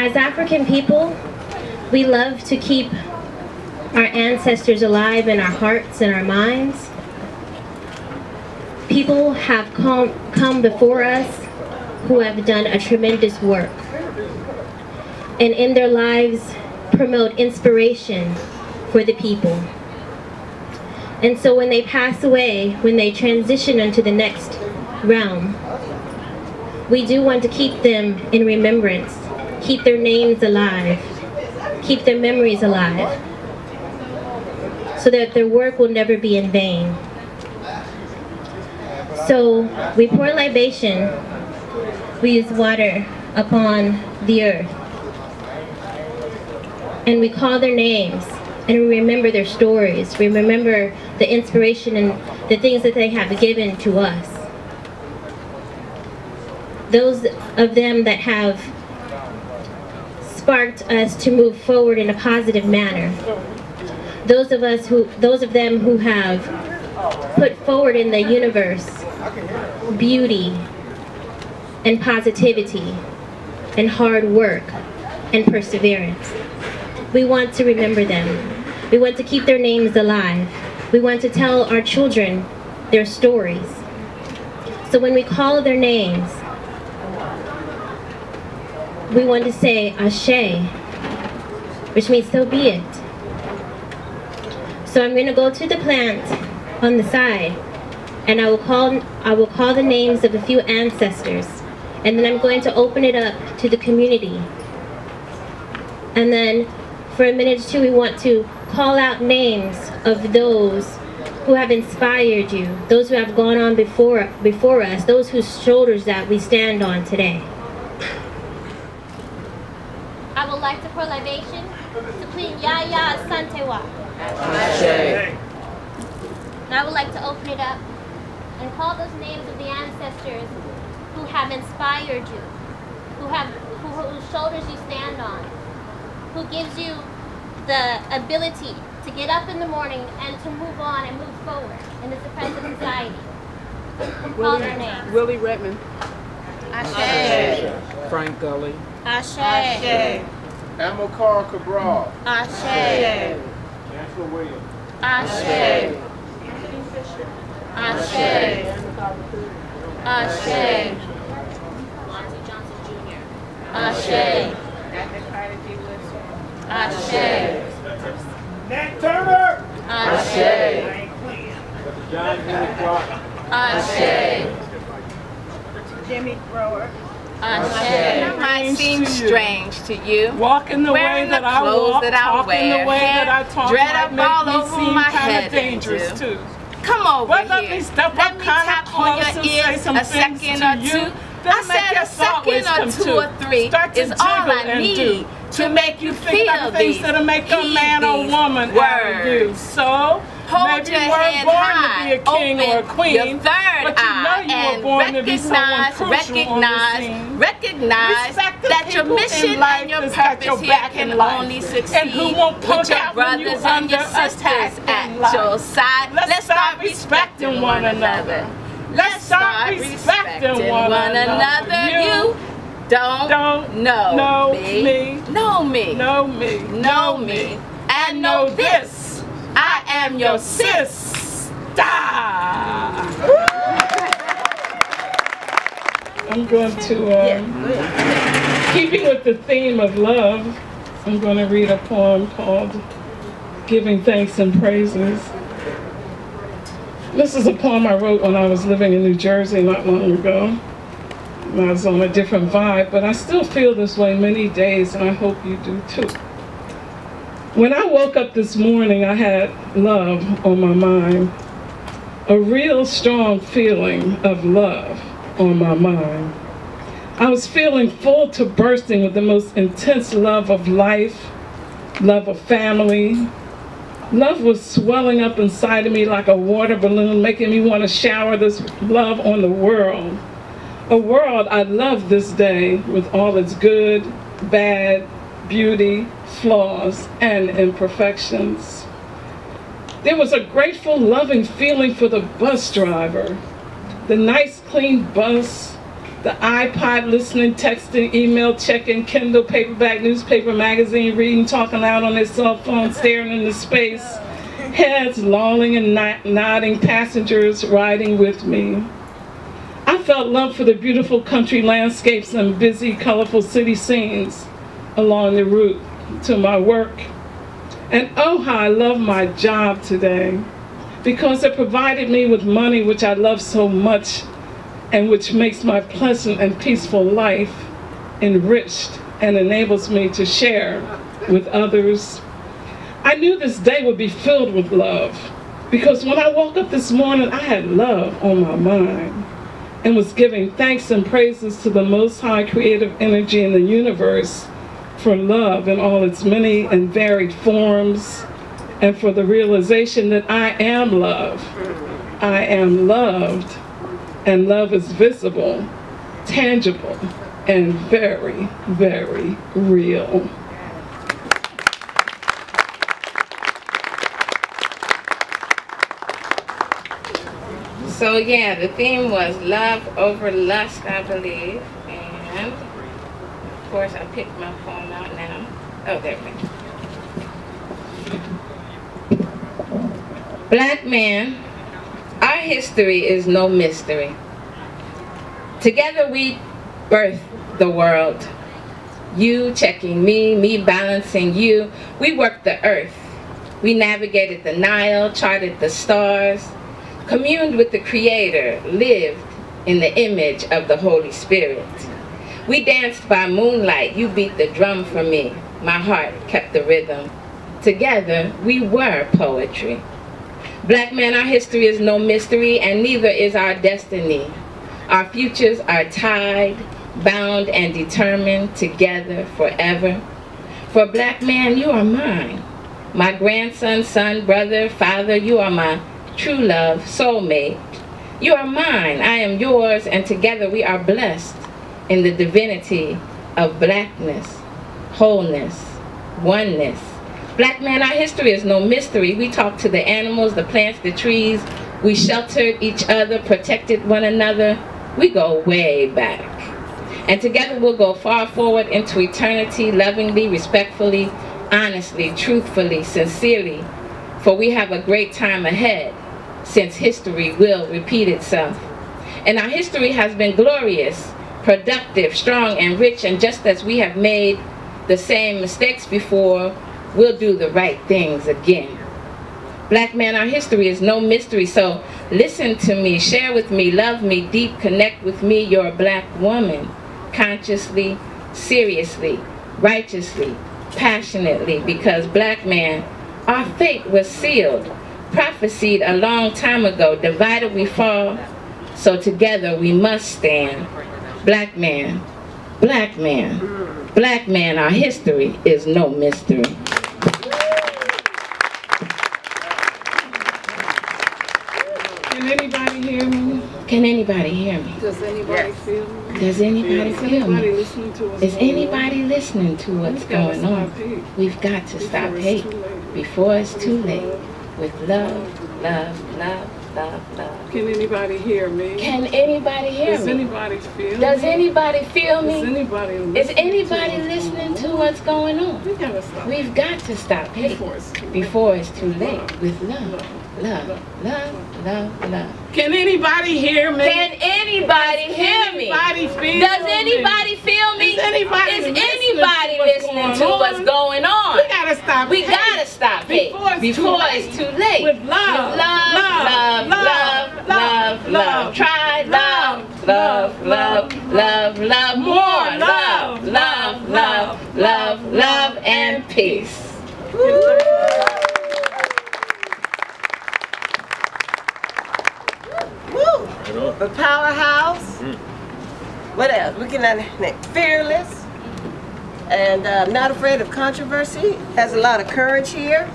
As African people, we love to keep our ancestors alive in our hearts and our minds. People have come before us who have done a tremendous work, and in their lives promote inspiration for the people. And so when they pass away, when they transition into the next realm, we do want to keep them in remembrance, keep their names alive, keep their memories alive, so that their work will never be in vain. So we pour libation, we use water upon the earth, and we call their names, and we remember their stories. We remember the inspiration and the things that they have given to us. Those of them that have sparked us to move forward in a positive manner. Those of them who have put forward in the universe beauty and positivity and hard work and perseverance. We want to remember them. We want to keep their names alive. We want to tell our children their stories. So when we call their names, we want to say Ashe, which means so be it. So I'm going to go to the plant on the side, and I will call the names of a few ancestors, and then I'm going to open it up to the community. And then for a minute or two, we want to call out names of those who have inspired you, those who have gone on before us, those whose shoulders that we stand on today. I would like to pour libation to Queen Yaya Santewa. And I would like to open it up and call those names of the ancestors who have inspired you, whose shoulders you stand on, who gives you the ability to get up in the morning and to move on and move forward in this oppressive society. Call their names. Willie Redmond. Ashe. Frank Gully. Ashe. Ashe. Amilcar Cabral. Ashe. Chancellor Williams. Ashe. Ashe. Ashe. Lonzie Johnson Jr. Ashe. Ashe. Nat Turner. Ashe. John Henry Clark. Ashe. Jimmy Grower. Ashe. That might seem strange to you. Walking the way Wearing that the I clothes walk, that I talking wear, the way hair that I talk dread might up make all me over seem my kind head, of dangerous don't you? too. Come over Well, here. let me step Let up me kind tap of on close your and say ears some a things second to or you. two. Then I make said your a thought second wisdom or two too. or three Start to is all jiggle I and need do to make you think feel about things these. that'll make a man or woman out of you. So Hold maybe your you weren't hand born high, to be a king or a open queen, your third but you know eye, you were and born to be someone crucial on the scene. recognize Respect the that your people in mission life and your that's got purpose your here back can in life, only and succeed who won't with put your out when you brothers and your under sisters attack in at life. your side. Let's start respecting one another. Let's start respecting one another. You don't know me. Know me. Know me. Know me. And know this. I am your sister. I'm going to, keeping with the theme of love, I'm going to read a poem called Giving Thanks and Praises. This is a poem I wrote when I was living in New Jersey not long ago. And I was on a different vibe, but I still feel this way many days, and I hope you do too. When I woke up this morning, I had love on my mind, a real strong feeling of love on my mind. I was feeling full to bursting with the most intense love of life, love of family. Love was swelling up inside of me like a water balloon, making me want to shower this love on the world. A world I love this day with all its good, bad, beauty, flaws, and imperfections. There was a grateful, loving feeling for the bus driver, the nice, clean bus, the iPod, listening, texting, email, checking, Kindle, paperback, newspaper, magazine, reading, talking loud on their cell phone, staring into space, heads lolling and nodding, passengers riding with me. I felt love for the beautiful country landscapes and busy, colorful city scenes along the route to my work. And oh, how I love my job today, because it provided me with money, which I love so much, and which makes my pleasant and peaceful life enriched and enables me to share with others. I knew this day would be filled with love, because when I woke up this morning, I had love on my mind and was giving thanks and praises to the Most High creative energy in the universe for love in all its many and varied forms, and for the realization that I am love. I am loved, and love is visible, tangible, and very, very real. So yeah, the theme was love over lust, I believe. And of course I picked my phone out now. Oh, there we go. Black man, our history is no mystery. Together we birthed the world. You checking me, me balancing you. We worked the earth. We navigated the Nile, charted the stars, communed with the Creator, lived in the image of the Holy Spirit. We danced by moonlight, you beat the drum for me. My heart kept the rhythm. Together, we were poetry. Black men, our history is no mystery, and neither is our destiny. Our futures are tied, bound, and determined together forever. For black man, you are mine. My grandson, son, brother, father, you are my true love, soulmate. You are mine, I am yours, and together we are blessed in the divinity of blackness, wholeness, oneness. Black man, our history is no mystery. We talked to the animals, the plants, the trees. We sheltered each other, protected one another. We go way back. And together we'll go far forward into eternity, lovingly, respectfully, honestly, truthfully, sincerely. For we have a great time ahead, since history will repeat itself. And our history has been glorious, productive, strong, and rich, and just as we have made the same mistakes before, we'll do the right things again. Black man, our history is no mystery, so listen to me, share with me, love me deep, connect with me, you're a black woman, consciously, seriously, righteously, passionately, because black man, our fate was sealed, prophesied a long time ago, divided we fall, so together we must stand. Black man, black man, black man, our history is no mystery. Can anybody hear me? Can anybody hear me? Does anybody feel me? Does anybody feel me? Listening to us? Is anybody listening to what's going on? We've got to stop hate before it's too late. With love, love, love, love, love. Can anybody hear me? Can anybody hear me? Does anybody feel me? Does anybody feel me? Is anybody listening to what's going on? We gotta stop. We've got to stop hate before it's too late. With love, love, love, love, love. Can anybody hear me? Can anybody hear me? Does anybody feel me? Is anybody listening to what's going on? We gotta stop. We gotta stop hate before it's too late. With love, love, love, love, love. Try love, love, love, love, love. More love, love, love, love, love, and peace. The powerhouse. What else? Looking at it, fearless and not afraid of controversy. Has a lot of courage here.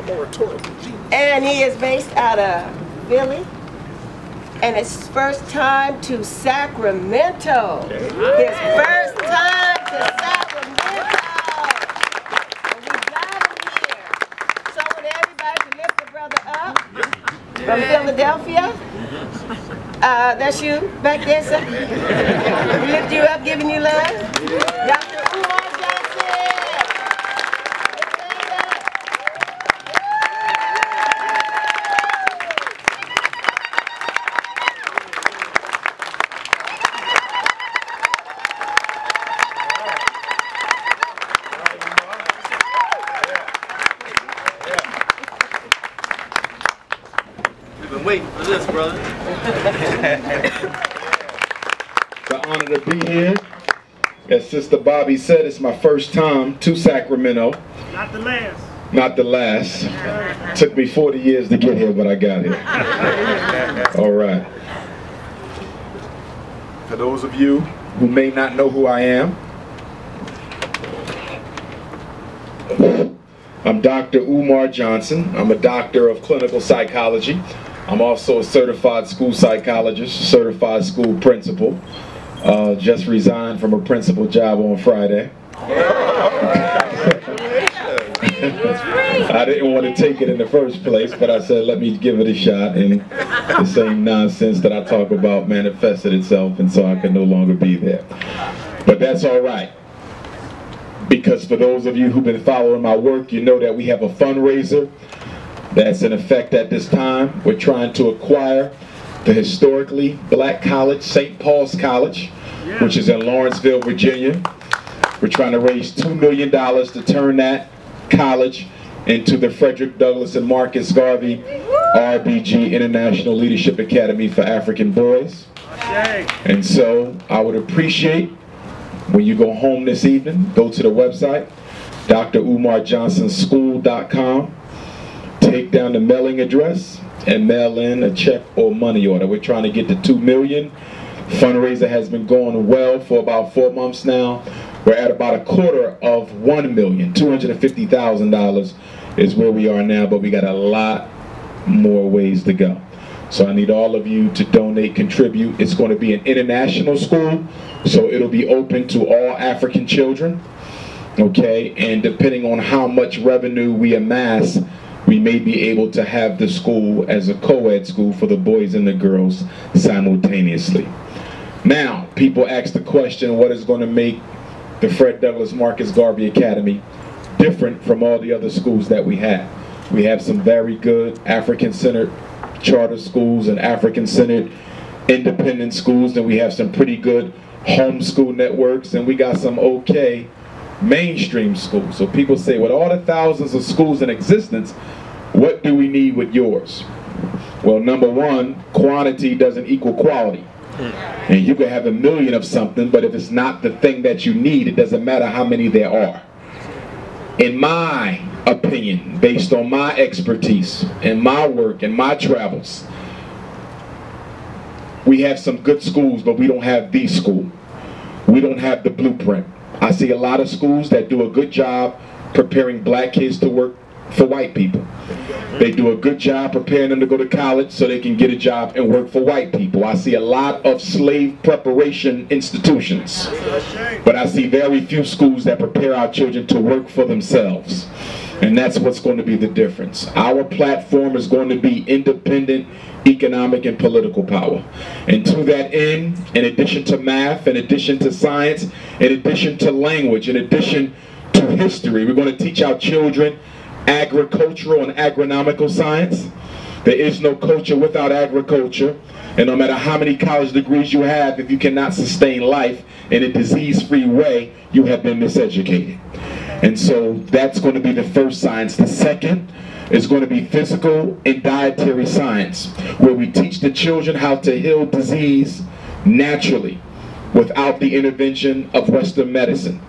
And he is based out of Philly. And it's first time to Sacramento. His first time to Sacramento. And we got him here. So I want everybody to lift the brother up from Philadelphia. That's you back there, sir. We lift you up, giving you love. Dr. Umar Johnson. We've been waiting for this, brother. It's an honor to be here. As Sister Bobby said, it's my first time to Sacramento. Not the last. Not the last. Took me 40 years to get here, but I got here. All right. For those of you who may not know who I am, I'm Dr. Umar Johnson. I'm a doctor of clinical psychology. I'm also a certified school psychologist, certified school principal. Just resigned from a principal job on Friday. I didn't want to take it in the first place, but I said, let me give it a shot, and the same nonsense that I talk about manifested itself, and so I can no longer be there. But that's all right, because for those of you who've been following my work, you know that we have a fundraiser that's in effect at this time. We're trying to acquire the historically black college, St. Paul's College, which is in Lawrenceville, Virginia. We're trying to raise $2 million to turn that college into the Frederick Douglass and Marcus Garvey RBG International Leadership Academy for African Boys. And so I would appreciate when you go home this evening, go to the website, drumarjohnsonschool.com, take down the mailing address and mail in a check or money order. We're trying to get to $2 million. Fundraiser has been going well for about 4 months now. We're at about a quarter of $1 million. $250,000 is where we are now, but we got a lot more ways to go. So I need all of you to donate, contribute. It's going to be an international school, so it'll be open to all African children, okay? And depending on how much revenue we amass, we may be able to have the school as a co-ed school for the boys and the girls simultaneously. Now, people ask the question, what is going to make the Fred Douglass Marcus Garvey Academy different from all the other schools that we have? We have some very good African-centered charter schools and African-centered independent schools, and we have some pretty good homeschool networks, and we got some okay mainstream schools. So people say, with all the thousands of schools in existence, what do we need with yours? Well, number one, quantity doesn't equal quality. And you can have 1 million of something, but if it's not the thing that you need, it doesn't matter how many there are. In my opinion, based on my expertise and my work and my travels, we have some good schools, but we don't have the school. We don't have the blueprint. I see a lot of schools that do a good job preparing black kids to work for white people. They do a good job preparing them to go to college so they can get a job and work for white people. I see a lot of slave preparation institutions, but I see very few schools that prepare our children to work for themselves. And that's what's going to be the difference. Our platform is going to be independent economic and political power. And to that end, in addition to math, in addition to science, in addition to language, in addition to history, we're going to teach our children agricultural and agronomical science. There is no culture without agriculture, and no matter how many college degrees you have, if you cannot sustain life in a disease-free way, you have been miseducated. And so that's going to be the first science. The second is going to be physical and dietary science, where we teach the children how to heal disease naturally without the intervention of Western medicine.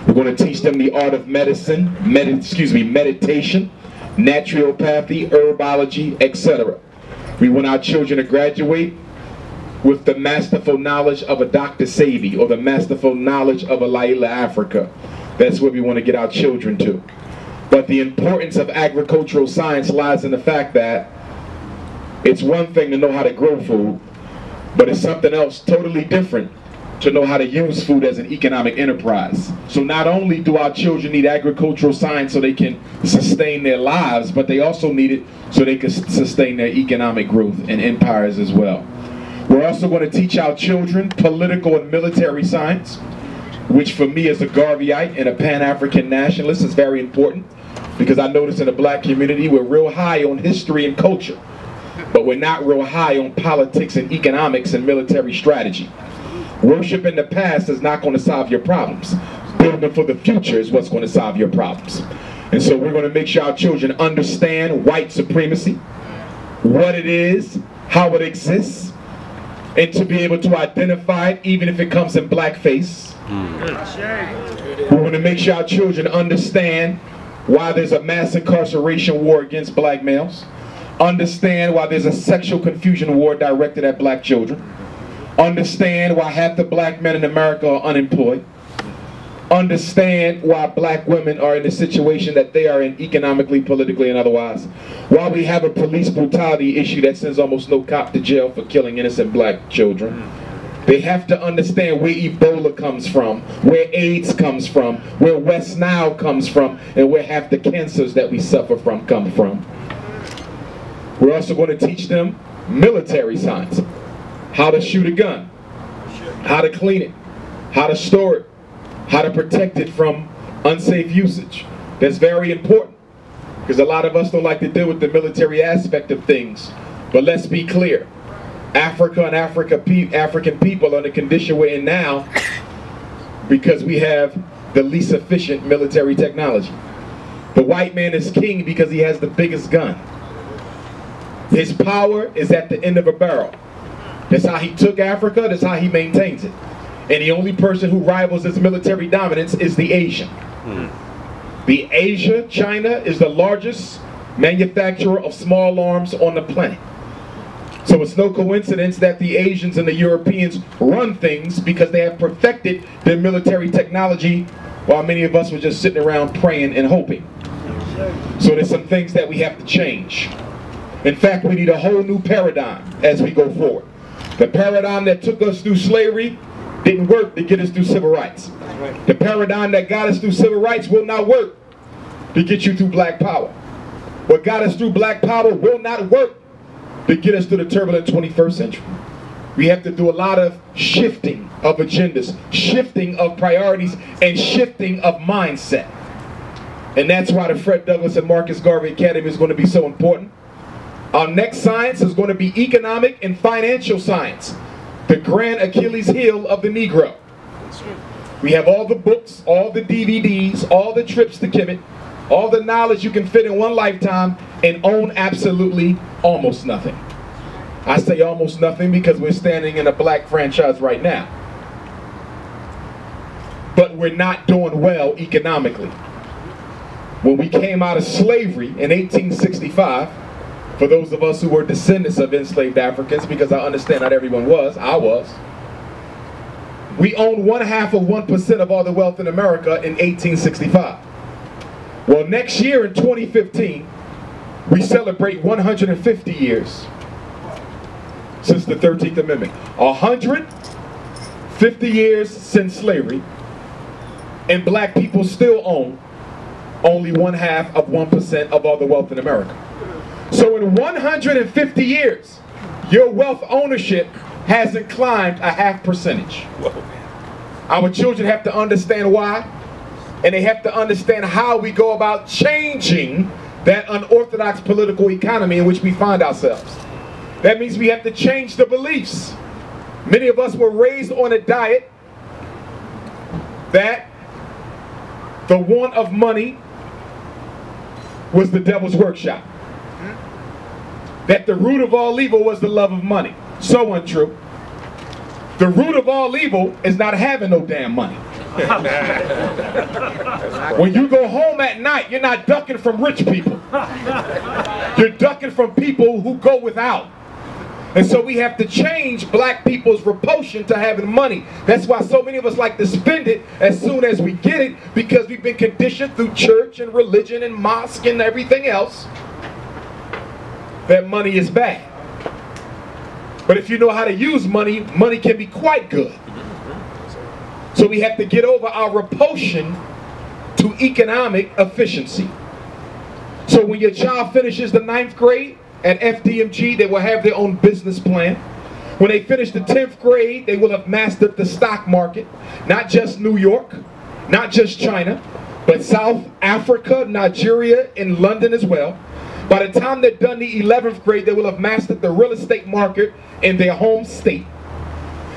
We're going to teach them the art of medicine, meditation, naturopathy, herbology, etc. We want our children to graduate with the masterful knowledge of a Dr. Sebi or the masterful knowledge of a Laila Africa. That's where we want to get our children to. But the importance of agricultural science lies in the fact that it's one thing to know how to grow food, but it's something else totally different to know how to use food as an economic enterprise. So not only do our children need agricultural science so they can sustain their lives, but they also need it so they can sustain their economic growth and empires as well. We're also going to teach our children political and military science, which for me as a Garveyite and a Pan-African nationalist is very important, because I notice in the black community we're real high on history and culture, but we're not real high on politics and economics and military strategy. Worship in the past is not going to solve your problems. Building for the future is what's going to solve your problems. And so we're going to make sure our children understand white supremacy, what it is, how it exists, and to be able to identify it even if it comes in blackface. We're going to make sure our children understand why there's a mass incarceration war against black males, understand why there's a sexual confusion war directed at black children, understand why half the black men in America are unemployed, understand why black women are in the situation that they are in economically, politically, and otherwise, why we have a police brutality issue that sends almost no cop to jail for killing innocent black children. They have to understand where Ebola comes from, where AIDS comes from, where West Nile comes from, and where half the cancers that we suffer from come from. We're also going to teach them military science, how to shoot a gun, how to clean it, how to store it, how to protect it from unsafe usage. That's very important, because a lot of us don't like to deal with the military aspect of things. But let's be clear, Africa and African people are in the condition we're in now because we have the least efficient military technology. The white man is king because he has the biggest gun. His power is at the end of a barrel. That's how he took Africa, that's how he maintains it. And the only person who rivals his military dominance is the Asian. The Asia, China, is the largest manufacturer of small arms on the planet. So it's no coincidence that the Asians and the Europeans run things, because they have perfected their military technology while many of us were just sitting around praying and hoping. So there's some things that we have to change. In fact, we need a whole new paradigm as we go forward. The paradigm that took us through slavery didn't work to get us through civil rights. The paradigm that got us through civil rights will not work to get you through black power. What got us through black power will not work to get us through the turbulent 21st century. We have to do a lot of shifting of agendas, shifting of priorities, and shifting of mindset. And that's why the Fred Douglass and Marcus Garvey Academy is going to be so important. Our next science is going to be economic and financial science, the grand Achilles heel of the Negro. We have all the books, all the DVDs, all the trips to Kemet, all the knowledge you can fit in one lifetime, and own absolutely almost nothing. I say almost nothing because we're standing in a black franchise right now. But we're not doing well economically. When we came out of slavery in 1865, for those of us who were descendants of enslaved Africans, because I understand not everyone was, I was, we owned 0.5% of all the wealth in America in 1865. Well, next year in 2015, we celebrate 150 years since the 13th Amendment. 150 years since slavery, and black people still own only 0.5% of all the wealth in America. So in 150 years, your wealth ownership hasn't climbed a 0.5%. Our children have to understand why, and they have to understand how we go about changing that unorthodox political economy in which we find ourselves. That means we have to change the beliefs. Many of us were raised on a diet that the want of money was the devil's workshop. That the root of all evil was the love of money. So untrue. The root of all evil is not having no damn money. When you go home at night, you're not ducking from rich people. You're ducking from people who go without. And so we have to change black people's repulsion to having money. That's why so many of us like to spend it as soon as we get it, because we've been conditioned through church and religion and mosque and everything else that money is bad. But if you know how to use money, money can be quite good. So we have to get over our repulsion to economic efficiency. So when your child finishes the 9th grade at FDMG, they will have their own business plan. When they finish the 10th grade, they will have mastered the stock market, not just New York, not just China, but South Africa, Nigeria, and London as well. By the time they're done the 11th grade, they will have mastered the real estate market in their home state.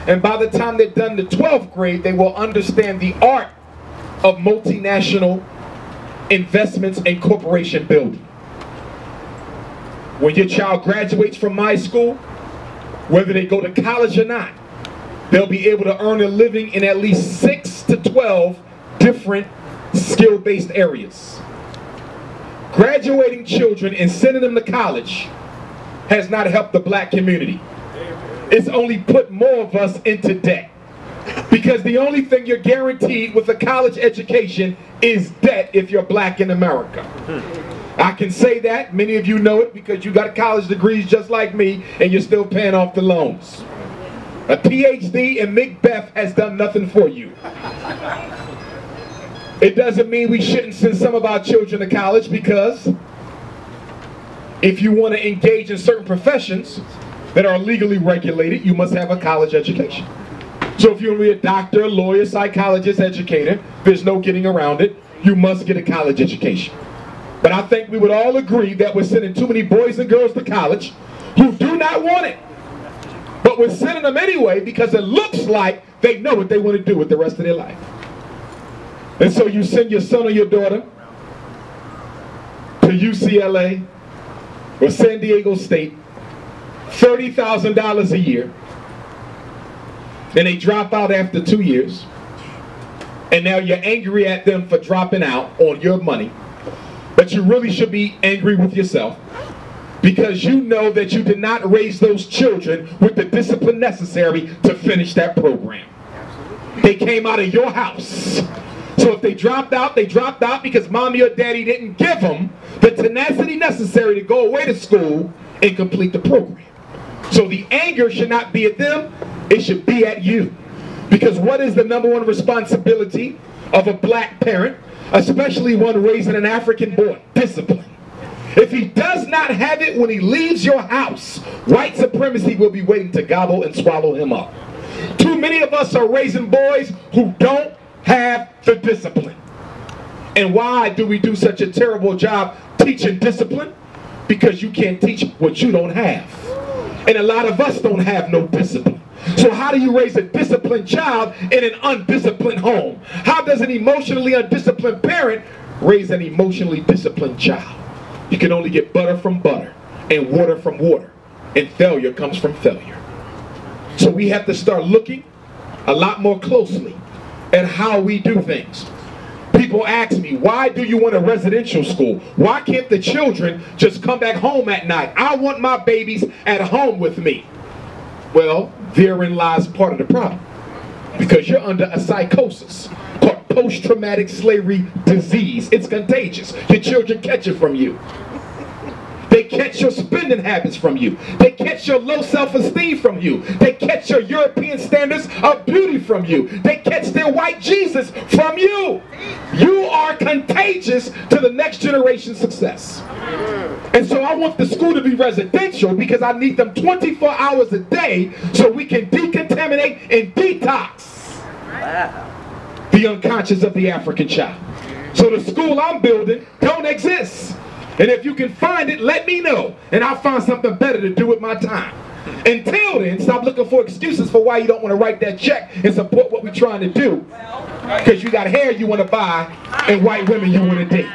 And by the time they're done the 12th grade, they will understand the art of multinational investments and corporation building. When your child graduates from my school, whether they go to college or not, they'll be able to earn a living in at least 6 to 12 different skill-based areas. Graduating children and sending them to college has not helped the black community. It's only put more of us into debt. Because the only thing you're guaranteed with a college education is debt if you're black in America. I can say that, many of you know it because you got college degrees just like me and you're still paying off the loans. A PhD in Macbeth has done nothing for you. It doesn't mean we shouldn't send some of our children to college, because if you want to engage in certain professions that are legally regulated, you must have a college education. So if you want to be a doctor, lawyer, psychologist, educator, there's no getting around it. You must get a college education. But I think we would all agree that we're sending too many boys and girls to college who do not want it. But we're sending them anyway because it looks like they know what they want to do with the rest of their life. And so you send your son or your daughter to UCLA or San Diego State, $30,000 a year, and they drop out after 2 years, and now you're angry at them for dropping out on your money. But you really should be angry with yourself, because you know that you did not raise those children with the discipline necessary to finish that program. They came out of your house. So if they dropped out because mommy or daddy didn't give them the tenacity necessary to go away to school and complete the program. So the anger should not be at them, it should be at you. Because what is the #1 responsibility of a black parent, especially one raising an African boy? Discipline. If he does not have it when he leaves your house, white supremacy will be waiting to gobble and swallow him up. Too many of us are raising boys who don't have the discipline. And why do we do such a terrible job teaching discipline? Because you can't teach what you don't have. And a lot of us don't have no discipline. So how do you raise a disciplined child in an undisciplined home? How does an emotionally undisciplined parent raise an emotionally disciplined child? You can only get butter from butter and water from water, and failure comes from failure. So we have to start looking a lot more closely at how we do things. People ask me, why do you want a residential school? Why can't the children just come back home at night? I want my babies at home with me. Well, therein lies part of the problem. Because you're under a psychosis called post-traumatic slavery disease. It's contagious. Your children catch it from you. They catch your spending habits from you. They catch your low self-esteem from you. They catch your European standards of beauty from you. They catch their white Jesus from you. You are contagious to the next generation's success. And so I want the school to be residential because I need them 24 hours a day so we can decontaminate and detox the unconscious of the African child. So the school I'm building don't exist. And if you can find it, let me know. And I'll find something better to do with my time. Until then, stop looking for excuses for why you don't want to write that check and support what we're trying to do. Because you got hair you want to buy and white women you want to date.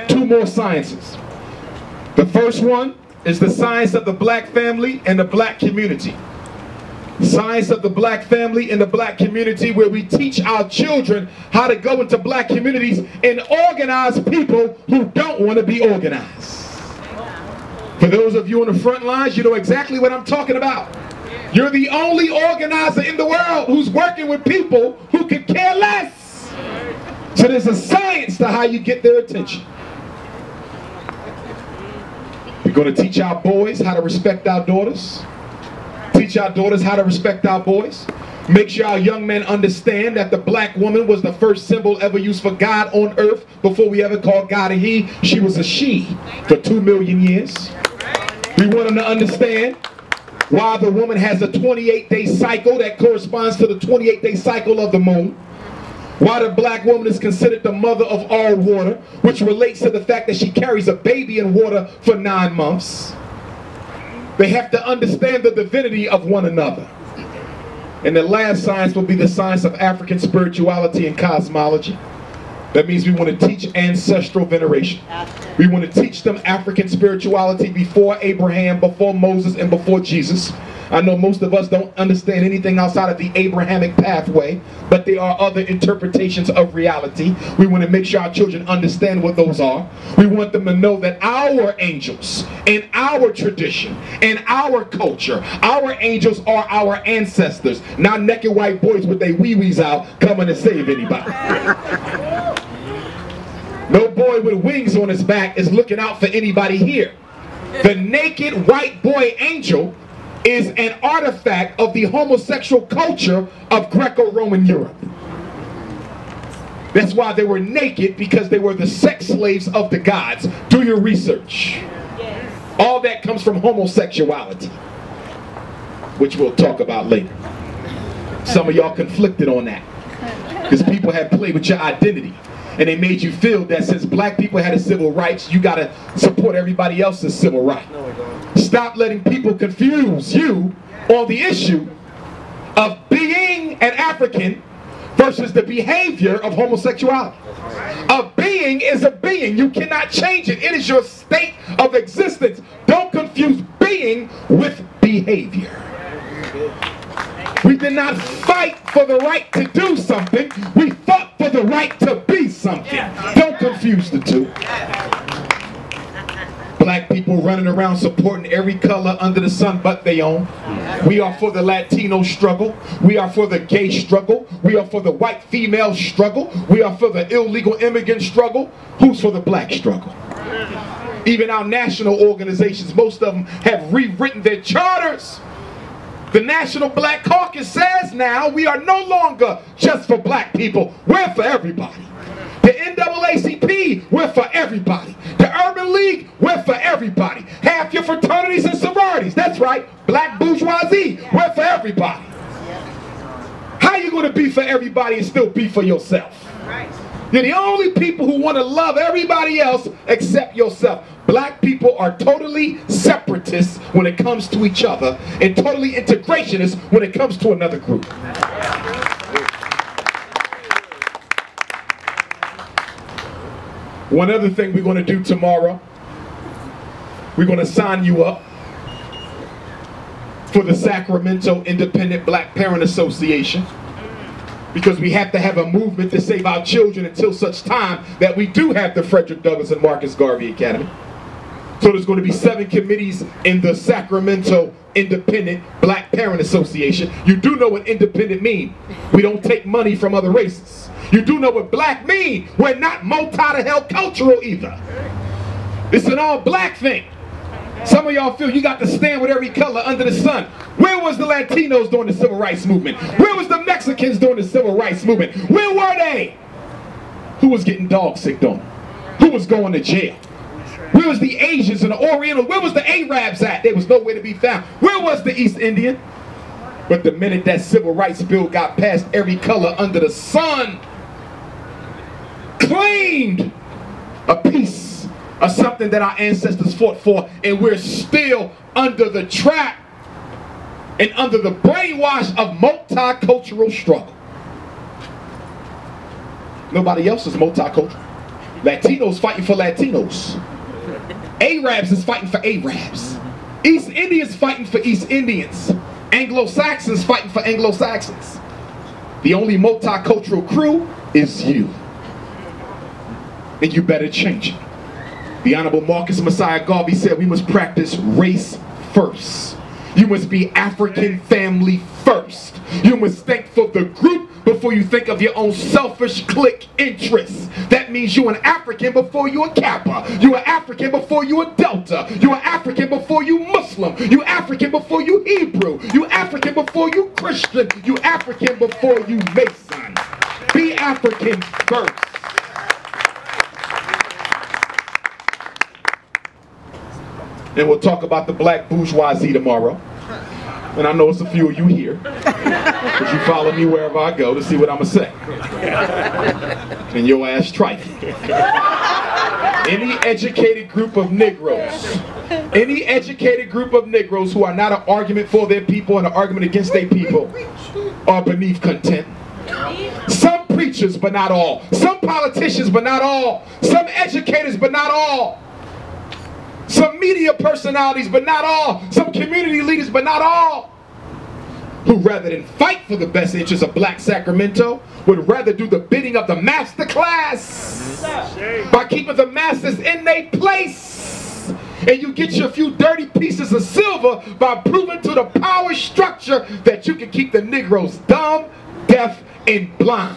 2 more sciences. The first one is the science of the black family and the black community. Science of the black family and the black community, where we teach our children how to go into black communities and organize people who don't want to be organized. For those of you on the front lines, you know exactly what I'm talking about. You're the only organizer in the world who's working with people who could care less. So there's a science to how you get their attention. We're going to teach our boys how to respect our daughters. Teach our daughters how to respect our boys. Make sure our young men understand that the black woman was the first symbol ever used for God on earth before we ever called God a he. She was a she for 2 million years. We want them to understand why the woman has a 28-day cycle that corresponds to the 28-day cycle of the moon. Why the black woman is considered the mother of all water, which relates to the fact that she carries a baby in water for 9 months. They have to understand the divinity of one another. And the last science will be the science of African spirituality and cosmology. That means we want to teach ancestral veneration. We want to teach them African spirituality before Abraham, before Moses, and before Jesus. I know most of us don't understand anything outside of the Abrahamic pathway, but there are other interpretations of reality. We want to make sure our children understand what those are. We want them to know that our angels, in our tradition, in our culture, our angels are our ancestors, not naked white boys with their wee-wees out coming to save anybody. No boy with wings on his back is looking out for anybody here. The naked white boy angel is an artifact of the homosexual culture of Greco-Roman Europe. That's why they were naked, because they were the sex slaves of the gods. Do your research. All that comes from homosexuality, which we'll talk about later. Some of y'all conflicted on that because people have played with your identity. And they made you feel that since black people had a civil rights, you got to support everybody else's civil right. Stop letting people confuse you on the issue of being an African versus the behavior of homosexuality. A being is a being. You cannot change it. It is your state of existence. Don't confuse being with behavior. We did not fight for the right to do something. We fought for the right to be something. Don't confuse the two. Black people running around supporting every color under the sun but their own. We are for the Latino struggle. We are for the gay struggle. We are for the white female struggle. We are for the illegal immigrant struggle. Who's for the black struggle? Even our national organizations, most of them have rewritten their charters. The National Black Caucus says now we are no longer just for black people. We're for everybody. The NAACP, we're for everybody. The Urban League, we're for everybody. Half your fraternities and sororities, that's right. Black bourgeoisie, we're for everybody. How are you going to be for everybody and still be for yourself? You're the only people who want to love everybody else except yourself. Black people are totally separatists when it comes to each other and totally integrationists when it comes to another group. One other thing we're going to do tomorrow, we're going to sign you up for the Sacramento Independent Black Parent Association, because we have to have a movement to save our children until such time that we do have the Frederick Douglass and Marcus Garvey Academy. So there's going to be 7 committees in the Sacramento Independent Black Parent Association. You do know what independent mean. We don't take money from other races. You do know what black mean. We're not multi-to-hell cultural either. It's an all black thing. Some of y'all feel you got to stand with every color under the sun. Where was the Latinos during the Civil Rights Movement? Where was the Mexicans during the Civil Rights Movement? Where were they? Who was getting dog sick on them? Who was going to jail? Where was the Asians and the Orientals? Where was the Arabs at? There was nowhere to be found. Where was the East Indian? But the minute that Civil Rights Bill got passed, every color under the sun claimed a piece of something that our ancestors fought for, and we're still under the trap and under the brainwash of multicultural struggle. Nobody else is multicultural. Latinos fighting for Latinos. Arabs is fighting for Arabs. East Indians fighting for East Indians. Anglo-Saxons fighting for Anglo-Saxons. The only multicultural crew is you. And you better change it. The Honorable Marcus Messiah Garvey said we must practice race first. You must be African family first. You must think for the group before you think of your own selfish clique interests. That means you're an African before you're a Kappa. You're an African before you're a Delta. You're an African before you Muslim. You're African before you Hebrew. You're African before you Christian. You're African before you Mason. Be African first. And we'll talk about the black bourgeoisie tomorrow. And I know it's a few of you here, because you follow me wherever I go to see what I'm going to say. And your ass trifle. Any educated group of Negroes, who are not an argument for their people and an argument against their people, are beneath contempt. Some preachers, but not all. Some politicians, but not all. Some educators, but not all. Some media personalities, but not all. Some community leaders, but not all. Who rather than fight for the best interests of black Sacramento, would rather do the bidding of the master class by keeping the masters in their place. And you get your few dirty pieces of silver by proving to the power structure that you can keep the Negroes dumb, deaf, and blind.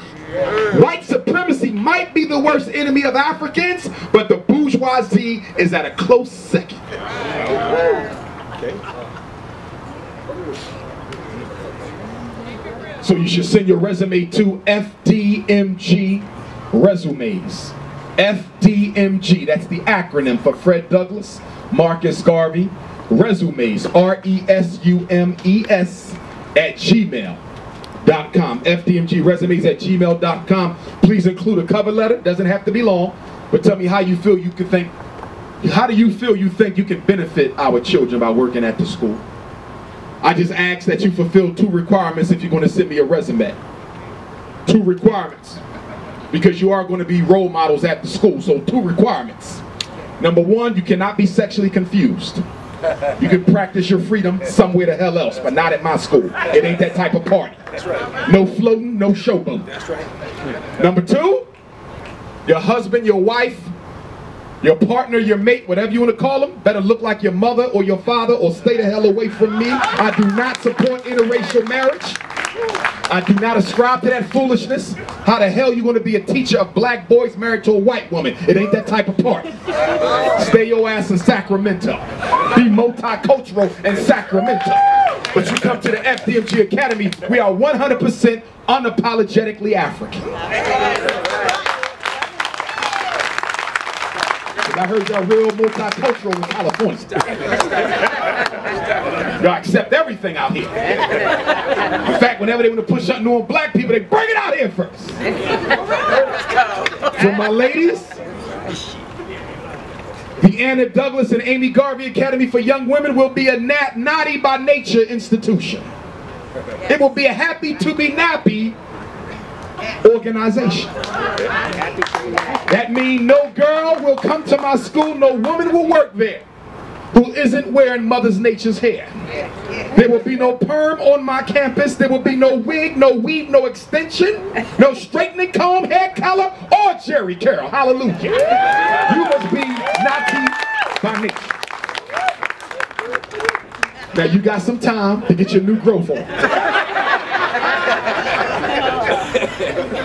White supremacy might be the worst enemy of Africans, but the bourgeoisie is at a close second. Okay. So you should send your resume to FDMG Resumes. FDMG, that's the acronym for Fred Douglass, Marcus Garvey, Resumes, RESUMES @gmail.com. FDMG Resumes @gmail.com. Please include a cover letter. Doesn't have to be long, but tell me how you feel you can think. How do you feel you think you can benefit our children by working at the school? I just ask that you fulfill 2 requirements if you're going to send me a resume. 2 requirements. Because you are going to be role models at the school, so 2 requirements. Number 1, you cannot be sexually confused. You can practice your freedom somewhere the hell else, but not at my school. It ain't that type of party. That's right. No floating, no showboat. That's right. Number 2, your husband, your wife, your partner, your mate, whatever you want to call them, better look like your mother or your father or stay the hell away from me. I do not support interracial marriage. I do not ascribe to that foolishness. How the hell you going to be a teacher of black boys married to a white woman? It ain't that type of party. Stay your ass in Sacramento. Be multicultural in Sacramento. But you come to the FDMG Academy, we are 100% unapologetically African. I heard y'all real multicultural in California. Y'all accept everything out here. In fact, whenever they want to push something new on black people, they bring it out here first. For my ladies, the Anna Douglas and Amy Garvey Academy for Young Women will be a naughty by nature institution. It will be a happy to be nappy organization. That means no girl will come to my school, no woman will work there who isn't wearing Mother's Nature's hair. There will be no perm on my campus. There will be no wig, no weave, no extension, no straightening comb, hair color, or Jerry Curl. Hallelujah. You must be Nazi by nature. Now you got some time to get your new growth on.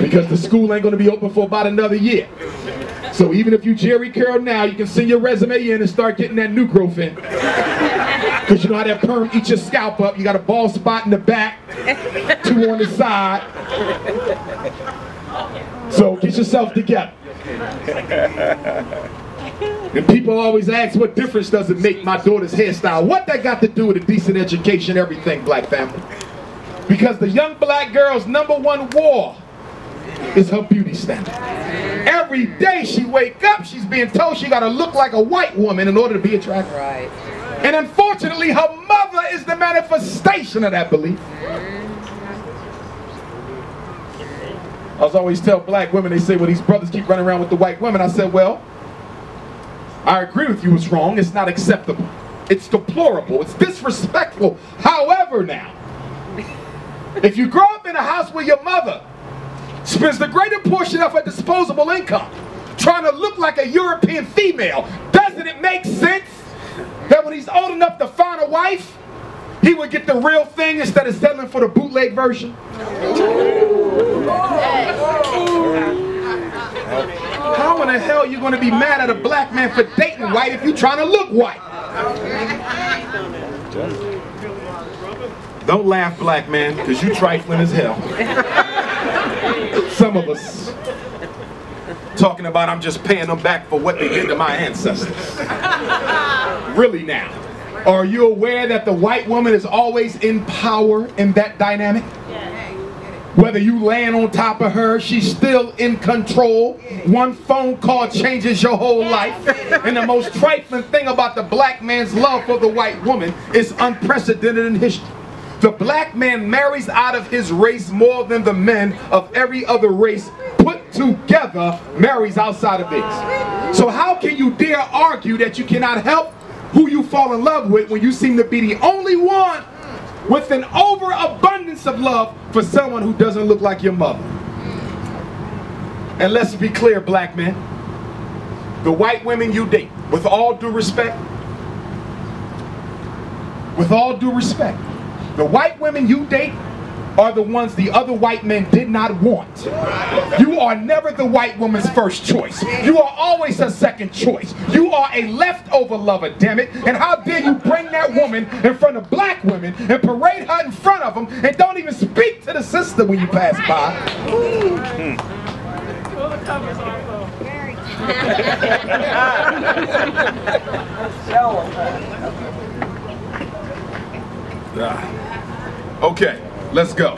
Because the school ain't going to be open for about another year. So even if you Jerry Curl now, you can send your resume in and start getting that new growth in. Because you know how that perm eats your scalp up. You got a bald spot in the back, 2 on the side. So get yourself together. And people always ask, what difference does it make my daughter's hairstyle? What that got to do with a decent education, everything, black family? Because the young black girl's #1 war is her beauty standard. Every day she wake up, she's being told she gotta look like a white woman in order to be attractive. Right. And unfortunately, her mother is the manifestation of that belief. I always tell black women, they say, well, these brothers keep running around with the white women. I said, well, I agree with you, it's wrong, it's not acceptable. It's deplorable, it's disrespectful. However now, if you grow up in a house where your mother spends the greater portion of her disposable income trying to look like a European female, doesn't it make sense that when he's old enough to find a wife, he would get the real thing instead of settling for the bootleg version? How in the hell are you going to be mad at a black man for dating white if you're trying to look white? Don't laugh, black man, because you trifling as hell. Some of us. talking about I'm just paying them back for what they did to my ancestors. Really now. Are you aware that the white woman is always in power in that dynamic? Whether you land on top of her, she's still in control. One phone call changes your whole life. And the most trifling thing about the black man's love for the white woman is unprecedented in history. The black man marries out of his race more than the men of every other race put together marries outside of this. So how can you dare argue that you cannot help who you fall in love with when you seem to be the only one with an overabundance of love for someone who doesn't look like your mother? And let's be clear, black men, the white women you date, with all due respect, the white women you date are the ones the other white men did not want. You are never the white woman's first choice. You are always her second choice. You are a leftover lover, damn it. And how dare you bring that woman in front of black women and parade her in front of them and don't even speak to the sister when you pass by. Okay, let's go.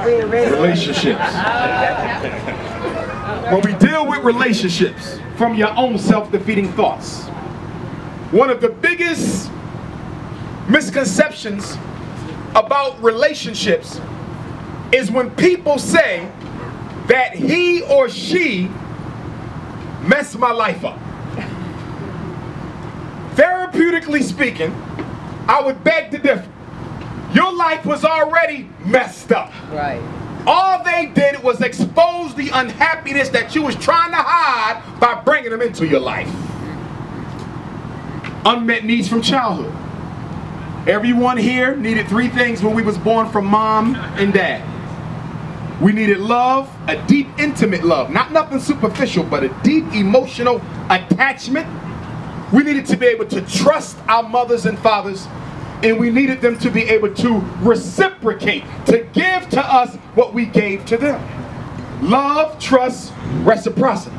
Relationships. When we deal with relationships from your own self-defeating thoughts, one of the biggest misconceptions about relationships is when people say that he or she messed my life up. Therapeutically speaking, I would beg to differ. Your life was already messed up. Right. All they did was expose the unhappiness that you was trying to hide by bringing them into your life. Unmet needs from childhood. Everyone here needed three things when we was born from mom and dad. We needed love, a deep, intimate love. Not nothing superficial, but a deep emotional attachment. We needed to be able to trust our mothers and fathers, and we needed them to be able to reciprocate, to give to us what we gave to them. Love, trust, reciprocity.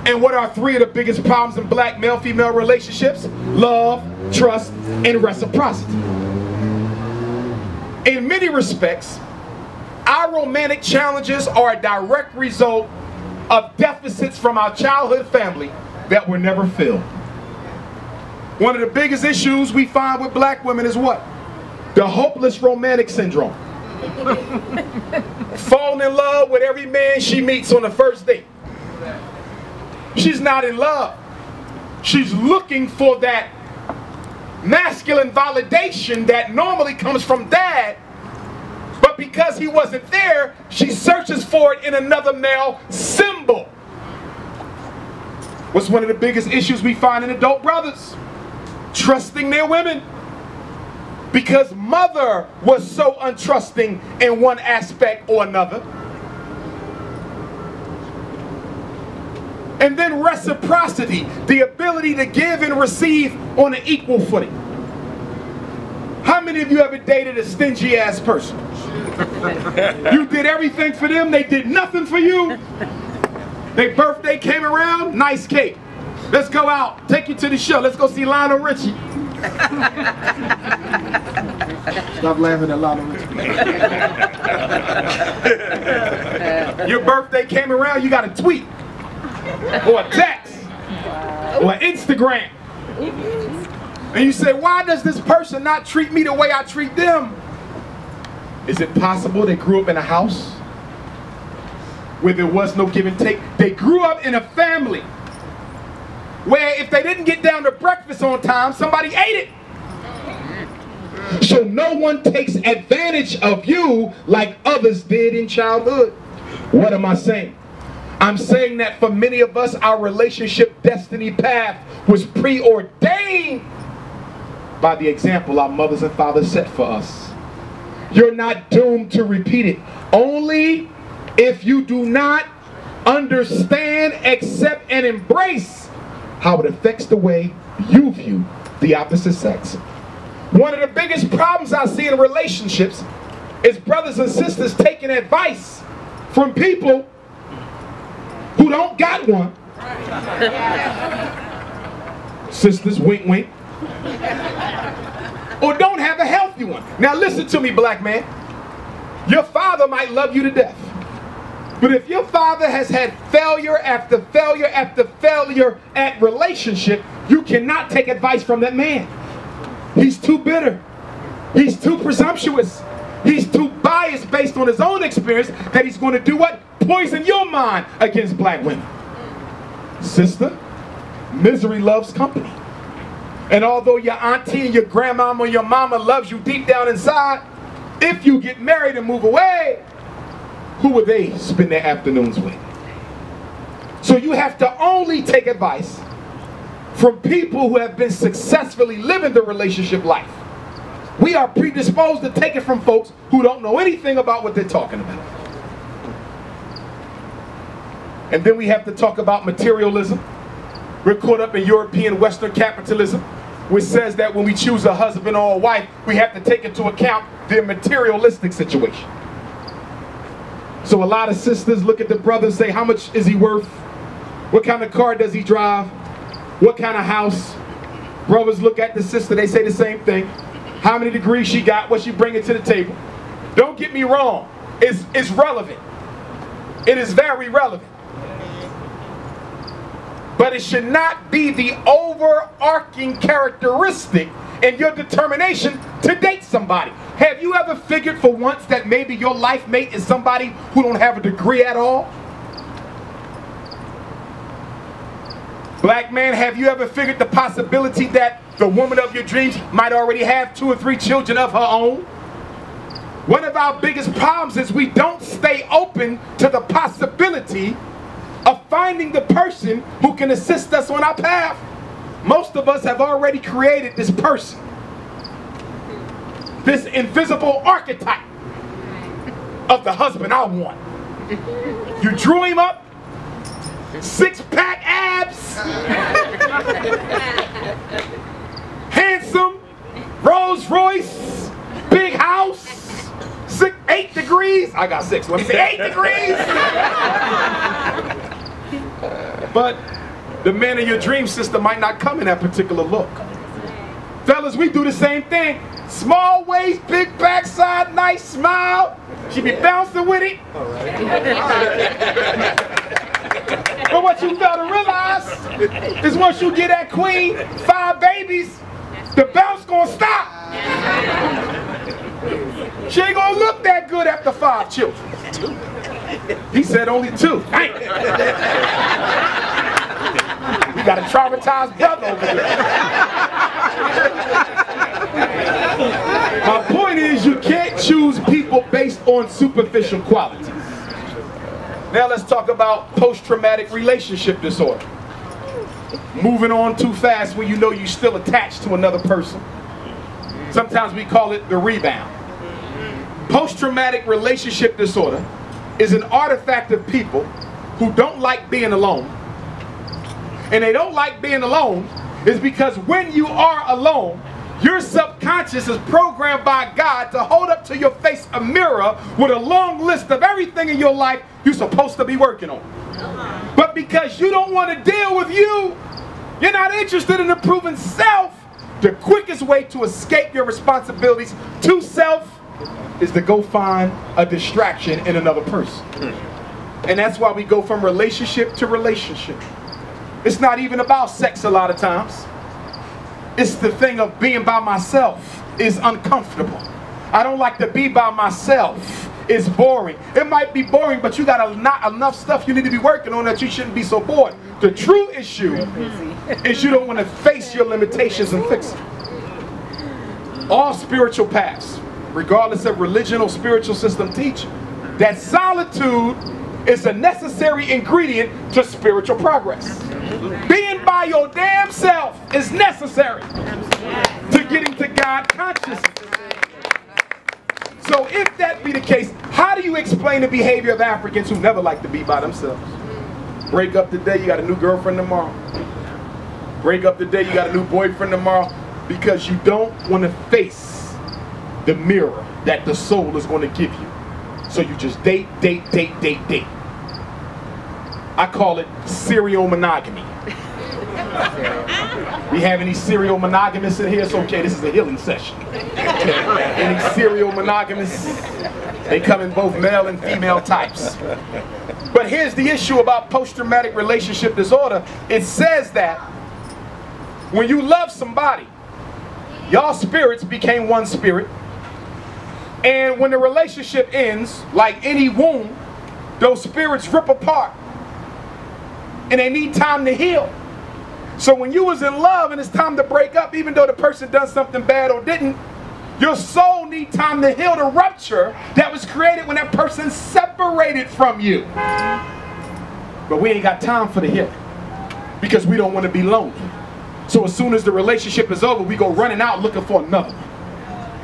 And what are three of the biggest problems in black male-female relationships? Love, trust, and reciprocity. In many respects, our romantic challenges are a direct result of deficits from our childhood family that were never filled. One of the biggest issues we find with black women is what? The hopeless romantic syndrome. Falling in love with every man she meets on the first date. She's not in love. She's looking for that masculine validation that normally comes from dad, but because he wasn't there, she searches for it in another male symbol. What's one of the biggest issues we find in adult brothers? Trusting their women. Because mother was so untrusting in one aspect or another. And then reciprocity, the ability to give and receive on an equal footing. How many of you ever dated a stingy ass person? You did everything for them, they did nothing for you. Their birthday came around, nice cake. Let's go out, take you to the show, let's go see Lionel Richie. Stop laughing at Lionel Richie. Your birthday came around, you got a tweet, or a text, or an Instagram. And you say, why does this person not treat me the way I treat them? Is it possible they grew up in a house where there was no give and take? They grew up in a family where if they didn't get down to breakfast on time, somebody ate it. So no one takes advantage of you like others did in childhood. What am I saying? I'm saying that for many of us, our relationship destiny path was preordained by the example our mothers and fathers set for us. You're not doomed to repeat it. Only if you do not understand, accept, and embrace how it affects the way you view the opposite sex. One of the biggest problems I see in relationships is brothers and sisters taking advice from people who don't got one. Sisters, wink, wink. Or don't have a healthy one. Now listen to me, black man. Your father might love you to death. But if your father has had failure after failure after failure at relationship, you cannot take advice from that man. He's too bitter. He's too presumptuous. He's too biased based on his own experience that he's going to do what? Poison your mind against black women. Sister, misery loves company. And although your auntie and your grandmama or your mama loves you deep down inside, if you get married and move away, who would they spend their afternoons with? So you have to only take advice from people who have been successfully living the relationship life. We are predisposed to take it from folks who don't know anything about what they're talking about. And then we have to talk about materialism. We're caught up in European Western capitalism, which says that when we choose a husband or a wife, we have to take into account their materialistic situation. So a lot of sisters look at the brother and say, how much is he worth? What kind of car does he drive? What kind of house? Brothers look at the sister, they say the same thing. How many degrees she got, what she bringing to the table. Don't get me wrong, it's relevant. It is very relevant. But it should not be the overarching characteristic in your determination to date somebody. Have you ever figured for once that maybe your life mate is somebody who don't have a degree at all? Black man, have you ever figured the possibility that the woman of your dreams might already have 2 or 3 children of her own? One of our biggest problems is we don't stay open to the possibility of finding the person who can assist us on our path. Most of us have already created this person, this invisible archetype of the husband I want. You drew him up, 6-pack abs, handsome, Rolls Royce, big house, 8 degrees. I got 6, let me say 8 degrees. But the man of your dream sister might not come in that particular look. Fellas, we do the same thing. Small waist, big backside, nice smile. She be bouncing with it. But what you gotta realize is once you get that queen, 5 babies, the bounce gonna stop. She ain't gonna look that good after 5 children. He said only 2. Dang. We got a traumatized brother over here. My point is, you can't choose people based on superficial qualities. Now let's talk about post-traumatic relationship disorder. Moving on too fast when you know you're still attached to another person. Sometimes we call it the rebound. Post-traumatic relationship disorder is an artifact of people who don't like being alone. And they don't like being alone is because when you are alone, your subconscious is programmed by God to hold up to your face a mirror with a long list of everything in your life you're supposed to be working on. But because you don't want to deal with you, you're not interested in improving self, the quickest way to escape your responsibilities to self is to go find a distraction in another person. And that's why we go from relationship to relationship. It's not even about sex a lot of times. It's the thing of being by myself is uncomfortable. I don't like to be by myself. It's boring. It might be boring, but you got not enough stuff you need to be working on that you shouldn't be so bored. The true issue is you don't want to face your limitations and fix them. All spiritual paths, regardless of religion or spiritual system, teach that solitude is a necessary ingredient to spiritual progress. Being by your damn self is necessary to getting to God consciousness. So if that be the case, how do you explain the behavior of Africans who never like to be by themselves? Break up today, you got a new girlfriend tomorrow. Break up today, you got a new boyfriend tomorrow, because you don't want to face the mirror that the soul is going to give you. So you just date. I call it serial monogamy. We have any serial monogamists in here? It's okay, this is a healing session. Any serial monogamists? They come in both male and female types. But here's the issue about post-traumatic relationship disorder. It says that when you love somebody, y'all spirits became one spirit. And when the relationship ends, like any wound, those spirits rip apart. And they need time to heal. So when you was in love and it's time to break up, even though the person done something bad or didn't, your soul need time to heal the rupture that was created when that person separated from you. But we ain't got time for the healing because we don't want to be lonely. So as soon as the relationship is over, we go running out looking for another one.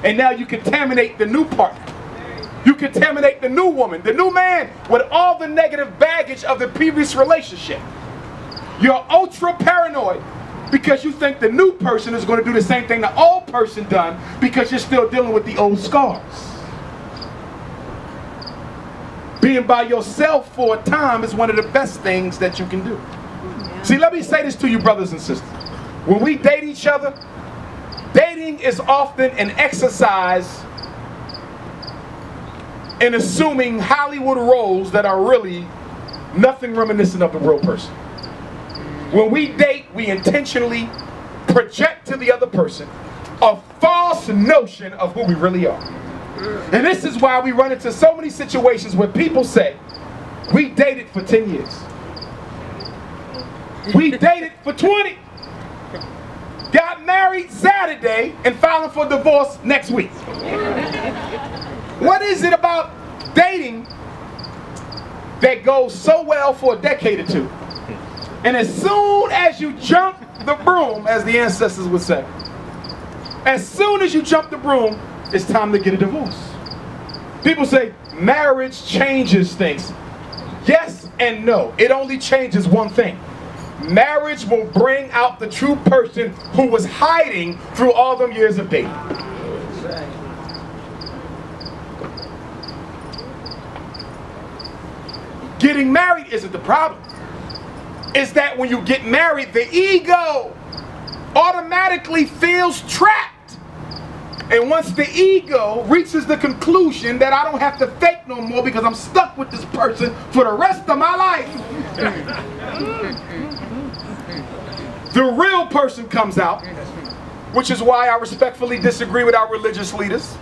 And now you contaminate the new partner. You contaminate the new woman, the new man, with all the negative baggage of the previous relationship. You're ultra paranoid because you think the new person is going to do the same thing the old person done because you're still dealing with the old scars. Being by yourself for a time is one of the best things that you can do. See, let me say this to you, brothers and sisters. When we date each other, dating is often an exercise in assuming Hollywood roles that are really nothing reminiscent of the real person. When we date, we intentionally project to the other person a false notion of who we really are. And this is why we run into so many situations where people say, we dated for 10 years. We dated for 20. Got married Saturday and filing for divorce next week. What is it about dating that goes so well for a decade or two? And as soon as you jump the broom, as the ancestors would say, as soon as you jump the broom, it's time to get a divorce. People say marriage changes things. Yes and no. It only changes one thing. Marriage will bring out the true person who was hiding through all them years of dating. Getting married isn't the problem. It's that when you get married, the ego automatically feels trapped. And once the ego reaches the conclusion that I don't have to fake no more because I'm stuck with this person for the rest of my life, the real person comes out, which is why I respectfully disagree with our religious leaders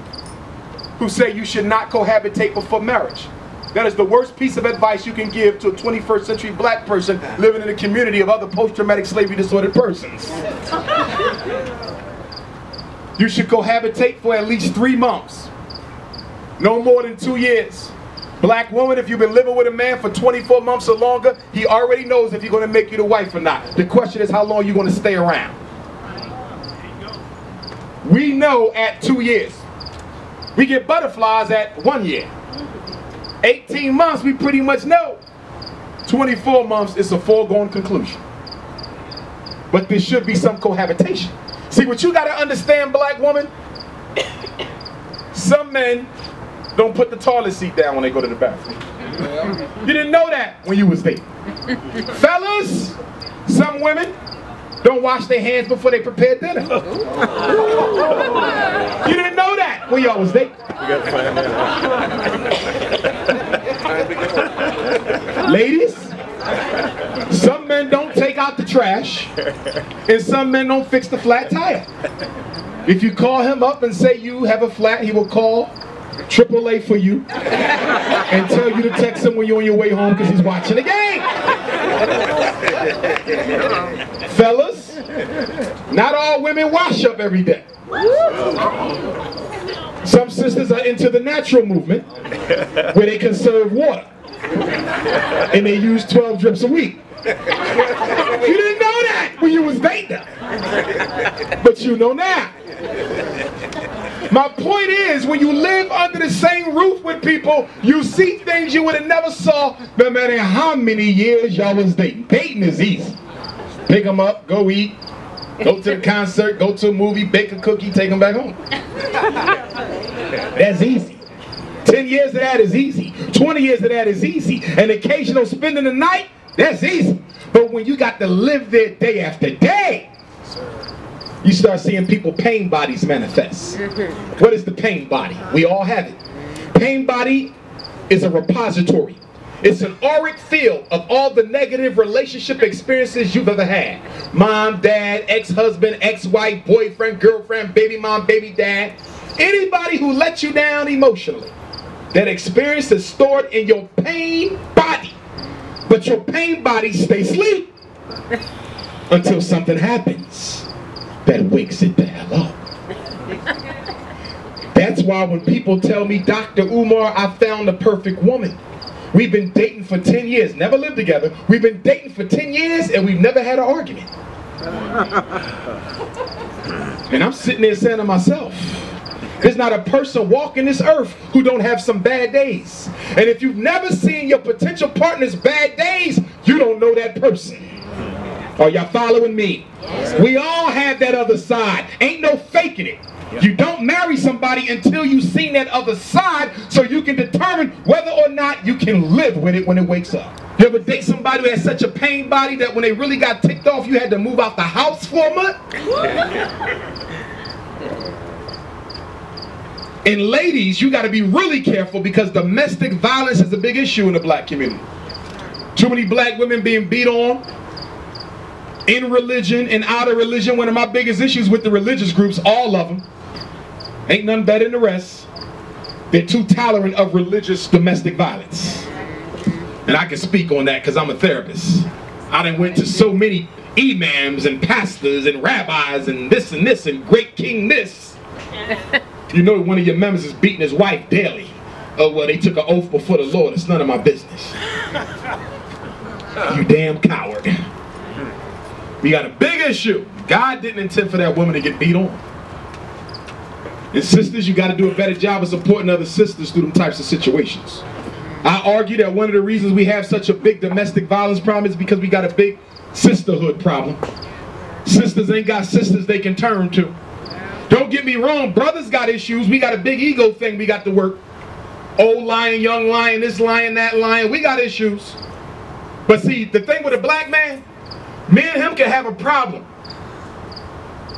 who say you should not cohabitate before marriage. That is the worst piece of advice you can give to a 21st century black person living in a community of other post-traumatic slavery disordered persons. You should cohabitate for at least 3 months. No more than 2 years. Black woman, if you've been living with a man for 24 months or longer, he already knows if he's going to make you the wife or not. The question is how long you're going to stay around. We know at 2 years. We get butterflies at 1 year. 18 months, we pretty much know. 24 months is a foregone conclusion. But there should be some cohabitation. See, what you got to understand, black woman, some men don't put the toilet seat down when they go to the bathroom. You didn't know that when you was dating. Fellas, some women don't wash their hands before they prepare dinner. You didn't know that when y'all was dating. Ladies, some men don't take out the trash, and some men don't fix the flat tire. If you call him up and say you have a flat, he will call AAA for you and tell you to text him when you're on your way home because he's watching the game. Fellas, not all women wash up every day. Some sisters are into the natural movement where they conserve water and they use 12 drips a week. You didn't know that when you was dating, but you know now. My point is, when you live under the same roof with people, you see things you would have never saw no matter how many years y'all was dating. Dating is easy. Pick them up, go eat, go to the concert, go to a movie, bake a cookie, take them back home. That's easy. 10 years of that is easy. 20 years of that is easy. And occasional spending the night, that's easy. But when you got to live there day after day, you start seeing people pain bodies manifest. What is the pain body? We all have it. Pain body is a repository. It's an auric field of all the negative relationship experiences you've ever had. Mom, dad, ex-husband, ex-wife, boyfriend, girlfriend, baby mom, baby dad. Anybody who let you down emotionally. That experience is stored in your pain body. But your pain body stays asleep until something happens that wakes it the hell up. That's why when people tell me, Dr. Umar, I found the perfect woman. We've been dating for 10 years, never lived together. We've been dating for 10 years and we've never had an argument. And I'm sitting there saying to myself, there's not a person walking this earth who don't have some bad days. And if you've never seen your potential partner's bad days, you don't know that person. Are y'all following me? We all have that other side. Ain't no faking it. You don't marry somebody until you've seen that other side so you can determine whether or not you can live with it when it wakes up. You ever date somebody who had such a pain body that when they really got ticked off, you had to move out the house for a month? And ladies, you got to be really careful because domestic violence is a big issue in the black community. Too many black women being beat on in religion and out of religion. One of my biggest issues with the religious groups, all of them, ain't none better than the rest. They're too tolerant of religious domestic violence. And I can speak on that because I'm a therapist. I done went to so many imams and pastors and rabbis and this and great king this. You know one of your members is beating his wife daily. Oh, well, they took an oath before the Lord. It's none of my business. You damn coward. We got a big issue. God didn't intend for that woman to get beat on. And sisters, you got to do a better job of supporting other sisters through them types of situations. I argue that one of the reasons we have such a big domestic violence problem is because we got a big sisterhood problem. Sisters ain't got sisters they can turn to. Don't get me wrong, brothers got issues. We got a big ego thing we got to work. Old lion, young lion, this lion, that lion. We got issues. But see, the thing with a black man, me and him can have a problem.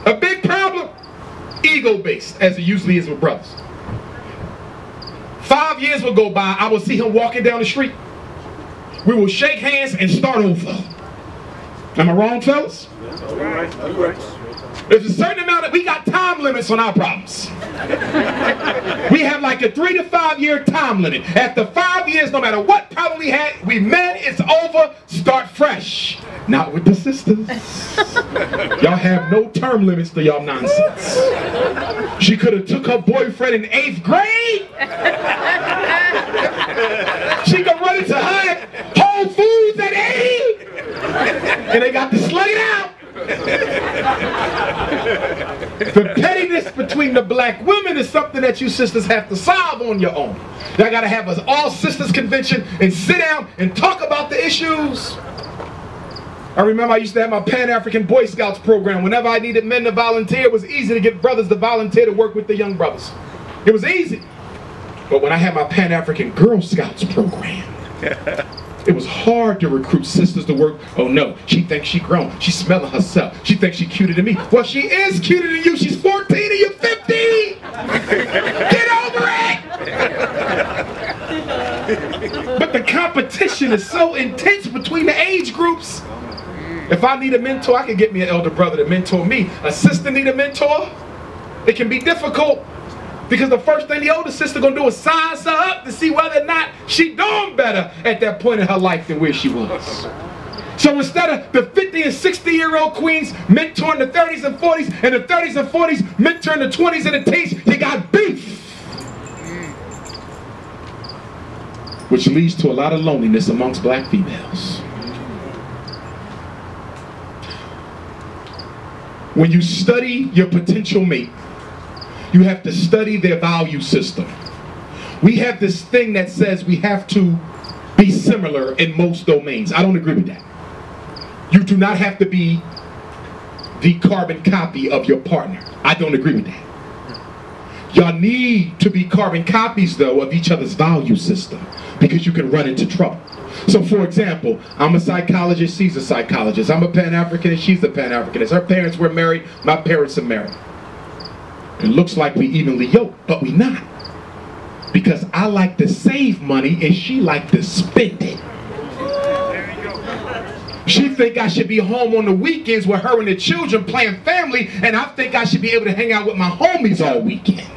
A big problem. Ego-based, as it usually is with brothers. 5 years will go by, I will see him walking down the street. We will shake hands and start over. Am I wrong, fellas? All right. There's a certain amount of, we got time limits on our problems. We have like a 3 to 5 year time limit. After 5 years, no matter what problem we had, we met, it's over, start fresh. Not with the sisters. Y'all have no term limits to y'all nonsense. She could have took her boyfriend in 8th grade. She could run into her at Whole Foods at 8. And they got to slug it out. The pettiness between the black women is something that you sisters have to solve on your own. Y'all gotta have us all sisters convention and sit down and talk about the issues. I remember I used to have my Pan-African Boy Scouts program. Whenever I needed men to volunteer, it was easy to get brothers to volunteer to work with the young brothers. It was easy. But when I had my Pan-African Girl Scouts program, it was hard to recruit sisters to work. Oh no, she thinks she grown. She's smelling herself. She thinks she's cuter than me. Well, she is cuter than you. She's 14 and you're 50. Get over it. But the competition is so intense between the age groups. If I need a mentor, I can get me an elder brother to mentor me. A sister need a mentor. It can be difficult. Because the first thing the older sister gonna do is size her up to see whether or not she doing better at that point in her life than where she was. So instead of the 50 and 60-year-old queens mentoring the 30s and 40s, and the 30s and 40s mentoring the 20s and the teens, you got beef. Which leads to a lot of loneliness amongst black females. When you study your potential mate, you have to study their value system. We have this thing that says we have to be similar in most domains. I don't agree with that. You do not have to be the carbon copy of your partner. I don't agree with that. Y'all need to be carbon copies, though, of each other's value system, because you can run into trouble. So, for example, I'm a psychologist, she's a psychologist. I'm a Pan-Africanist, she's a Pan-Africanist. Her parents were married, my parents are married. It looks like we evenly yoked, but we not. Because I like to save money and she like to spend it. She think I should be home on the weekends with her and the children playing family, and I think I should be able to hang out with my homies all weekend.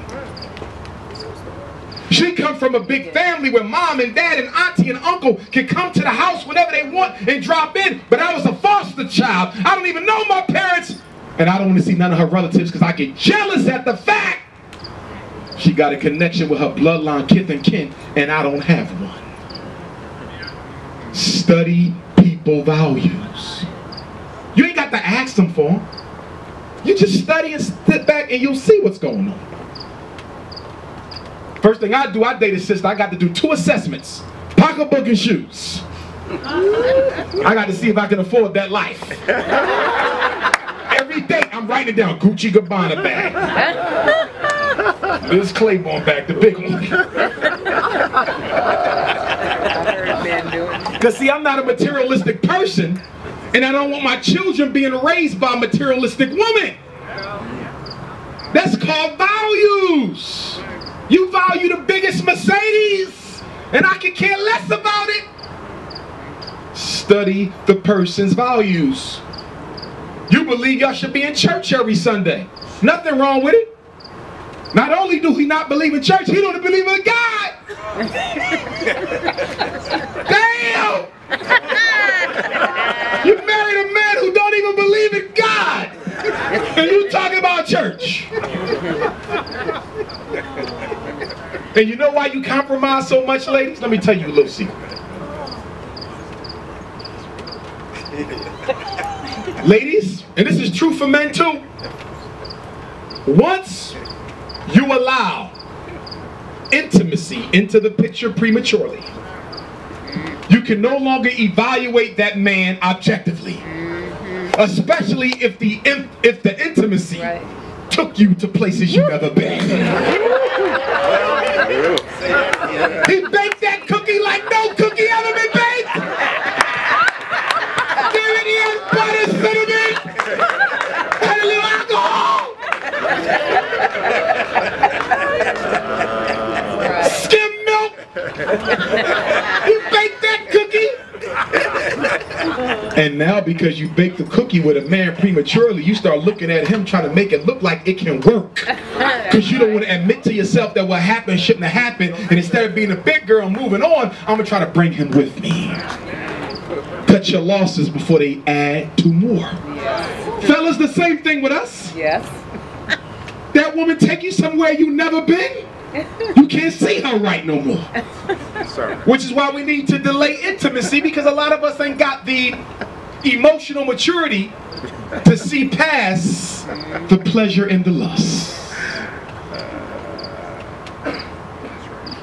She come from a big family where mom and dad and auntie and uncle can come to the house whenever they want and drop in. But I was a foster child. I don't even know my parents. And I don't want to see none of her relatives because I get jealous at the fact she got a connection with her bloodline, kith and kin, and I don't have one. Study people values. You ain't got to ask them for them. You just study and sit back and you'll see what's going on. First thing I do, I date a sister, I got to do 2 assessments. Pocketbook and shoes. I got to see if I can afford that life. Every day I'm writing it down, Gucci Gabbana bag. This Claiborne bag, the big one. Because see, I'm not a materialistic person, and I don't want my children being raised by a materialistic woman. That's called values. You value the biggest Mercedes, and I can care less about it. Study the person's values. You believe y'all should be in church every Sunday. Nothing wrong with it. Not only do he not believe in church, he don't believe in God. Damn! You married a man who don't even believe in God, and you talking about church. And you know why you compromise so much, ladies? Let me tell you a little secret. Ladies, and this is true for men too, once you allow intimacy into the picture prematurely, you can no longer evaluate that man objectively, especially if the intimacy took you to places you've never been. He baked that cookie like no cookie ever been baked. There it is, butter, cinnamon, and a little alcohol. Skim milk. You baked that cookie. And now because you baked the cookie with a man prematurely, you start looking at him trying to make it look like it can work. Because you don't want to admit to yourself that what happened shouldn't have happened. And instead of being a big girl and moving on, I'm going to try to bring him with me. Cut your losses before they add 2 more. Yes. Fellas, the same thing with us. Yes. That woman take you somewhere you never been. You can't see her right no more. Which is why we need to delay intimacy, because a lot of us ain't got the emotional maturity to see past the pleasure and the lust.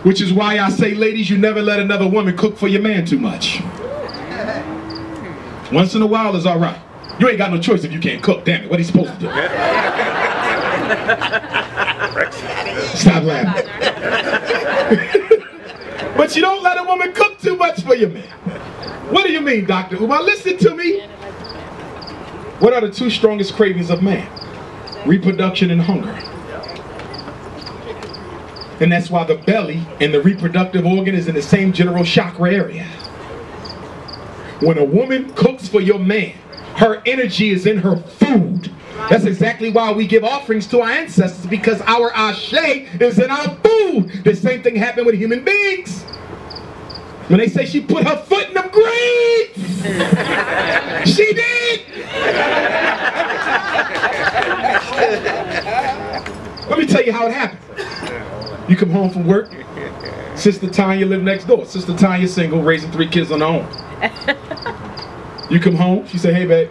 Which is why I say, ladies, you never let another woman cook for your man too much. Once in a while is all right. You ain't got no choice if you can't cook. Damn it, what are you supposed to do? Stop laughing. But you don't let a woman cook too much for your man. What do you mean, Dr. Umar? Listen to me. What are the 2 strongest cravings of man? Reproduction and hunger. And that's why the belly and the reproductive organ is in the same general chakra area. When a woman cooks for your man, her energy is in her food. That's exactly why we give offerings to our ancestors, because our ashe is in our food. The same thing happened with human beings. When they say she put her foot in them greens, she did. Let me tell you how it happened. You come home from work, Sister Tanya live next door. Sister Tanya single, raising 3 kids on her own. You come home, she said, hey babe,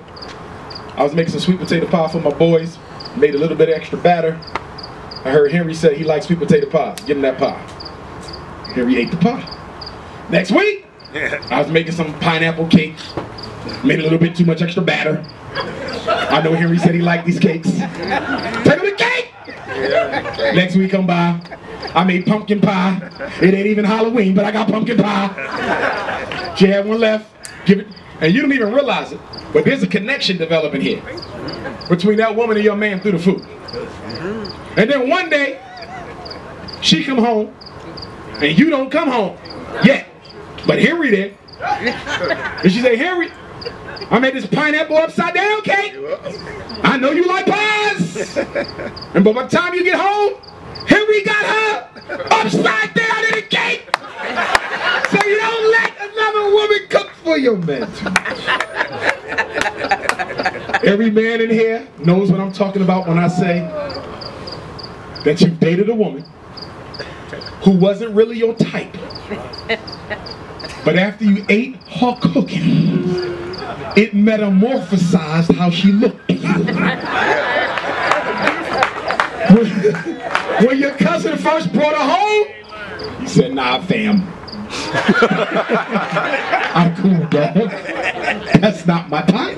I was making some sweet potato pie for my boys, made a little bit of extra batter. I heard Henry say he likes sweet potato pie. Give him that pie. Henry ate the pie. Next week, I was making some pineapple cake, made a little bit too much extra batter. I know Henry said he liked these cakes. Take him the cake! Next week come by, I made pumpkin pie. It ain't even Halloween, but I got pumpkin pie. She had one left. Give it, and you don't even realize it, but there's a connection developing here between that woman and your man through the food. And then one day, she come home, and you don't come home yet. But Henry did. And she say, Henry, I made this pineapple upside down cake. I know you like pies. And by the time you get home, Henry got her upside down in a cake. So you don't let another woman cook for your man too much. Every man in here knows what I'm talking about when I say that you've dated a woman who wasn't really your type. But after you ate her cooking, it metamorphosized how she looked to you. When your cousin first brought her home, he said, nah, fam. I'm cool, dog. That's not my type.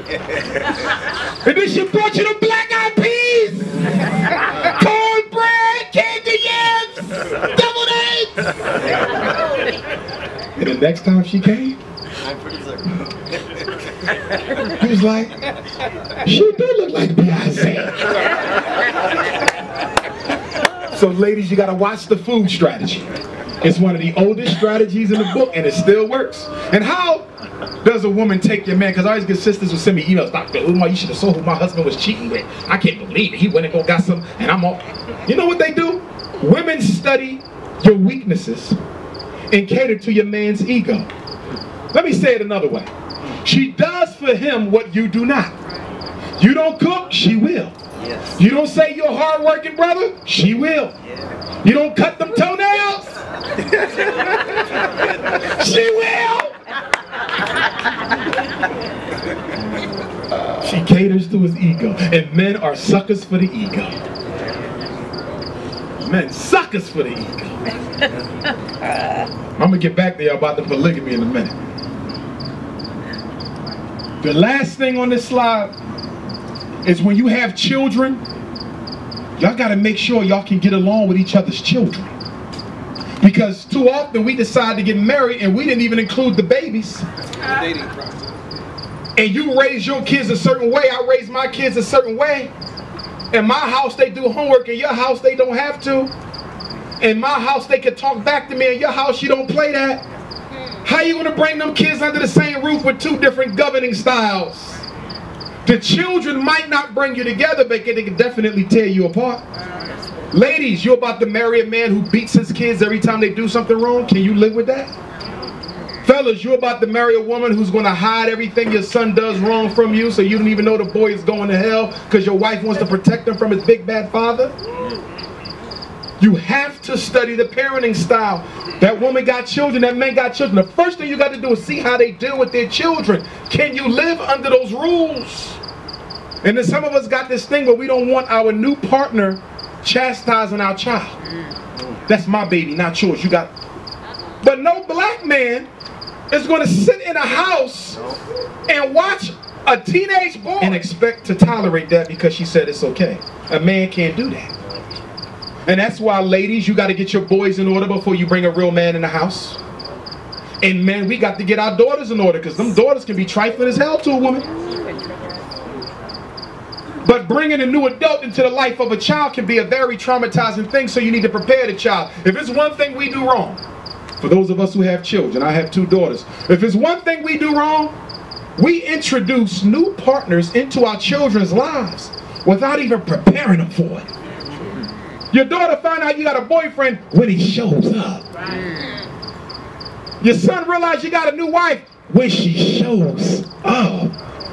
And then she brought you the black-eyed peas, cornbread, candy yams, deviled eggs. And the next time she came, he was like, she do look like Beyonce. So ladies, you gotta watch the food strategy. It's one of the oldest strategies in the book, and it still works. And how does a woman take your man? Because I always get sisters who send me emails, Dr. Umar, you should have saw who my husband was cheating with. I can't believe it. He went and go got some, and I'm all. You know what they do? Women study your weaknesses and cater to your man's ego. Let me say it another way. She does for him what you do not. You don't cook, she will. Yes. You don't say you're a hard-working brother, she will. Yeah. You don't cut them toenails, she will. She caters to his ego, and men are suckers for the ego. Men suckers for the ego. I'm gonna get back to y'all about the polygamy in a minute. The last thing on this slide is when you have children, y'all gotta make sure y'all can get along with each other's children. Because too often we decide to get married and we didn't even include the babies. And you raise your kids a certain way, I raise my kids a certain way. In my house they do homework, in your house they don't have to. In my house they can talk back to me, in your house you don't play that. How you gonna bring them kids under the same roof with two different governing styles? The children might not bring you together, but they can definitely tear you apart. Ladies, you're about to marry a man who beats his kids every time they do something wrong. Can you live with that? Fellas, you're about to marry a woman who's going to hide everything your son does wrong from you, so you don't even know the boy is going to hell because your wife wants to protect him from his big bad father. You have to study the parenting style. That woman got children, that man got children. The first thing you got to do is see how they deal with their children. Can you live under those rules? And then some of us got this thing where we don't want our new partner chastising our child. That's my baby, not yours. You got. But no black man is going to sit in a house and watch a teenage boy and expect to tolerate that because she said it's okay. A man can't do that. And that's why, ladies, you got to get your boys in order before you bring a real man in the house. And men, we got to get our daughters in order because them daughters can be trifling as hell to a woman. But bringing a new adult into the life of a child can be a very traumatizing thing, so you need to prepare the child. If it's one thing we do wrong, for those of us who have children, I have 2 daughters. If it's one thing we do wrong, we introduce new partners into our children's lives without even preparing them for it. Your daughter found out you got a boyfriend when he shows up. Your son realized you got a new wife when she shows up.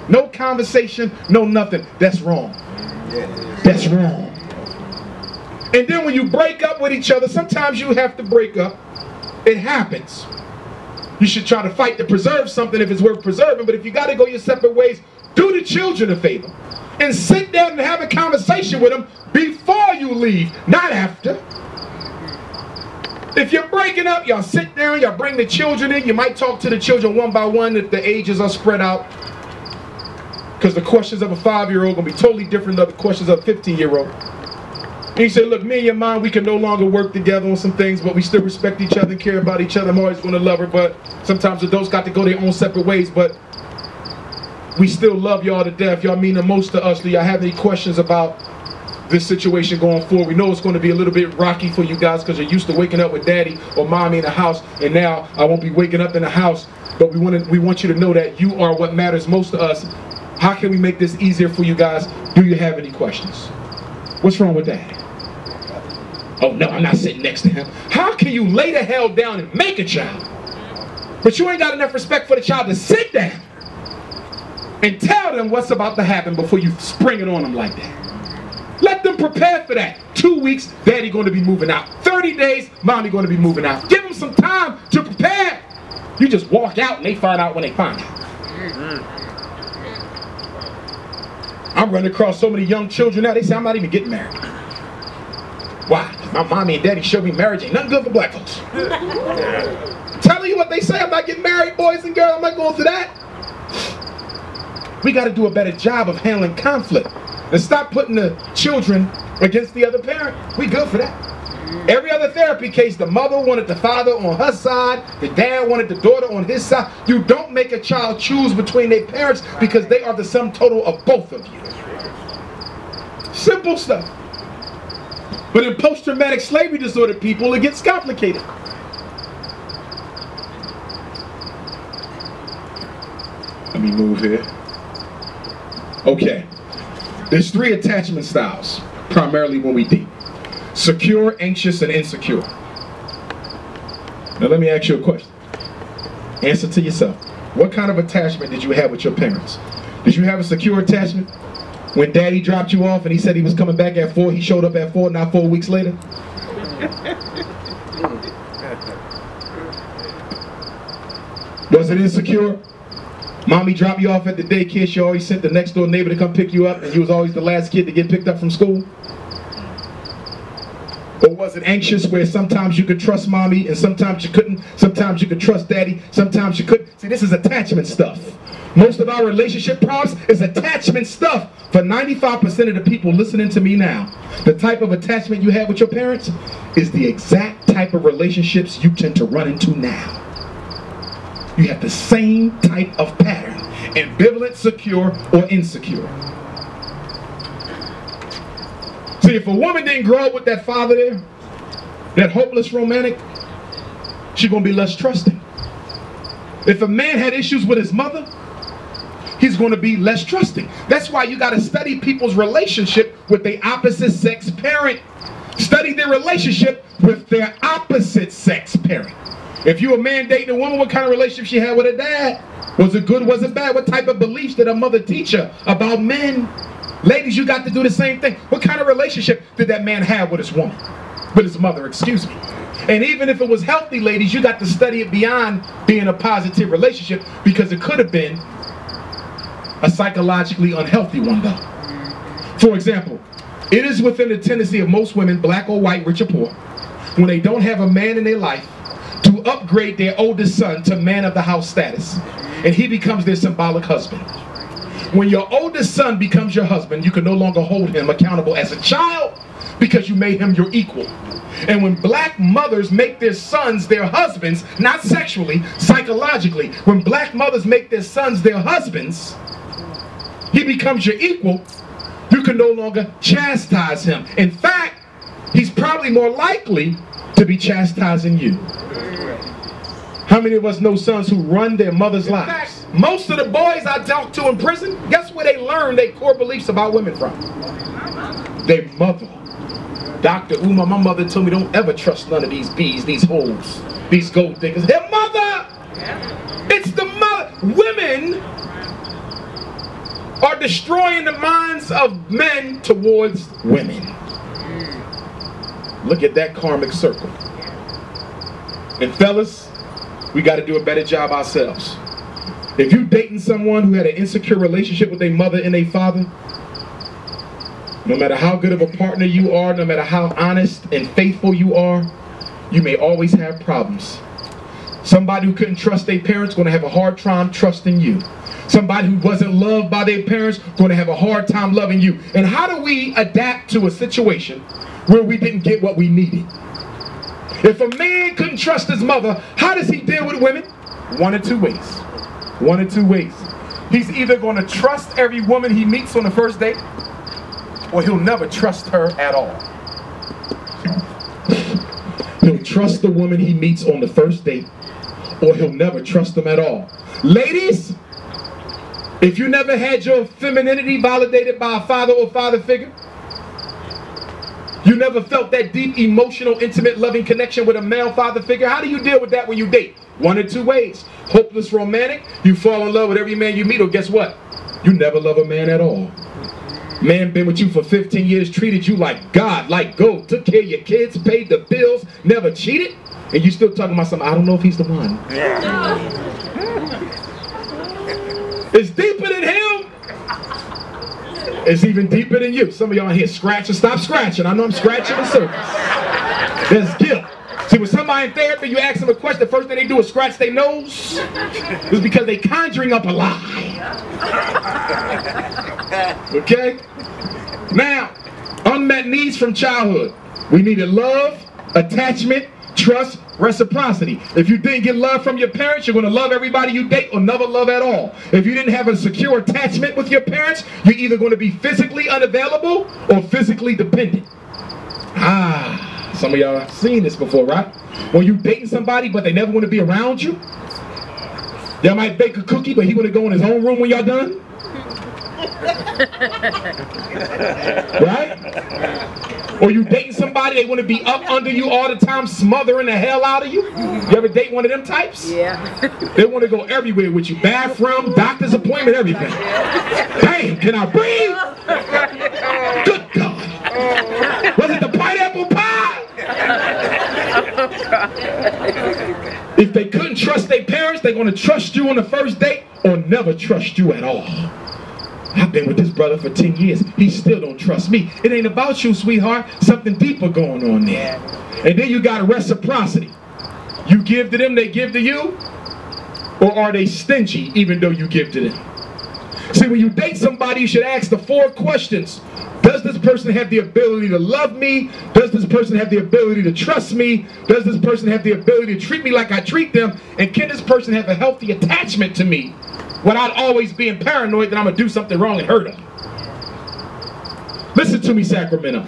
No conversation, no nothing. That's wrong. That's wrong. And then when you break up with each other, sometimes you have to break up. It happens. You should try to fight to preserve something if it's worth preserving, but if you got to go your separate ways, do the children a favor. And sit down and have a conversation with them before you leave, not after. If you're breaking up, y'all sit down, y'all bring the children in. You might talk to the children one by one if the ages are spread out. Because the questions of a 5-year-old are going to be totally different than the questions of a 15-year-old. And he said, look, me and your mom, we can no longer work together on some things, but we still respect each other and care about each other. I'm always going to love her, but sometimes adults got to go their own separate ways, but we still love y'all to death. Y'all mean the most to us. Do y'all have any questions about this situation going forward? We know it's going to be a little bit rocky for you guys because you're used to waking up with daddy or mommy in the house, and now I won't be waking up in the house, but we want you to know that you are what matters most to us. How can we make this easier for you guys? Do you have any questions? What's wrong with that? Oh no, I'm not sitting next to him. How can you lay the hell down and make a child, but you ain't got enough respect for the child to sit down and tell them what's about to happen before you spring it on them like that? Let them prepare for that. 2 weeks, daddy going to be moving out. 30 days, mommy going to be moving out. Give them some time to prepare. You just walk out and they find out when they find out. I'm running across so many young children now, they say I'm not even getting married. Why? My mommy and daddy showed me marriage ain't nothing good for black folks. Telling you what they say, I'm not getting married, boys and girls, I'm not going through that. We got to do a better job of handling conflict and stop putting the children against the other parent. We good for that. Every other therapy case, the mother wanted the father on her side, the dad wanted the daughter on his side. You don't make a child choose between their parents because they are the sum total of both of you. Simple stuff. But in post-traumatic slavery disorder people, it gets complicated. Let me move here. Okay. There's 3 attachment styles, primarily when we date. Secure, anxious, and insecure. Now let me ask you a question. Answer to yourself. What kind of attachment did you have with your parents? Did you have a secure attachment? When daddy dropped you off and he said he was coming back at 4, he showed up at 4, not 4 weeks later? Was it insecure? Mommy dropped you off at the daycare, she always sent the next door neighbor to come pick you up and you was always the last kid to get picked up from school? Or was it anxious where sometimes you could trust mommy and sometimes you couldn't, sometimes you could trust daddy, sometimes you couldn't? See, this is attachment stuff. Most of our relationship problems is attachment stuff. For 95% of the people listening to me now, the type of attachment you have with your parents is the exact type of relationships you tend to run into now. You have the same type of pattern, ambivalent, secure, or insecure. See, if a woman didn't grow up with that father there, that hopeless romantic, she's going to be less trusting. If a man had issues with his mother, he's going to be less trusting. That's why you got to study people's relationship with their opposite sex parent. Study their relationship with their opposite sex parent. If you a man dating a woman, what kind of relationship she had with her dad? Was it good, was it bad? What type of beliefs did her mother teach her about men? Ladies, you got to do the same thing. What kind of relationship did that man have with his woman? With his mother, excuse me. And even if it was healthy, ladies, you got to study it beyond being a positive relationship because it could have been a psychologically unhealthy one though. For example, it is within the tendency of most women, black or white, rich or poor, when they don't have a man in their life, to upgrade their oldest son to man of the house status, and he becomes their symbolic husband. When your oldest son becomes your husband, you can no longer hold him accountable as a child because you made him your equal. And when black mothers make their sons their husbands, not sexually, psychologically, when black mothers make their sons their husbands, he becomes your equal. You can no longer chastise him. In fact, he's probably more likely to be chastising you. How many of us know sons who run their mother's lives? Most of the boys I talk to in prison, guess where they learn their core beliefs about women from? Their mother. Dr. Umar, my mother told me don't ever trust none of these bees, these hoes, these gold diggers. Their mother! It's the mother. Women are destroying the minds of men towards women. Look at that karmic circle. And fellas, we got to do a better job ourselves. If you're dating someone who had an insecure relationship with their mother and their father, no matter how good of a partner you are, no matter how honest and faithful you are, you may always have problems. Somebody who couldn't trust their parents going to have a hard time trusting you. Somebody who wasn't loved by their parents going to have a hard time loving you. And how do we adapt to a situation where we didn't get what we needed? If a man couldn't trust his mother, how does he deal with women? One of two ways. One of two ways. He's either going to trust every woman he meets on the first date, or he'll never trust her at all. He'll trust the woman he meets on the first date, or he'll never trust them at all. Ladies, if you never had your femininity validated by a father or father figure, you never felt that deep, emotional, intimate, loving connection with a male father figure, how do you deal with that when you date? One of two ways. Hopeless romantic, you fall in love with every man you meet, or guess what? You never love a man at all. Man been with you for 15 years, treated you like God, like gold, took care of your kids, paid the bills, never cheated, and you still talking about something, I don't know if he's the one. It's deeper than him. It's even deeper than you. Some of y'all in here scratching, stop scratching. I know I'm scratching the surface. There's guilt. See, when somebody in therapy, you ask them a question, the first thing they do is scratch their nose. It's because they conjuring up a lie. Okay? Now, unmet needs from childhood. We needed love, attachment, trust, reciprocity. If you didn't get love from your parents, you're going to love everybody you date or never love at all. If you didn't have a secure attachment with your parents, you're either going to be physically unavailable or physically dependent. Some of y'all have seen this before, right? When you dating somebody but they never want to be around you. Y'all might bake a cookie but he want to go in his own room when y'all done. Right? Or you dating somebody, they want to be up under you all the time, smothering the hell out of you. You ever date one of them types? Yeah. They want to go everywhere with you. Bathroom, doctor's appointment, everything. Damn, can I breathe? Good God. Was it the pineapple pie? If they couldn't trust their parents, they're going to trust you on the first date or never trust you at all. I've been with this brother for 10 years. He still don't trust me. It ain't about you, sweetheart. Something deeper going on there. And then you got a reciprocity. You give to them, they give to you? Or are they stingy even though you give to them? See, when you date somebody, you should ask the 4 questions. Does this person have the ability to love me? Does this person have the ability to trust me? Does this person have the ability to treat me like I treat them? And can this person have a healthy attachment to me without always being paranoid that I'm going to do something wrong and hurt them? Listen to me, Sacramento.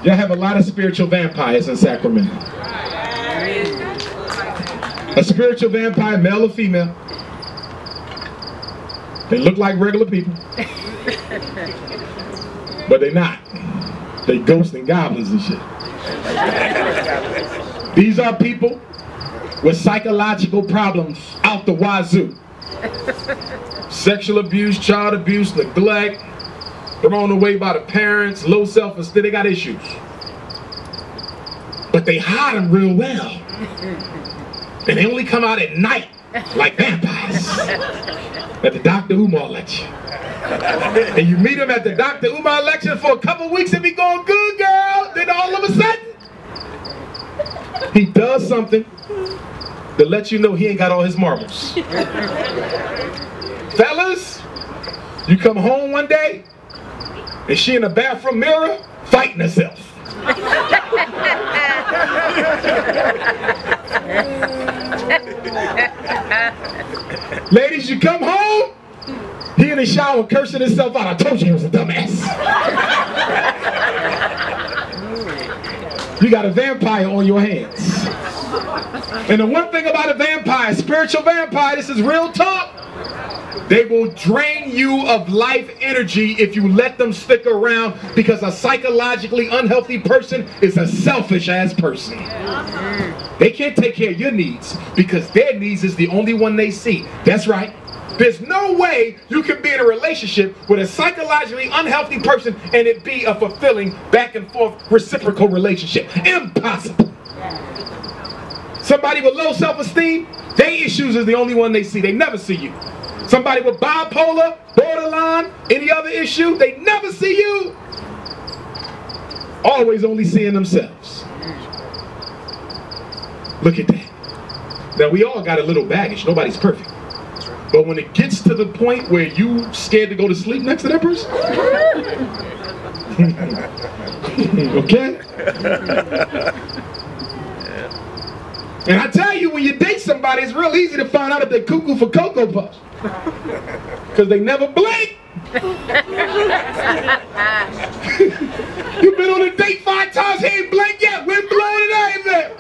Y'all have a lot of spiritual vampires in Sacramento. A spiritual vampire, male or female. They look like regular people. But they're not. They ghosts and goblins and shit. These are people with psychological problems out the wazoo. Sexual abuse, child abuse, neglect, thrown away by the parents, low self-esteem. They got issues. But they hide them real well. And they only come out at night like vampires. At the Dr. Umar lecture. And you meet him at the Dr. Umar lecture for a couple weeks and be going, good girl. Then all of a sudden, he does something to let you know he ain't got all his marbles. Fellas, you come home one day and she in the bathroom mirror fighting herself. Ladies, you come home, he in the shower cursing himself out. I told you he was a dumbass. You got a vampire on your hands. And the one thing about a vampire, spiritual vampire, this is real talk. They will drain you of life energy if you let them stick around, because a psychologically unhealthy person is a selfish ass person. They can't take care of your needs because their needs is the only one they see. That's right. There's no way you can be in a relationship with a psychologically unhealthy person and it be a fulfilling back and forth reciprocal relationship. Impossible. Somebody with low self-esteem, their issues is the only one they see. They never see you. Somebody with bipolar, borderline, any other issue, they never see you. Always only seeing themselves. Look at that. Now, we all got a little baggage. Nobody's perfect. But when it gets to the point where you scared to go to sleep next to that person, okay? And I tell you, when you date somebody, it's real easy to find out if they're cuckoo for Cocoa Puffs. Because they never blink. You've been on a date 5 times, he ain't blinked yet. Wind blowing and everything.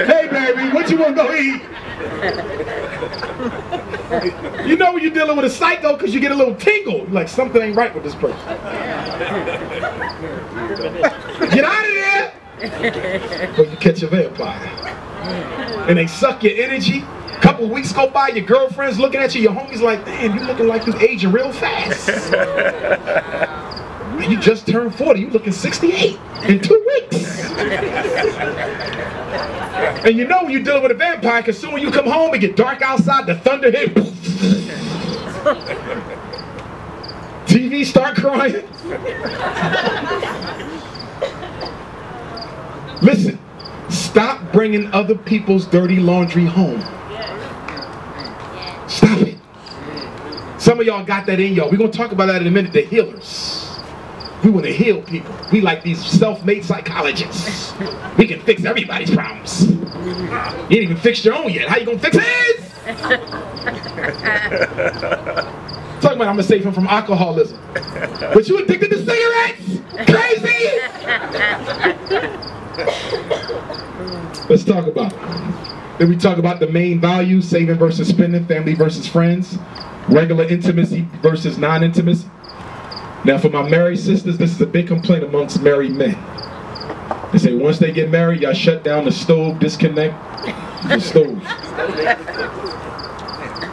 Hey, baby, what you want to go eat? You know when you're dealing with a psycho because you get a little tingle. Like, something ain't right with this person. Get out of there! Or you catch a vampire. And they suck your energy. A couple weeks go by, your girlfriend's looking at you, your homie's like, man, you looking like you aging real fast. Man, you just turned 40, you looking 68 in 2 weeks. And you know when you're dealing with a vampire, because soon when you come home, it get dark outside, the thunder hit. TV start crying. Listen, stop bringing other people's dirty laundry home. Stop it. Some of y'all got that in y'all. We're going to talk about that in a minute, the healers. We want to heal people. We like these self-made psychologists. We can fix everybody's problems. You ain't even fixed your own yet. How you going to fix his? Talking about I'm going to save him from alcoholism. But you addicted to cigarettes? Crazy? Let's talk about it. Then we talk about the main values, saving versus spending, family versus friends, regular intimacy versus non-intimacy. Now for my married sisters, this is a big complaint amongst married men. They say once they get married, y'all shut down the stove, disconnect the stove.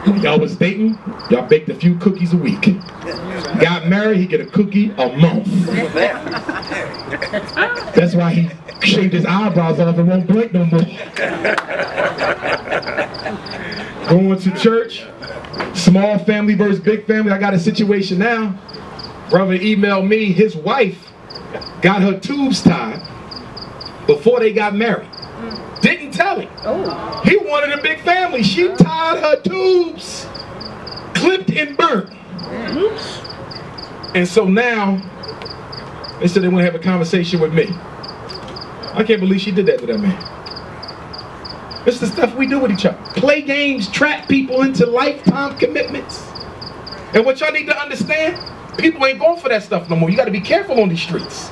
When y'all was dating, y'all baked a few cookies a week. Got married, he get a cookie a month. That's why he shaved his eyebrows off and won't blink no more. Going to church, small family versus big family. I got a situation now. Brother emailed me, his wife got her tubes tied before they got married. Didn't tell him. He wanted a big family. She tied her tubes, clipped and burnt. And so now, they said they want to have a conversation with me. I can't believe she did that to that man. It's the stuff we do with each other. Play games, trap people into lifetime commitments. And what y'all need to understand, people ain't going for that stuff no more. You got to be careful on these streets.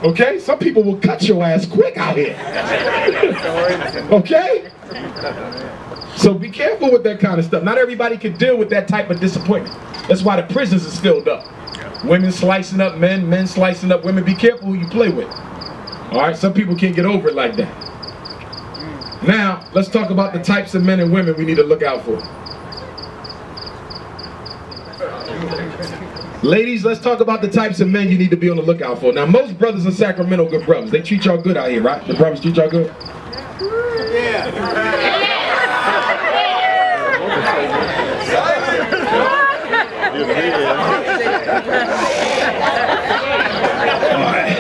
Okay? Some people will cut your ass quick out here. Okay? So be careful with that kind of stuff. Not everybody can deal with that type of disappointment. That's why the prisons is filled up. Women slicing up men, men slicing up women. Be careful who you play with. All right? Some people can't get over it like that. Now, let's talk about the types of men and women we need to look out for. Ladies, let's talk about the types of men you need to be on the lookout for. Now, most brothers in Sacramento are good brothers. They treat y'all good out here, right? The brothers treat y'all good? Yeah. All right.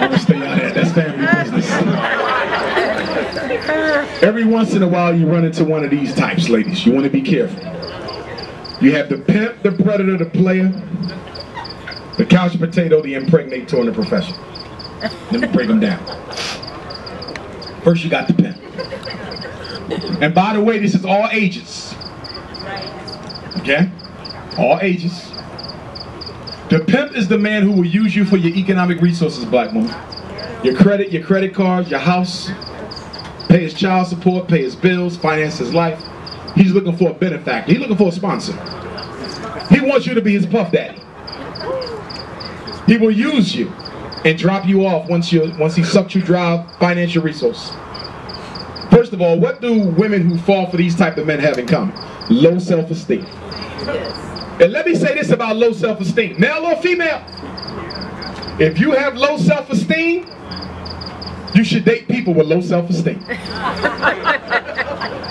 I'm gonna stay out of that. That's family business. Every once in a while, you run into one of these types, ladies. You want to be careful. You have the pimp, the predator, the player, the couch potato, the impregnator, and the professional. Let me break them down. First, you got the pimp. And by the way, this is all ages. Okay? All ages. The pimp is the man who will use you for your economic resources, black woman. Your credit cards, your house, pay his child support, pay his bills, finance his life. He's looking for a benefactor. He's looking for a sponsor. He wants you to be his puff daddy. He will use you and drop you off once he sucks you dry of financial resources. First of all, what do women who fall for these type of men have in common? Low self-esteem. And let me say this about low self-esteem, male or female. If you have low self-esteem, you should date people with low self-esteem.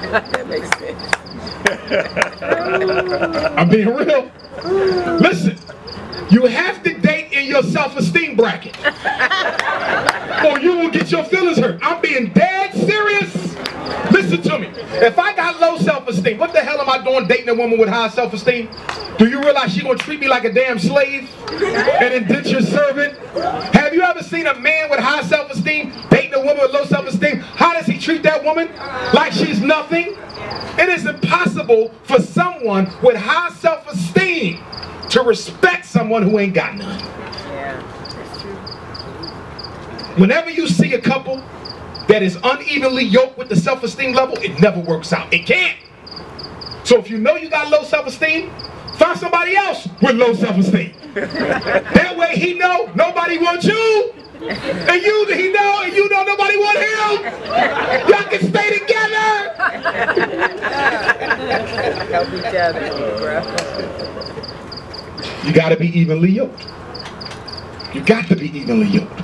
That makes sense. I'm being real. Listen, you have to date in your self-esteem bracket, or you will get your feelings hurt. I'm being dead serious. low self-esteem. What the hell am I doing dating a woman with high self-esteem? Do you realize she's gonna treat me like a damn slave? An indentured servant? Have you ever seen a man with high self-esteem dating a woman with low self-esteem? How does he treat that woman? Like she's nothing? It is impossible for someone with high self-esteem to respect someone who ain't got none. Whenever you see a couple that is unevenly yoked with the self-esteem level, it never works out. It can't. So if you know you got low self-esteem, find somebody else with low self-esteem. That way he know nobody wants you, and he know, and you know nobody want him. Y'all can stay together. Help each other, bro. You got to be evenly yoked. You got to be evenly yoked.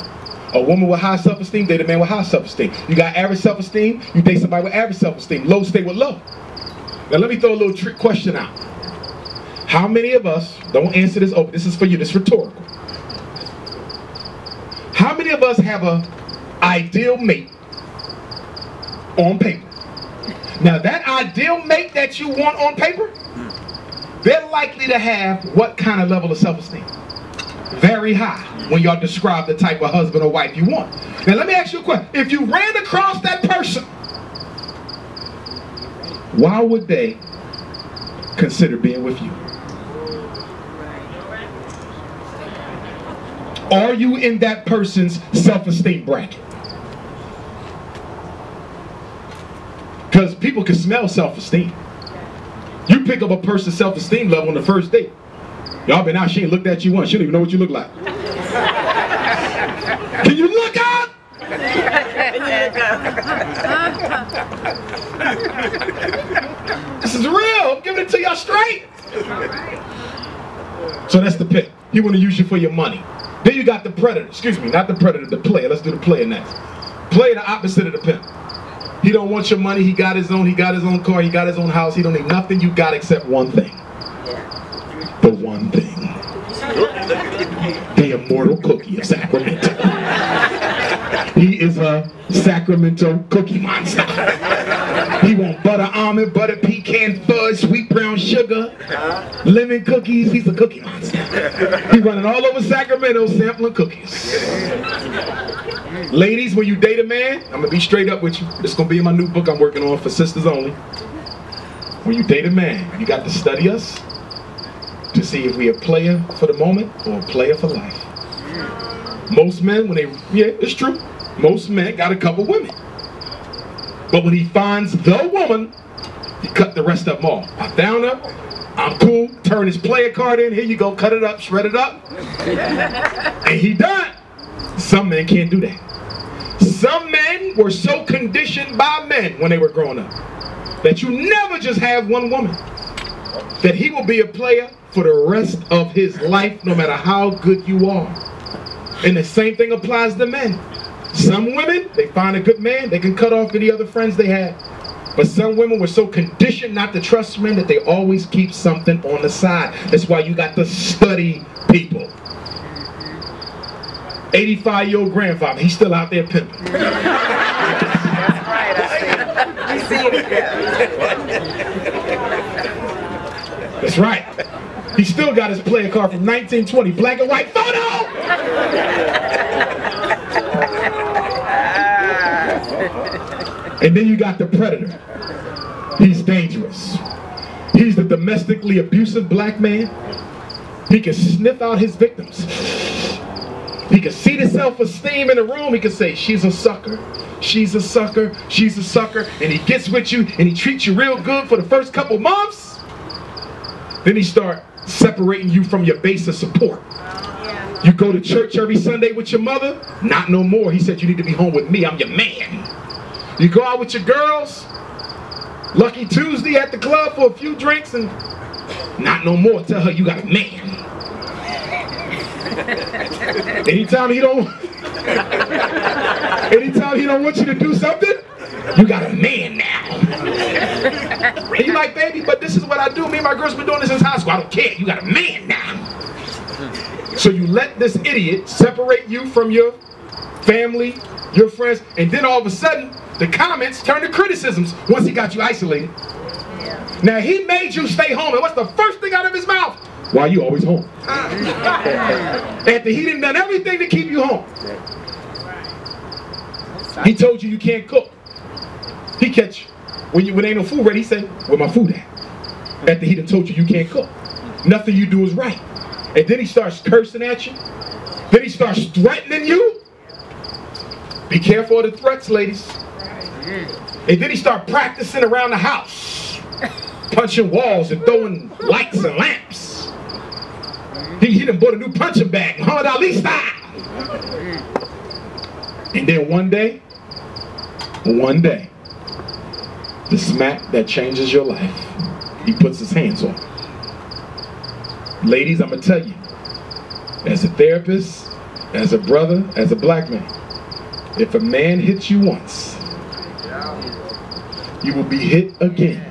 A woman with high self-esteem, date a man with high self-esteem. You got average self-esteem, you date somebody with average self-esteem. Low, stay with low. Now let me throw a little trick question out. How many of us, don't answer this open, this is for you, this is rhetorical. How many of us have an ideal mate on paper? Now that ideal mate that you want on paper, they're likely to have what kind of level of self-esteem? Very high when y'all describe the type of husband or wife you want. Now let me ask you a question. If you ran across that person, why would they consider being with you? Are you in that person's self-esteem bracket? Because people can smell self-esteem. You pick up a person's self-esteem level on the first date. Y'all been out, she ain't looked at you once. She don't even know what you look like. Can you look up? This is real. I'm giving it to y'all straight. So that's the pick. He want to use you for your money. Then you got the predator. Excuse me, not the predator, the player. Let's do the player next. Player, the opposite of the pimp. He don't want your money. He got his own car. He got his own house. He don't need nothing you got except one thing. The one thing. The immortal cookie of Sacramento. He is a Sacramento cookie monster. He want butter almond, butter pecan fudge, sweet brown sugar, lemon cookies. He's a cookie monster. He running all over Sacramento sampling cookies. Ladies, when you date a man, I'm gonna be straight up with you. This is gonna be in my new book I'm working on for sisters only. When you date a man, you got to study us to see if we a player for the moment or a player for life. Most men, it's true, most men got a couple women. But when he finds the woman, he cut the rest of them off. I found her, I'm cool, turn his player card in, here you go, cut it up, shred it up, and he done. Some men can't do that. Some men were so conditioned by men when they were growing up that you never just have one woman. That he will be a player for the rest of his life, no matter how good you are. And the same thing applies to men. Some women, they find a good man, they can cut off any other friends they had. But some women were so conditioned not to trust men that they always keep something on the side. That's why you got to study people. 85-year-old grandfather, he's still out there pimping. That's right, I see it. That's right. He still got his player card from 1920, black and white photo! And then you got the predator. He's dangerous. He's the domestically abusive black man. He can sniff out his victims. He can see the self-esteem in the room. He can say, she's a sucker, she's a sucker, she's a sucker. And he gets with you and he treats you real good for the first couple months. Then he start separating you from your base of support. You go to church every Sunday with your mother? Not no more. He said, you need to be home with me. I'm your man. You go out with your girls? Lucky Tuesday at the club for a few drinks and not no more. Tell her you got a man. Anytime he don't want you to do something, you got a man now. And you're like, baby, but this is what I do. Me and my girls been doing this since high school. I don't care. You got a man now. So you let this idiot separate you from your family, your friends, and then all of a sudden, the comments turn to criticisms once he got you isolated. Now he made you stay home, and what's the first thing out of his mouth? Why you always home? After he done done everything to keep you home. He told you you can't cook. He catch when ain't no food ready, he say, where my food at? After he done told you you can't cook. Nothing you do is right. And then he starts cursing at you. Then he starts threatening you. Be careful of the threats, ladies. And then he starts practicing around the house. Punching walls and throwing lights and lamps. He done bought a new punching bag, Muhammad Ali style. And then one day, the smack that changes your life, he puts his hands on. Ladies, I'm gonna tell you, as a therapist, as a brother, as a black man, if a man hits you once, you will be hit again.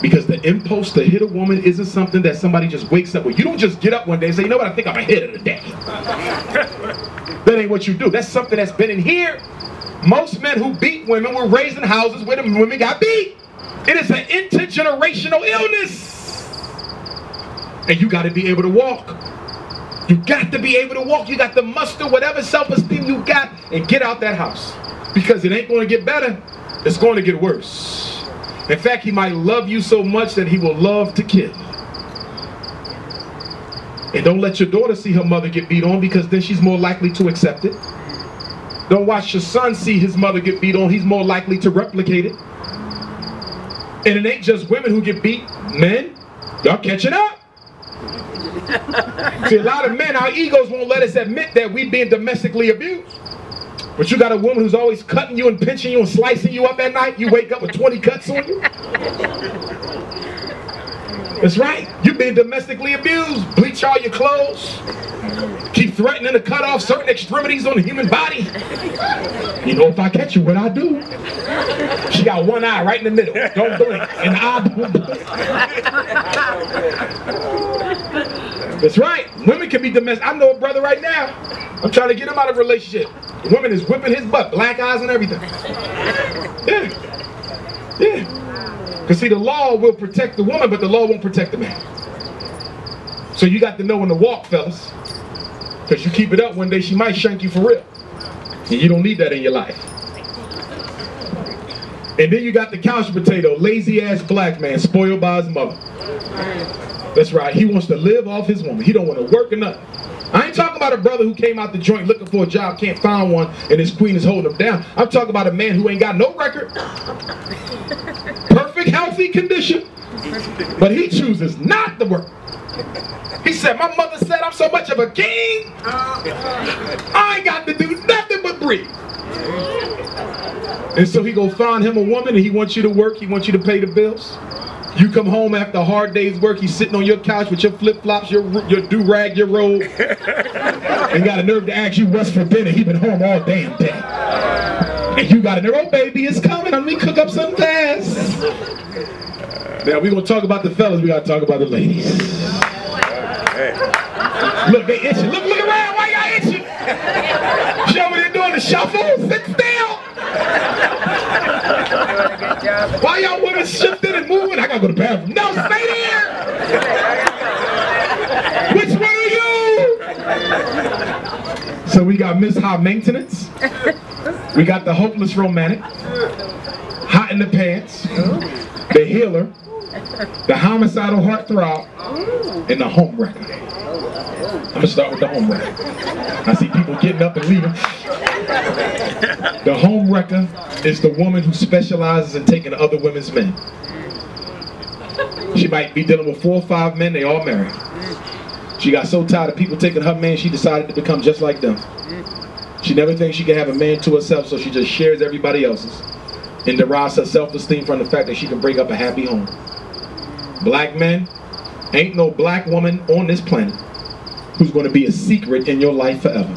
Because the impulse to hit a woman isn't something that somebody just wakes up with. You don't just get up one day and say, you know what, I think I'm gonna hit her today. That ain't what you do. That's something that's been in here. Most men who beat women were raised in houses where the women got beat. It is an intergenerational illness. And you got to be able to walk. You got to be able to walk. You got to muster whatever self-esteem you got and get out that house. Because it ain't going to get better. It's going to get worse. In fact, he might love you so much that he will love to kill. And don't let your daughter see her mother get beat on, because then she's more likely to accept it. Don't watch your son see his mother get beat on. He's more likely to replicate it. And it ain't just women who get beat. Men, y'all catching up. See, a lot of men, our egos won't let us admit that we being domestically abused. But you got a woman who's always cutting you and pinching you and slicing you up at night. You wake up with 20 cuts on you. That's right. You've been domestically abused. Bleach all your clothes. Keep threatening to cut off certain extremities on the human body. You know, if I catch you, what I do? She got one eye right in the middle. Don't blink. And the eye don't blink. That's right. Women can be domestic. I know a brother right now. I'm trying to get him out of a relationship. The woman is whipping his butt. Black eyes and everything. Yeah. Yeah. Because see, the law will protect the woman, but the law won't protect the man. So you got to know when to walk, fellas. Because you keep it up, one day she might shank you for real. And you don't need that in your life. And then you got the couch potato, lazy ass black man, spoiled by his mother. That's right, he wants to live off his woman. He don't want to work or nothing. I ain't talking about a brother who came out the joint looking for a job, can't find one, and his queen is holding him down. I'm talking about a man who ain't got no record. Perfect, healthy condition. But he chooses not to work. He said, my mother said I'm so much of a king, I ain't got to do nothing but breathe. And so he go find him a woman, and he wants you to work, he wants you to pay the bills. You come home after a hard day's work, he's sitting on your couch with your flip-flops, your do-rag, your robe, and got a nerve to ask you what's for dinner. He been home all damn day. And you got a nerve, oh baby, it's coming, let me cook up something fast. Now we're gonna talk about the fellas, we gotta talk about the ladies. Look, they itching. Look around, why y'all itching? Show me they're doing the shuffle, sit still. Why y'all women shifting and moving? I gotta go to the bathroom. No, stay there! Which one are you? So we got Miss High Maintenance. We got the Hopeless Romantic. Hot in the Pants. The Healer. The Homicidal Heartthrob. And the Home Wrecker. I'm gonna start with the Home Wrecker. I see people getting up and leaving. The Home Wrecker is the woman who specializes in taking other women's men. She might be dealing with 4 or 5 men, they all married. She got so tired of people taking her man, she decided to become just like them. She never thinks she can have a man to herself, so she just shares everybody else's and derives her self-esteem from the fact that she can break up a happy home. Black men, ain't no black woman on this planet who's going to be a secret in your life forever.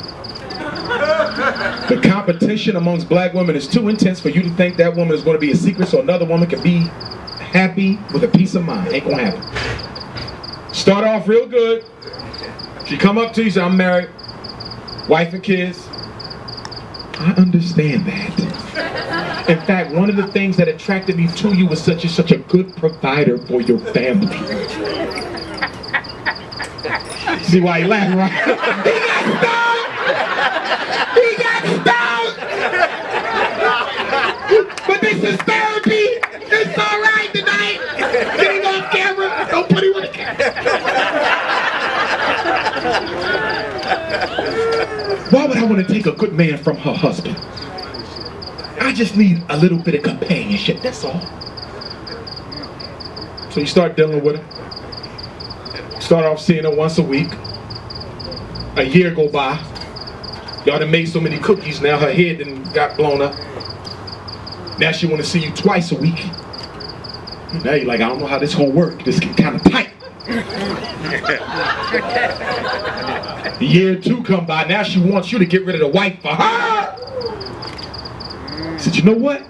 The competition amongst black women is too intense for you to think that woman is going to be a secret so another woman can be happy with a peace of mind. Ain't gonna happen. Start off real good. She come up to you, say, I'm married, wife and kids. I understand that. In fact, one of the things that attracted me to you was such a good provider for your family. See why you laughing, right? He got stoned! But this is therapy! It's alright tonight! Getting off camera! Don't put him on the camera! Why would I want to take a good man from her husband? I just need a little bit of companionship, that's all. So you start dealing with her. Start off seeing her once a week. A year go by. Y'all done made so many cookies now, her head done got blown up. Now she want to see you twice a week. Now you're like, I don't know how this gonna work. This get kind of tight. Year 2 come by, now she wants you to get rid of the wife for her. I said, you know what?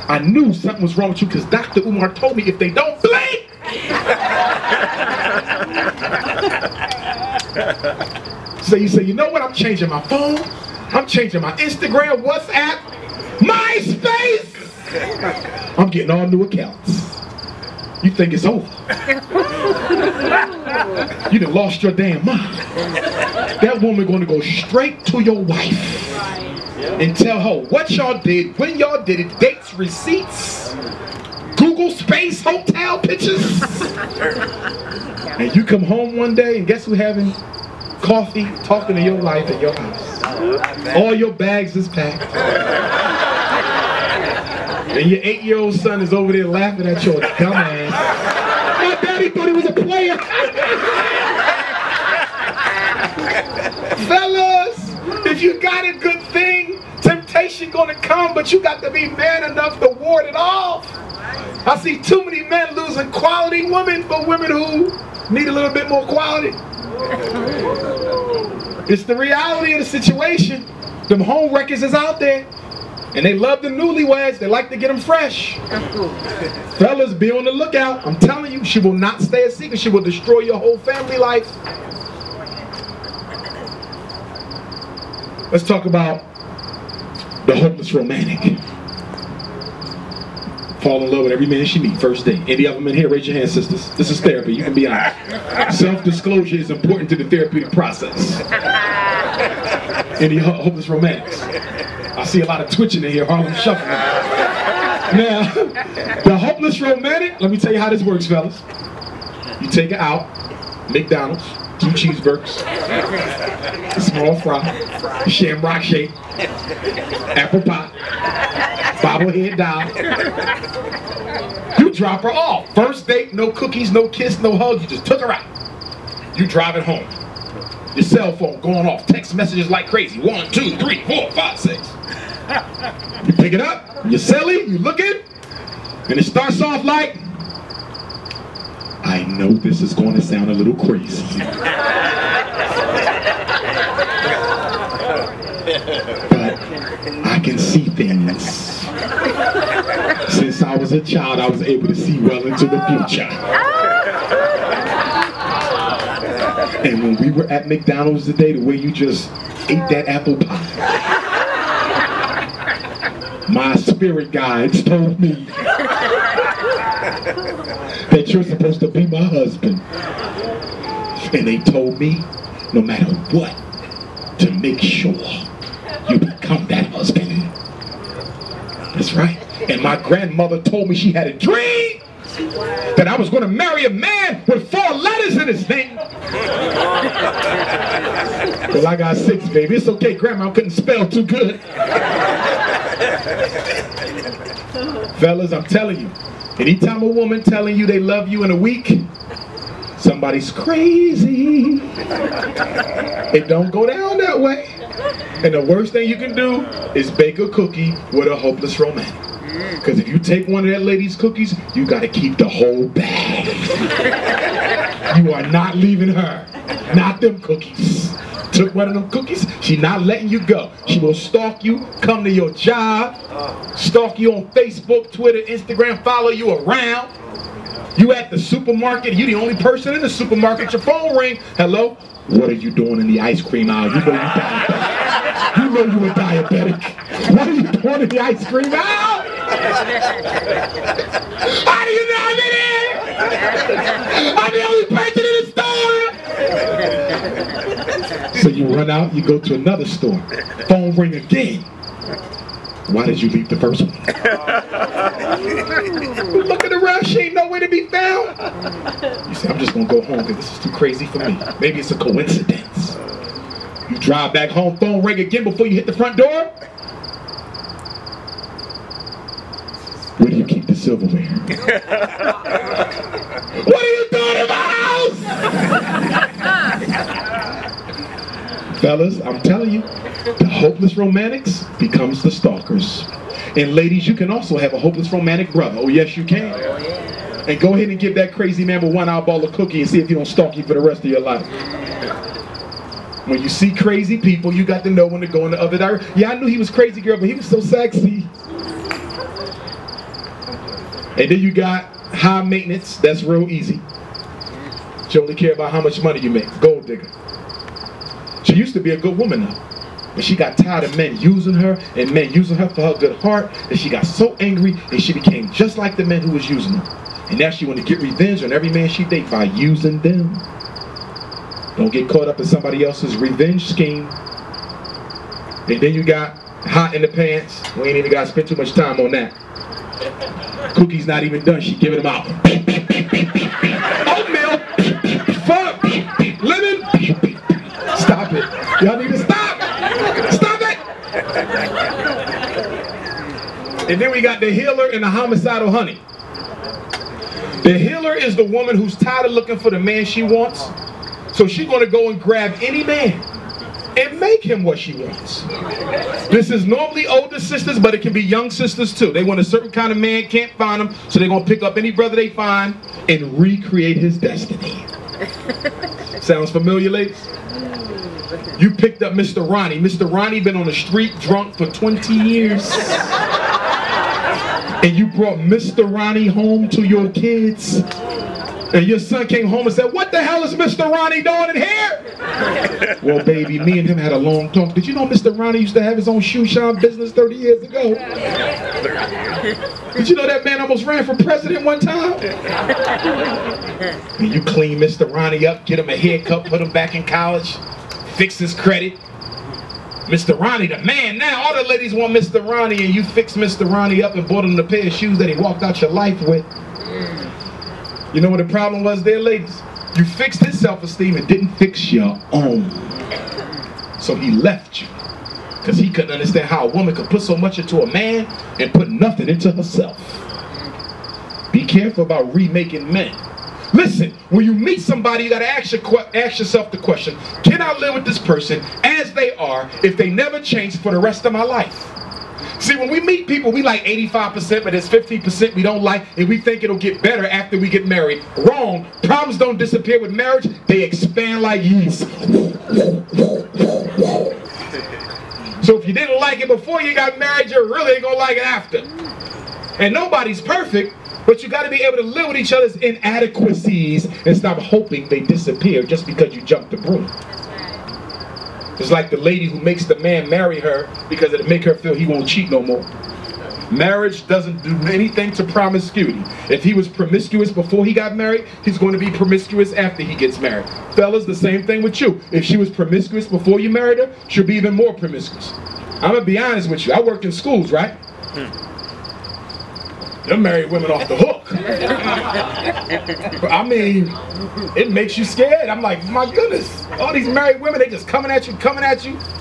I knew something was wrong with you because Dr. Umar told me if they don't blink. So you say, you know what? I'm changing my phone. I'm changing my Instagram, WhatsApp, MySpace. I'm getting all new accounts. You think it's over. You done lost your damn mind. That woman gonna go straight to your wife and tell her what y'all did, when y'all did it, dates, receipts, Google space, hotel pictures. And you come home one day and guess who having coffee, talking to your life in your house. All your bags is packed. And your 8-year-old son is over there laughing at your dumb ass. My daddy thought he was a player. Fellas, if you got a good thing, temptation gonna come, but you got to be man enough to ward it off. I see too many men losing quality women for women who need a little bit more quality. It's the reality of the situation. Them home wreckers is out there. And they love the newlyweds. They like to get them fresh. Fellas, be on the lookout. I'm telling you, she will not stay a secret. She will destroy your whole family life. Let's talk about the hopeless romantic. Fall in love with every man she meets, first date. Any of them in here, raise your hand, sisters. This is therapy, you can be honest. Self-disclosure is important to the therapeutic process. Any hopeless romantics? I see a lot of twitching in here, Harlem shuffling. Now, the hopeless romantic, let me tell you how this works, fellas. You take it out, McDonald's, 2 cheeseburgers, a small fry, shamrock shake, apple pie, bobblehead doll. You drop her off. First date, no cookies, no kiss, no hug. You just took her out. You drive it home. Your cell phone going off. Text messages like crazy. 1, 2, 3, 4, 5, 6. You pick it up. You're silly. You looking. And it starts off like, I know this is going to sound a little crazy. But I can see things. Since I was a child, I was able to see well into the future. And when we were at McDonald's today, the way you just ate that apple pie, my spirit guides told me that you're supposed to be my husband. And they told me, no matter what, to make sure you become that husband. That's right. And my grandmother told me she had a dream that I was going to marry a man with 4 letters in his name. Well, I got 6, baby. It's okay, Grandma couldn't spell too good. Fellas, I'm telling you, anytime a woman telling you they love you in a week, somebody's crazy. It don't go down that way. And the worst thing you can do is bake a cookie with a hopeless romantic. Because if you take one of that lady's cookies, you got to keep the whole bag. You are not leaving her. Not them cookies. Took one of them cookies, she not letting you go. She will stalk you, come to your job, stalk you on Facebook, Twitter, Instagram, follow you around. You at the supermarket, you the only person in the supermarket, your phone ring. Hello? What are you doing in the ice cream aisle? You know you down. You know you were diabetic. What are you pouring the ice cream out? How do you know I'm in here? I'm the only person in the store. So you run out, you go to another store. Phone ring again. Why did you leave the first one? Looking around, she ain't nowhere to be found. You say, I'm just gonna go home because this is too crazy for me. Maybe it's a coincidence. You drive back home, phone ring again before you hit the front door. Where do you keep the silverware? What are you doing in my house? Fellas, I'm telling you, the hopeless romantics becomes the stalkers. And ladies, you can also have a hopeless romantic brother. Oh yes, you can. And go ahead and give that crazy man with one eyeball a cookie and see if he don't stalk you for the rest of your life. When you see crazy people, you got to know when to go in the other direction. Yeah, I knew he was crazy, girl, but he was so sexy. And then you got high maintenance. That's real easy. She only care about how much money you make. Gold digger. She used to be a good woman though. But she got tired of men using her and men using her for her good heart, and she got so angry and she became just like the men who was using her. And now she want to get revenge on every man she dates by using them. Don't get caught up in somebody else's revenge scheme. And then you got hot in the pants. We ain't even got to spend too much time on that. Cookie's not even done. She giving them out. Oatmeal. Fuck. Lemon. Stop it. Y'all need to stop. Stop it. And then we got the healer and the homicidal honey. The healer is the woman who's tired of looking for the man she wants. So she's going to go and grab any man and make him what she wants. This is normally older sisters, but it can be young sisters too. They want a certain kind of man, can't find him, so they're going to pick up any brother they find and recreate his destiny. Sounds familiar, ladies? You picked up Mr. Ronnie. Mr. Ronnie been on the street drunk for 20 years. And you brought Mr. Ronnie home to your kids. And your son came home and said, what the hell is Mr. Ronnie doing in here? Well, baby, me and him had a long talk. Did you know Mr. Ronnie used to have his own shoe shine business 30 years ago? Did you know that man almost ran for president one time? And you clean Mr. Ronnie up, get him a haircut, put him back in college, fix his credit. Mr. Ronnie, the man now. All the ladies want Mr. Ronnie, and you fixed Mr. Ronnie up and bought him the pair of shoes that he walked out your life with. You know what the problem was there, ladies? You fixed his self-esteem and didn't fix your own. So he left you. Because he couldn't understand how a woman could put so much into a man and put nothing into herself. Be careful about remaking men. Listen, when you meet somebody, you got to ask yourself the question, can I live with this person as they are if they never change for the rest of my life? See, when we meet people, we like 85%, but there's 15% we don't like, and we think it'll get better after we get married. Wrong. Problems don't disappear with marriage. They expand like yeast. So if you didn't like it before you got married, you really ain't going to like it after. And nobody's perfect, but you got to be able to live with each other's inadequacies and stop hoping they disappear just because you jumped the broom. It's like the lady who makes the man marry her because it'll make her feel he won't cheat no more. Marriage doesn't do anything to promiscuity. If he was promiscuous before he got married, he's going to be promiscuous after he gets married. Fellas, the same thing with you. If she was promiscuous before you married her, she'll be even more promiscuous. I'm going to be honest with you. I worked in schools, right? Them married women off the hook. I mean, it makes you scared. I'm like, my goodness, all these married women, they just coming at you,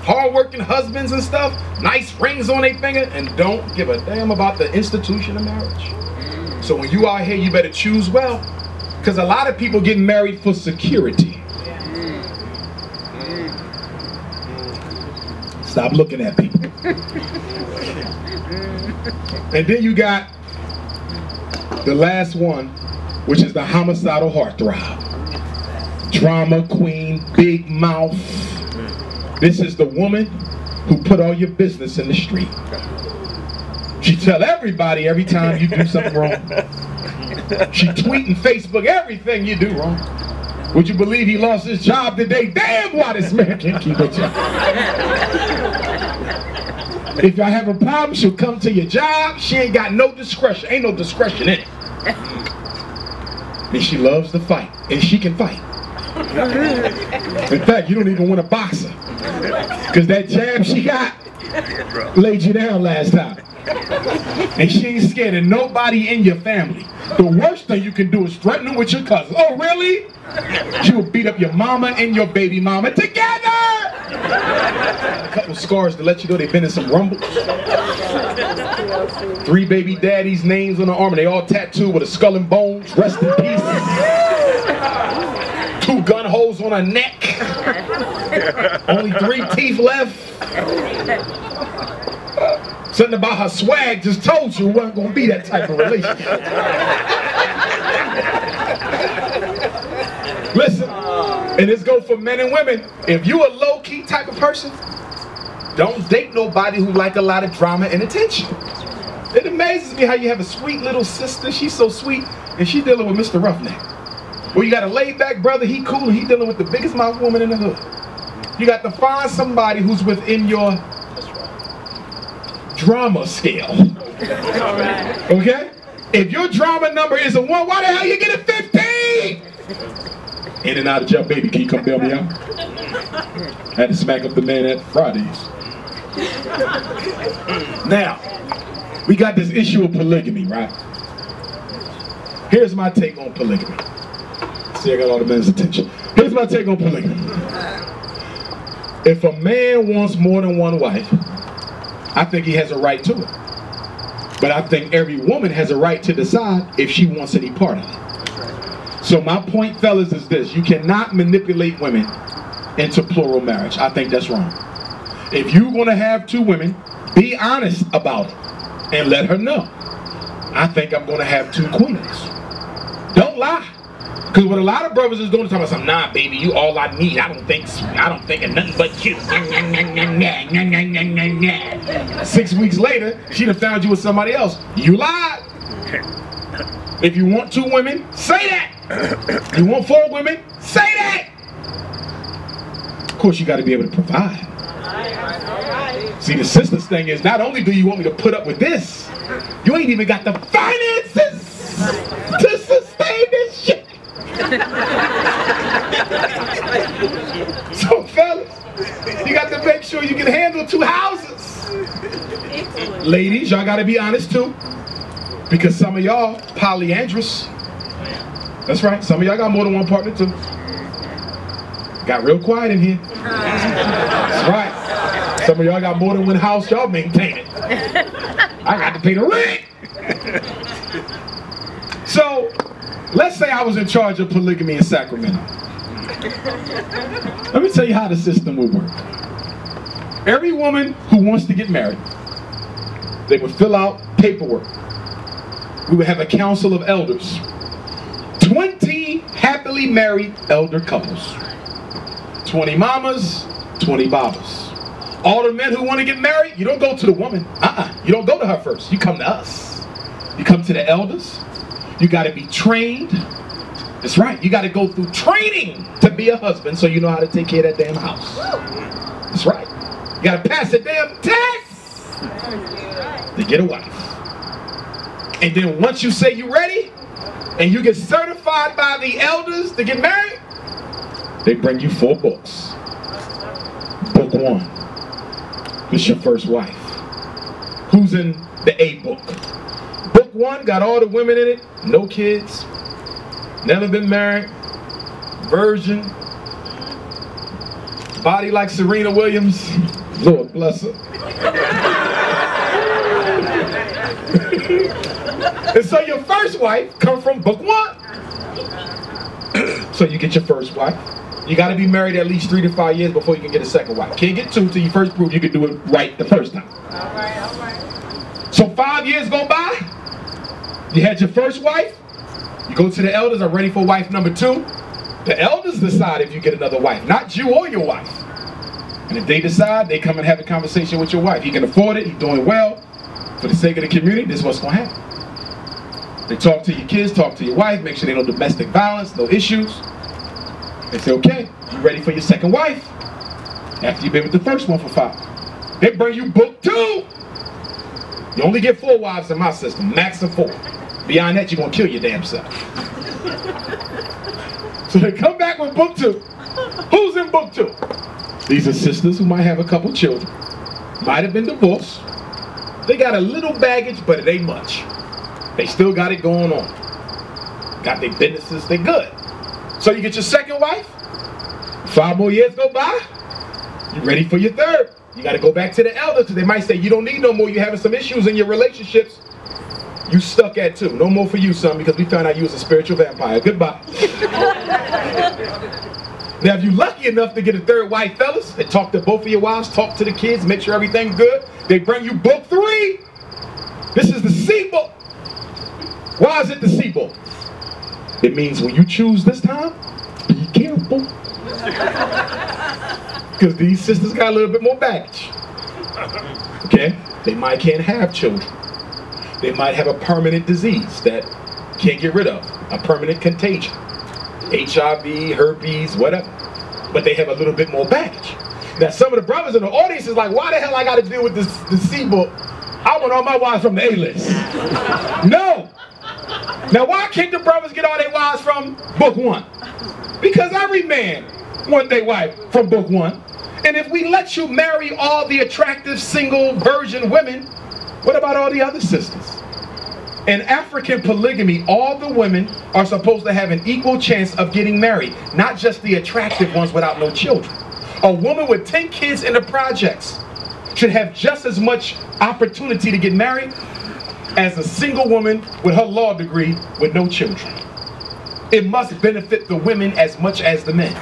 hard-working husbands and stuff, nice rings on their finger, and don't give a damn about the institution of marriage. So when you out here, you better choose well, because a lot of people get married for security. Stop looking at people. And then you got the last one, which is the homicidal heartthrob. Drama queen, big mouth. This is the woman who put all your business in the street. She tell everybody every time you do something wrong. She tweet and Facebook everything you do wrong. Would you believe he lost his job today? Damn, why this man can't keep a job. If y'all have a problem, she'll come to your job. She ain't got no discretion. Ain't no discretion in it. And she loves to fight. And she can fight. In fact, you don't even want a boxer. Because that jab she got laid you down last time. And she ain't scared of nobody in your family. The worst thing you can do is threaten them with your cousin. Oh, really? She will beat up your mama and your baby mama together! A couple scars to let you know they've been in some rumbles. 3 baby daddies' names on the arm, and they all tattooed with a skull and bones. Rest in peace. 2 gun holes on her neck. Only 3 teeth left. Something about her swag just told you it wasn't going to be that type of relationship. Listen, and this goes for men and women. If you a low-key type of person, don't date nobody who like a lot of drama and attention. It amazes me how you have a sweet little sister, she's so sweet, and she's dealing with Mr. Roughneck. Well, you got a laid-back brother, he cool, and he dealing with the biggest mouth woman in the hood. You got to find somebody who's within your drama scale. Okay? If your drama number is a 1, why the hell you get a 15? In and out of jail, baby, can you come bail me out? I had to smack up the man at Fridays. Now, we got this issue of polygamy, right? Here's my take on polygamy. See, I got all the men's attention. Here's my take on polygamy. If a man wants more than one wife, I think he has a right to it. But I think every woman has a right to decide if she wants any part of it. So my point, fellas, is this. You cannot manipulate women into plural marriage. I think that's wrong. If you're going to have 2 women, be honest about it and let her know. I think I'm going to have 2 queens. Don't lie. Because what a lot of brothers is doing is talking about something, nah, baby, you all I need. I don't think of nothing but you. 6 weeks later, she done found you with somebody else. You lied. If you want 2 women, say that. You want 4 women, say that. Of course, you got to be able to provide. See, the sisters thing is, not only do you want me to put up with this, you ain't even got the finances to sustain this shit. So, fellas, you got to make sure you can handle 2 houses. Ladies, y'all got to be honest too, because some of y'all polyandrous. That's right. Some of y'all got more than one partner too. Got real quiet in here. That's right. Some of y'all got more than one house. Y'all maintain it. I got to pay the rent. So, let's say I was in charge of polygamy in Sacramento. Let me tell you how the system would work. Every woman who wants to get married, they would fill out paperwork. We would have a council of elders. 20 happily married elder couples. 20 mamas, 20 babas. All the men who want to get married, you don't go to the woman. You don't go to her first. You come to us. You come to the elders. You got to be trained. That's right. You got to go through training to be a husband so you know how to take care of that damn house. That's right. You got to pass the damn test to get a wife. And then once you say you're ready and you get certified by the elders to get married, they bring you 4 books. Book 1 is your first wife. Who's in the A book? Book 1 got all the women in it, no kids, never been married, virgin, body like Serena Williams. Lord bless her. And so your first wife comes from book 1. So you get your first wife. You got to be married at least 3 to 5 years before you can get a second wife. Can't get 2 till you first prove you can do it right the first time. All right. So 5 years go by. You had your first wife. You go to the elders. I'm ready for wife number 2. The elders decide if you get another wife, not you or your wife. And if they decide, they come and have a conversation with your wife. He can afford it. He's doing well. For the sake of the community, this is what's going to happen. They talk to your kids, talk to your wife, make sure there's no domestic violence, no issues. They say, okay, you ready for your second wife? After you've been with the first one for 5. They bring you book 2. You only get 4 wives in my system, max of 4. Beyond that, you're gonna kill your damn self. So they come back with book 2. Who's in book 2? These are sisters who might have a couple children, might have been divorced. They got a little baggage, but it ain't much. They still got it going on. Got their businesses, they good. So you get your second wife, 5 more years go by, you ready for your third. You got to go back to the elders because they might say, you don't need no more, you're having some issues in your relationships. You stuck at 2. No more for you, son, because we found out you was a spiritual vampire. Goodbye. Now, if you're lucky enough to get a third wife, fellas, they talk to both of your wives, talk to the kids, make sure everything's good. They bring you book 3. This is the C book. Why is it the C book? It means when you choose this time, be careful. Because these sisters got a little bit more baggage. Okay? They might can't have children. They might have a permanent disease that can't get rid of. A permanent contagion. HIV, herpes, whatever. But they have a little bit more baggage. Now some of the brothers in the audience is like, why the hell I got to deal with this C book? I want all my wives from the A-list. No! Now why can't the brothers get all their wives from book 1? Because every man want their wife from book 1. And if we let you marry all the attractive single virgin women, what about all the other sisters? In African polygamy, all the women are supposed to have an equal chance of getting married, not just the attractive ones without no children. A woman with 10 kids in the projects should have just as much opportunity to get married as a single woman with her law degree with no children. It must benefit the women as much as the men.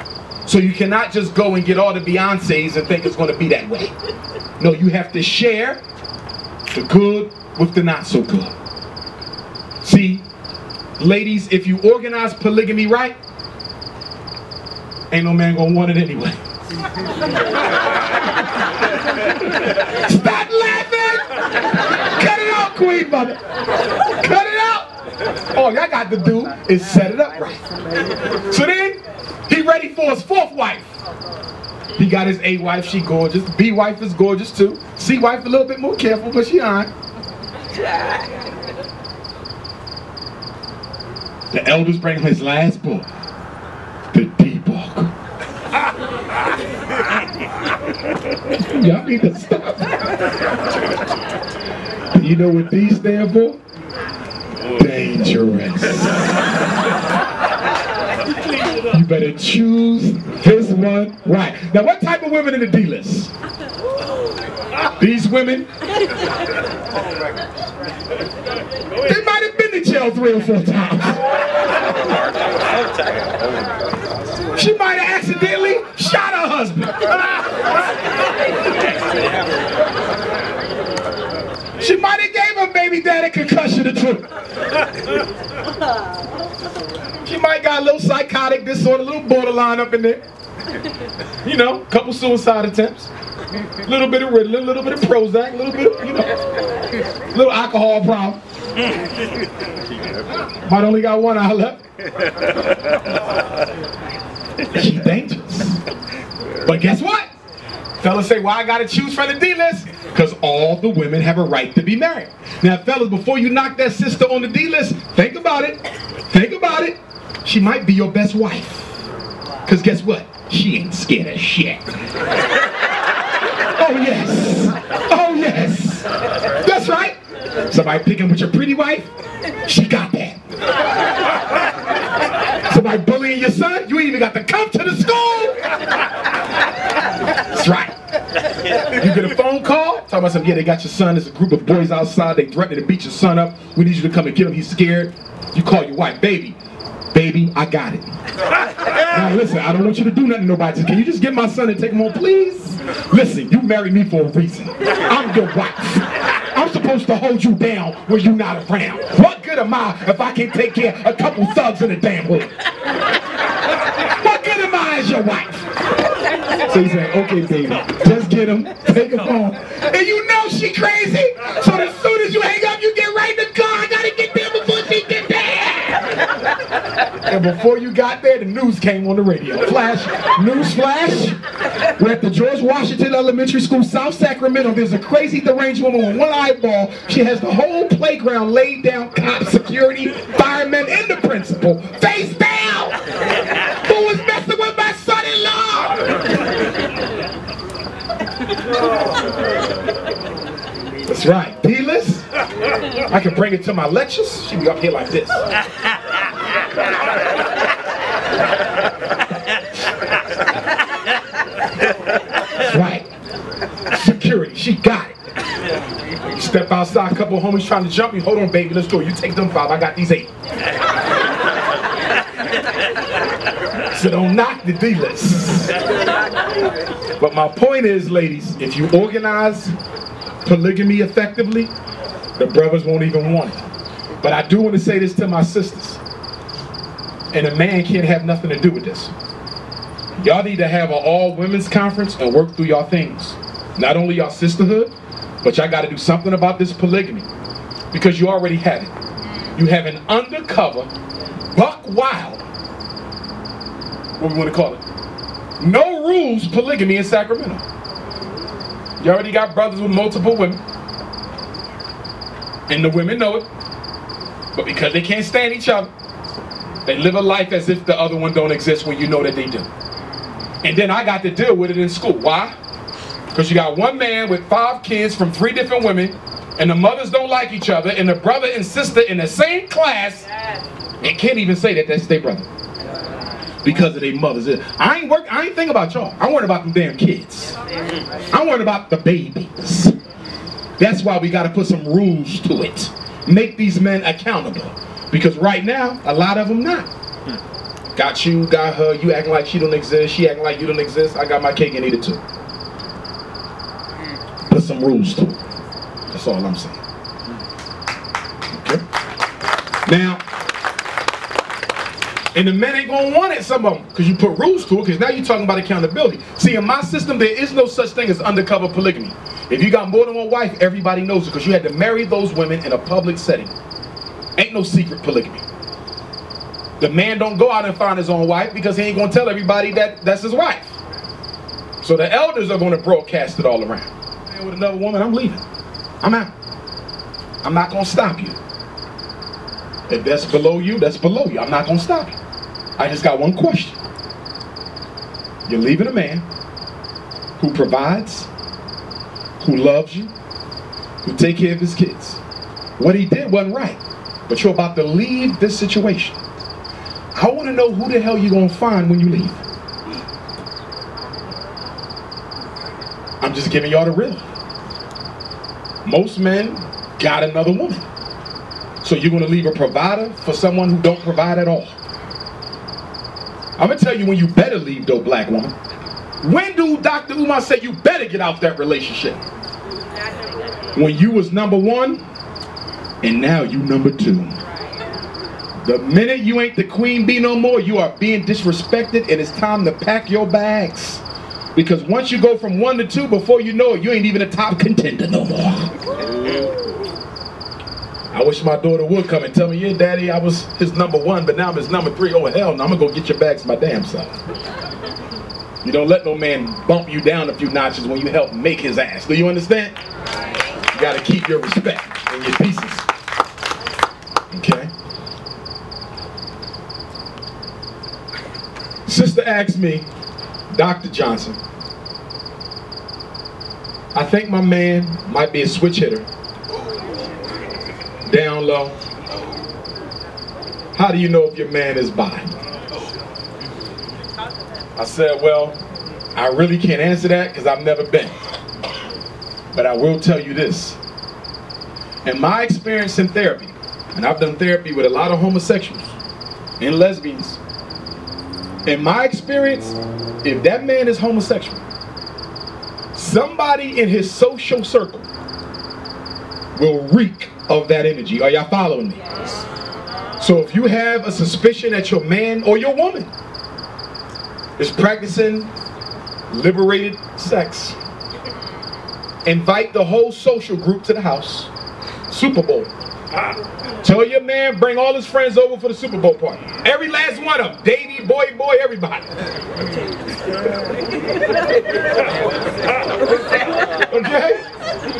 So you cannot just go and get all the Beyoncés and think it's going to be that way. No, you have to share the good with the not so good. See, ladies, if you organize polygamy right, ain't no man gonna want it anyway. Stop laughing! Cut it out, Queen Mother! Cut it out! All y'all got to do is set it up right. So then, he ready for his 4th wife. He got his A wife, she gorgeous. B wife is gorgeous too. C wife a little bit more careful, but she alright. The elders bring him his last book, the D book. Y'all need to stop. You know what D stand for? Dangerous. You better choose this one right. Now, what type of women in the D list? These women, they might have been to jail 3 or 4 times. She might have accidentally shot her husband. She might have gave her baby daddy concussion or 2. She might got a little psychotic disorder, a little borderline up in there. You know, a couple suicide attempts. A little bit of Ritalin, a little bit of Prozac, a little bit of, you know, a little alcohol problem. Might only got 1 eye left. She's dangerous. But guess what? Fellas say, well, I gotta choose from the D list. Because all the women have a right to be married. Now, fellas, before you knock that sister on the D list, think about it. Think about it. She might be your best wife. Because guess what? She ain't scared of shit. Oh, yes. Oh, yes. That's right. Somebody picking with your pretty wife? She got that. Somebody bullying your son? You ain't even got to come to the school. That's right. You get a phone call, talking about something, yeah, they got your son, there's a group of boys outside, they threatening to beat your son up, we need you to come and get him, he's scared. You call your wife, baby, I got it. Now listen, I don't want you to do nothing to nobody, can you just get my son and take him home, please? Listen, you married me for a reason. I'm your wife. I'm supposed to hold you down when you're not around. What good am I if I can't take care of a couple thugs in the damn hood? What good am I as your wife? So he said, okay, baby, just get him, take him home. And you know she crazy, so as soon as you hang up, you get right in the car. I gotta get there before she get there. And before you got there, the news came on the radio. Flash, news flash. We're at the George Washington Elementary School, South Sacramento. There's a crazy deranged woman with one eyeball. She has the whole playground laid down, cops, security, firemen, and the principal. Face down! Who was messing with my son-in-law? That's right. D-list? I can bring it to my lectures. She'll be up here like this. That's right. Security, she got it. You step outside, a couple of homies trying to jump me. Hold on, baby, let's go. You take them 5, I got these 8. So don't knock the D-list. But my point is, ladies, if you organize polygamy effectively, the brothers won't even want it. But I do want to say this to my sisters. And a man can't have nothing to do with this. Y'all need to have an all-women's conference and work through y'all things. Not only y'all sisterhood, but y'all got to do something about this polygamy. Because you already have it. You have an undercover, buck wild, what we want to call it, no rules polygamy in Sacramento. You already got brothers with multiple women. And the women know it. But because they can't stand each other, they live a life as if the other one don't exist when you know that they do. And then I got to deal with it in school. Why? Because you got one man with 5 kids from 3 different women, and the mothers don't like each other, and the brother and sister in the same class, and can't even say that that's their brother. Because of their mothers. I ain't thinking about y'all. I'm worried about them damn kids. I'm worried about the babies. That's why we got to put some rules to it. Make these men accountable. Because right now, a lot of them not. Got you, got her, you acting like she don't exist, she acting like you don't exist, I got my cake and eat it too. Put some rules to it. That's all I'm saying. Okay? Now, and the men ain't gonna want it, some of them, because you put rules to it, because now you're talking about accountability. See, in my system, there is no such thing as undercover polygamy. If you got more than one wife, everybody knows it, because you had to marry those women in a public setting. Ain't no secret polygamy. The man don't go out and find his own wife because he ain't gonna tell everybody that that's his wife. So the elders are gonna broadcast it all around. Man with another woman, I'm leaving. I'm out. I'm not gonna stop you. If that's below you, that's below you. I'm not gonna stop you. I just got one question. You're leaving a man who provides, who loves you, who takes care of his kids. What he did wasn't right, but you're about to leave this situation. I want to know who the hell you're going to find when you leave. I'm just giving y'all the real. Most men got another woman. So you're going to leave a provider for someone who don't provide at all. I'm going to tell you when you better leave, though, black woman. When do Dr. Umar say you better get out that relationship? When you was #1 and now you #2. The minute you ain't the queen bee no more, you are being disrespected, and it's time to pack your bags. Because once you go from 1 to 2, before you know it, you ain't even a top contender no more. I wish my daughter would come and tell me, yeah, daddy, I was his #1, but now I'm his #3. Oh, hell no, I'm gonna go get your bags my damn self. You don't let no man bump you down a few notches when you help make his ass. Do you understand? You gotta keep your respect and your decency. Okay? Sister asked me, Dr. Johnson, I think my man might be a switch hitter. Down low. How do you know if your man is bi? I said, well, I really can't answer that because I've never been. But I will tell you this. In my experience in therapy, and I've done therapy with a lot of homosexuals and lesbians, in my experience, if that man is homosexual, somebody in his social circle will reek of that energy. Are y'all following me? So if you have a suspicion that your man or your woman is practicing liberated sex, invite the whole social group to the house. Super Bowl. Tell your man, bring all his friends over for the Super Bowl party. Every last one of them. Davey, boy, everybody. Okay?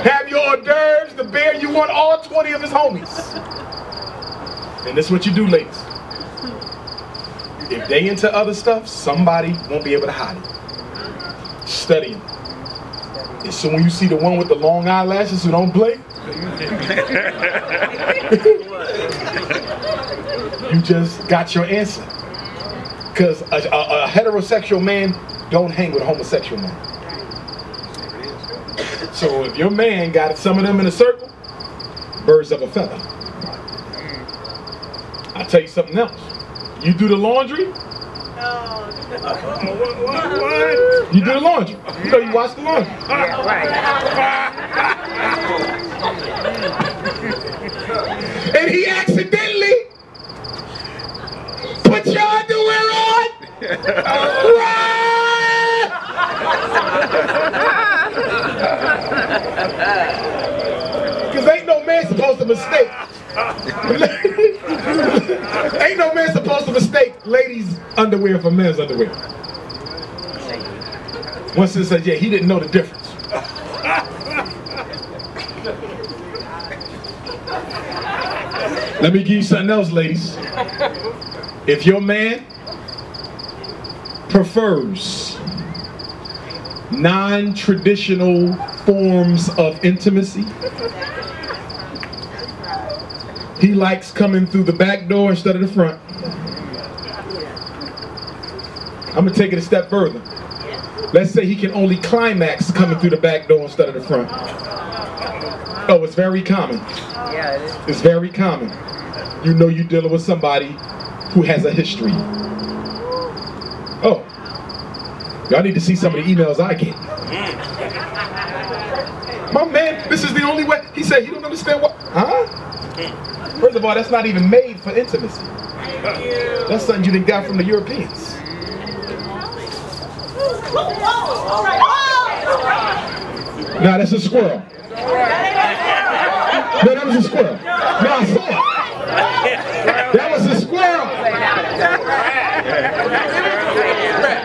Have your hors d'oeuvres, the beer, you want all 20 of his homies. And this is what you do, ladies. If they into other stuff, somebody won't be able to hide it. Study them. And so when you see the one with the long eyelashes who don't blink, you just got your answer. Because a heterosexual man don't hang with a homosexual man. So if your man got some of them in a circle, birds of a feather. I'll tell you something else. You do the laundry. What? You do the laundry. You know you wash the laundry. Yeah, right. And he accidentally put your underwear on. Because ain't no man supposed to mistake. Ain't no man supposed to mistake ladies' underwear for men's underwear. One sister said, yeah, he didn't know the difference. Let me give you something else, ladies. If your man prefers non-traditional forms of intimacy, he likes coming through the back door instead of the front. I'm gonna take it a step further. Let's say he can only climax coming through the back door instead of the front. Oh, it's very common. Yeah, it is. It's very common. You know you're dealing with somebody who has a history. Oh, y'all need to see some of the emails I get. My man, this is the only way. He said he don't understand what, huh? First of all, that's not even made for intimacy. That's something you done got from the Europeans. Nah, that's a squirrel. No, that was a squirrel. No, I saw it. That was a squirrel.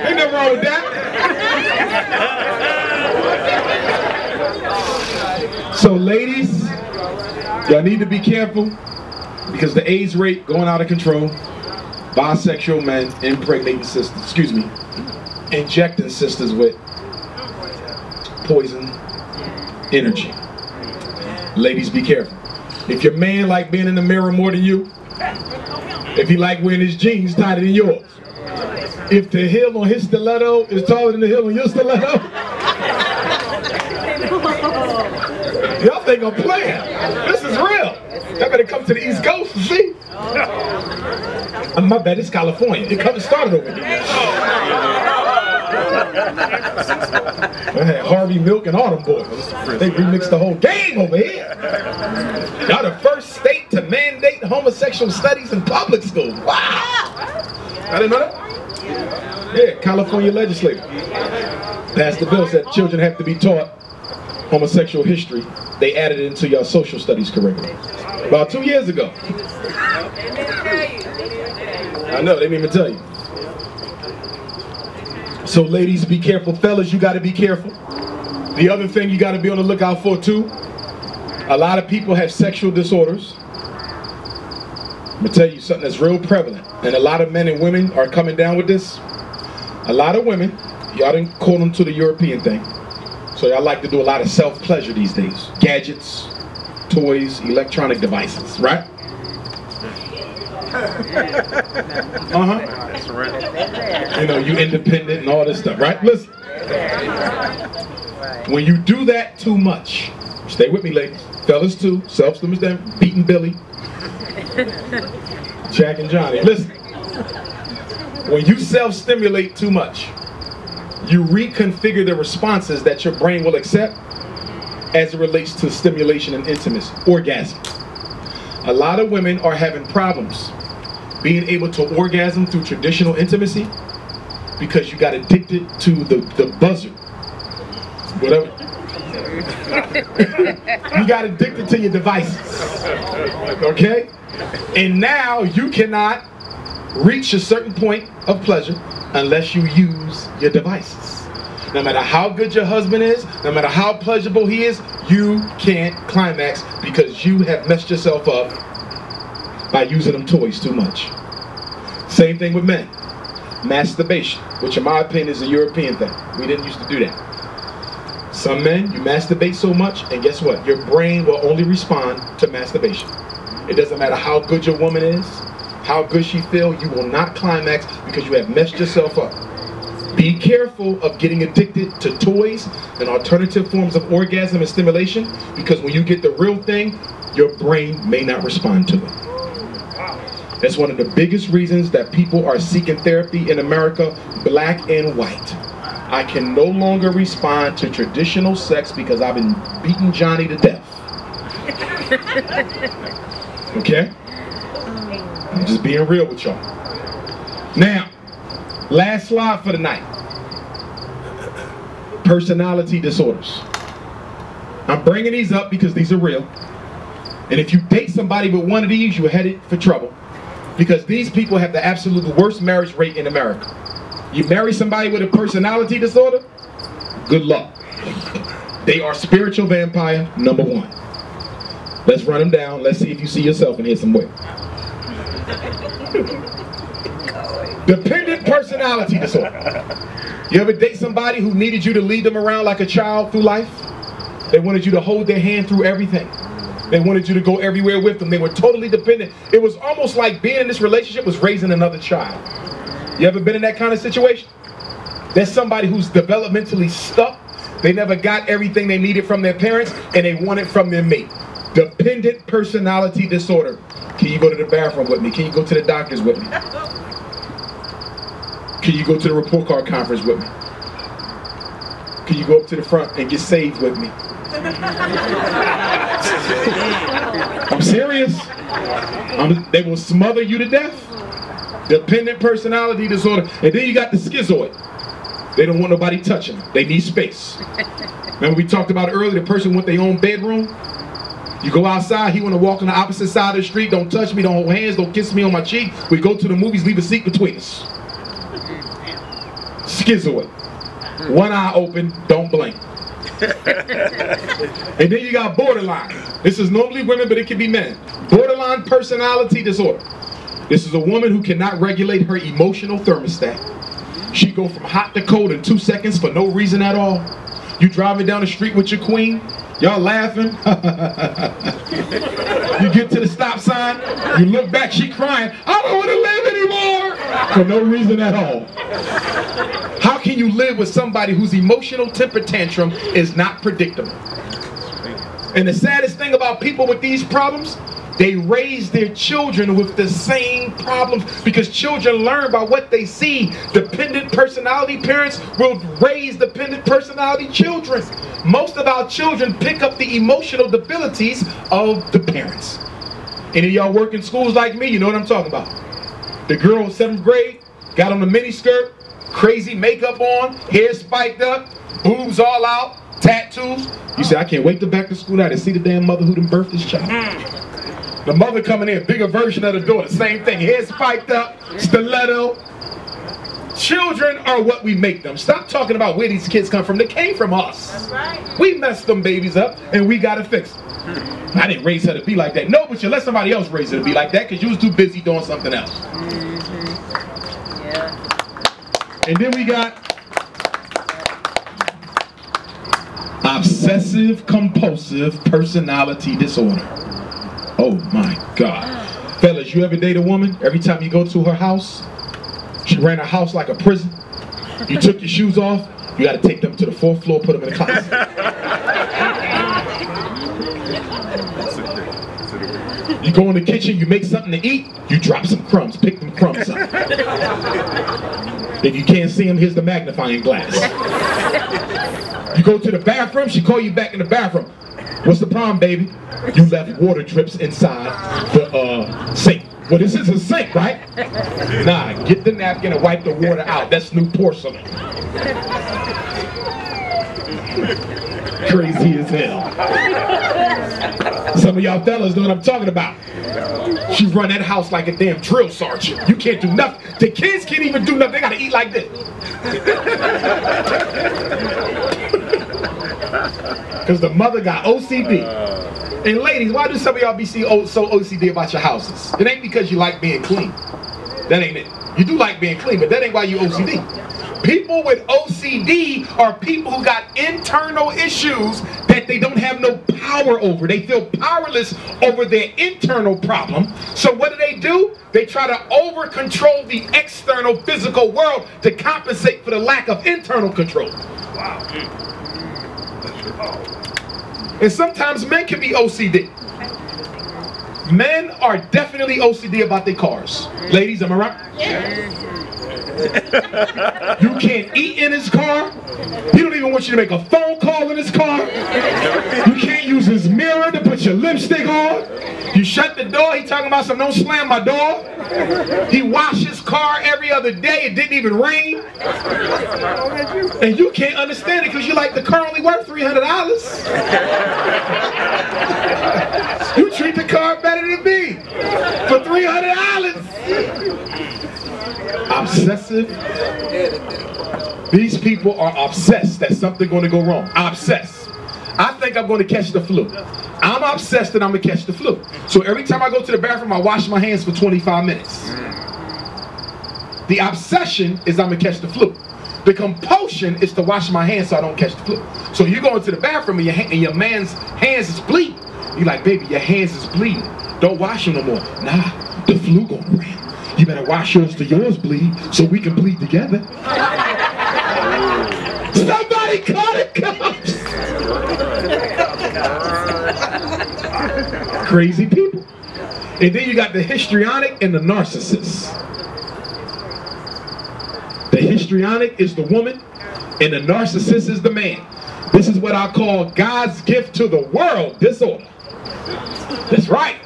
Ain't nothing wrong with that. So ladies, y'all need to be careful because the AIDS rate going out of control. Bisexual men impregnating sisters, injecting sisters with poison energy. Ladies, be careful. If your man like being in the mirror more than you, if he like wearing his jeans tighter than yours, if the heel on his stiletto is taller than the heel on your stiletto, y'all think I'm playing. This is real. Y'all better come to the East Coast and see. My bad, it's California. It started over here. I had Harvey Milk and Autumn Boys. They remixed the whole game over here. Y'all the first state to mandate homosexual studies in public schools. Wow! I didn't know that? Yeah, California legislature passed the bill, said children have to be taught homosexual history. They added it into your social studies curriculum. About 2 years ago. I know, they didn't even tell you. So ladies, be careful. Fellas, you got to be careful. The other thing you got to be on the lookout for too, a lot of people have sexual disorders. I'm going to tell you something that's real prevalent. And a lot of men and women are coming down with this. A lot of women, y'all didn't call them to the European thing. So y'all like to do a lot of self-pleasure these days. Gadgets, toys, electronic devices, right? You know, you independent and all this stuff, right? Listen. When you do that too much, stay with me, ladies. Fellas too, self-esteem is them, beating Billy, Jack and Johnny. Listen. When you self-stimulate too much, you reconfigure the responses that your brain will accept as it relates to stimulation and intimacy, orgasm. A lot of women are having problems being able to orgasm through traditional intimacy because you got addicted to the buzzer. Whatever. You got addicted to your devices. Okay? And now you cannot reach a certain point of pleasure unless you use your devices. No matter how good your husband is, no matter how pleasurable he is, you can't climax because you have messed yourself up by using them toys too much. Same thing with men. Masturbation, which in my opinion is a European thing. We didn't used to do that. Some men, you masturbate so much, and guess what? Your brain will only respond to masturbation. It doesn't matter how good your woman is, how good she feels, you will not climax because you have messed yourself up. Be careful of getting addicted to toys and alternative forms of orgasm and stimulation, because when you get the real thing, your brain may not respond to it. That's one of the biggest reasons that people are seeking therapy in America, black and white. I can no longer respond to traditional sex because I've been beating Johnny to death. Okay? I'm just being real with y'all. Now, last slide for the night. Personality disorders. I'm bringing these up because these are real. And if you date somebody with one of these, you're headed for trouble. Because these people have the absolute worst marriage rate in America. You marry somebody with a personality disorder, good luck. They are spiritual vampire number one. Let's run them down. Let's see if you see yourself in here somewhere. Dependent personality disorder. You ever date somebody who needed you to lead them around like a child through life? They wanted you to hold their hand through everything. They wanted you to go everywhere with them. They were totally dependent. It was almost like being in this relationship was raising another child. You ever been in that kind of situation? There's somebody who's developmentally stuck. They never got everything they needed from their parents, and they want it from their mate. Dependent personality disorder. Can you go to the bathroom with me? Can you go to the doctors with me? Can you go to the report card conference with me? Can you go up to the front and get saved with me? I'm serious. They will smother you to death. Dependent personality disorder. And then you got the schizoid. They don't want nobody touching them. They need space. Remember we talked about earlier, the person with their own bedroom? You go outside, he want to walk on the opposite side of the street. Don't touch me, don't hold hands, don't kiss me on my cheek. We go to the movies, leave a seat between us. Schizoid. One eye open, don't blink. And then you got borderline. This is normally women, but it can be men. Borderline personality disorder. This is a woman who cannot regulate her emotional thermostat. She go from hot to cold in 2 seconds for no reason at all. You driving down the street with your queen, y'all laughing. You get to the stop sign, you look back, she crying, I don't want to live anymore, for no reason at all. How can you live with somebody whose emotional temper tantrum is not predictable? And the saddest thing about people with these problems, they raise their children with the same problems, because children learn by what they see. Dependent personality parents will raise dependent personality children. Most of our children pick up the emotional debilities of the parents. Any of y'all work in schools like me, you know what I'm talking about. The girl in 7th grade got on the mini skirt, crazy makeup on, hair spiked up, boobs all out, tattoos. You say, I can't wait to back to school now to see the damn mother who done birthed this child. The mother coming in, bigger version of the daughter, same thing, hair spiked up, stiletto. Children are what we make them. Stop talking about where these kids come from. They came from us. That's right. We messed them babies up, and we got to fix them. I didn't raise her to be like that. No, but you let somebody else raise her to be like that because you was too busy doing something else. Yeah. And then we got obsessive compulsive personality disorder. Oh my God. Fellas, you ever date a woman? Every time you go to her house, she ran her house like a prison. You took your shoes off, you got to take them to the 4th floor, put them in the closet. You go in the kitchen, you make something to eat, you drop some crumbs, pick them crumbs up. If you can't see them, here's the magnifying glass. You go to the bathroom, she call you back in the bathroom. What's the problem, baby? You left water drips inside the sink. Well, this is a sink, right? Nah, get the napkin and wipe the water out. That's new porcelain. Crazy as hell. Some of y'all fellas know what I'm talking about. She run that house like a damn drill sergeant. You can't do nothing. The kids can't even do nothing. They gotta eat like this. Because the mother got OCD. And ladies, why do some of y'all be so OCD about your houses? It ain't because you like being clean. That ain't it. You do like being clean, but that ain't why you OCD. People with OCD are people who got internal issues that they don't have no power over. They feel powerless over their internal problem. So what do? They try to over-control the external physical world to compensate for the lack of internal control. Wow. And sometimes men can be OCD. Men are definitely OCD about their cars. Ladies, am I right? Yeah. You can't eat in his car. He don't even want you to make a phone call in his car. You can't use his mirror to put your lipstick on. You shut the door, he talking about some don't slam my door. He washed his car every other day, it didn't even rain. And you can't understand it because you like the car only worth $300. You treat the car better than me for $300. Obsessive. These people are obsessed that something's going to go wrong. Obsessed. I think I'm going to catch the flu. I'm obsessed that I'm going to catch the flu. So every time I go to the bathroom, I wash my hands for 25 minutes. The obsession is I'm going to catch the flu. The compulsion is to wash my hands so I don't catch the flu. So you go into the bathroom and your man's hands is bleeding. You're like, baby, your hands is bleeding. Don't wash them no more. Nah, the flu going around. You better wash yours till yours bleed so we can bleed together. Somebody call the cops. Crazy people. And then you got the histrionic and the narcissist. The histrionic is the woman and the narcissist is the man. This is what I call God's gift to the world disorder. That's right.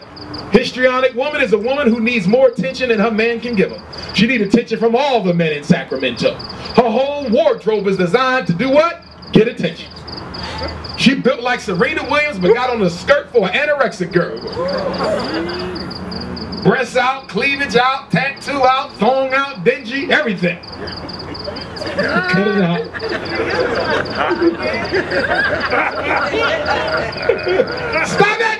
Histrionic woman is a woman who needs more attention than her man can give her. She needs attention from all the men in Sacramento. Her whole wardrobe is designed to do what? Get attention. She built like Serena Williams but got on a skirt for an anorexic girl. Breasts out, cleavage out, tattoo out, thong out, dingy, everything. Cut it out. Stop it!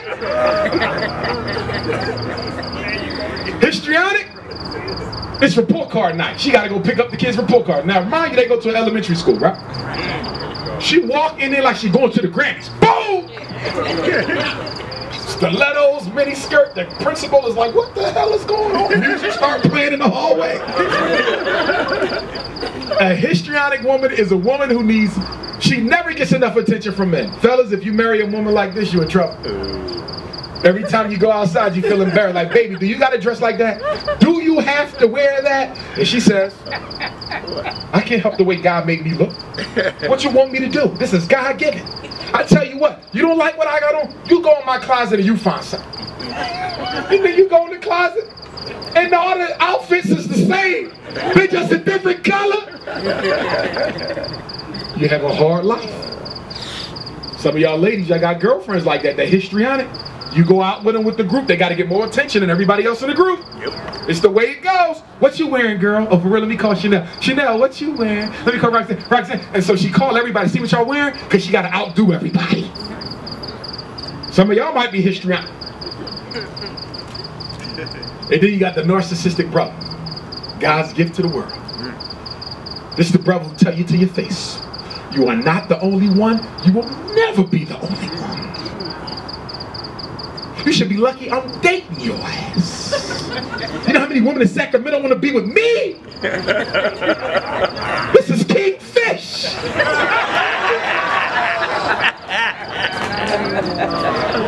Histrionic? It's report card night. She got to go pick up the kids' report card. Now, remind you, they go to an elementary school, right? She walk in there like she going to the Grammys. Boom! Stilettos, mini skirt. The principal is like, what the hell is going on? Music start playing in the hallway. A histrionic woman is a woman who needs, she never gets enough attention from men. Fellas, if you marry a woman like this, you're in trouble. Every time you go outside, you feel embarrassed. Like, baby, do you got to dress like that? Do you have to wear that? And she says, I can't help the way God made me look. What you want me to do? This is God-given. I tell you what, you don't like what I got on? You go in my closet and you find something. And then you go in the closet and all the outfits is the same. They're just a different color. You have a hard life. Some of y'all ladies, y'all got girlfriends like that. They're histrionic. You go out with them with the group, they got to get more attention than everybody else in the group. Yep. It's the way it goes. What you wearing, girl? Oh, for real, let me call Chanel. Chanel, what you wearing? Let me call Roxanne. Roxanne. And so she called everybody, see what y'all wearing? Because she got to outdo everybody. Some of y'all might be histrionic. And then you got the narcissistic brother. God's gift to the world. This is the brother who tell you to your face, you are not the only one. You will never be the only one. You should be lucky I'm dating your ass. You know how many women in Sacramento want to be with me? This is King Fish.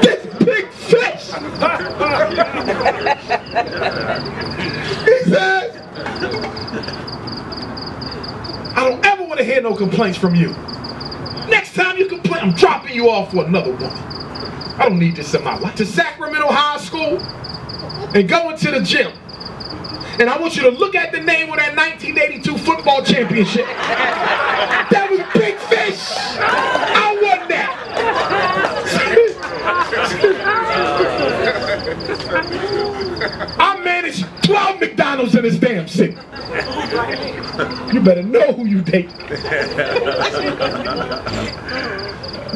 This big fish. He says, I don't ever want to hear no complaints from you. Next time you complain, I'm dropping you off for another woman. I don't need this in my life. To Sacramento High School and go into the gym. And I want you to look at the name of that 1982 football championship. That was Big Fish. I won that. 12 McDonald's in this damn city. You better know who you date.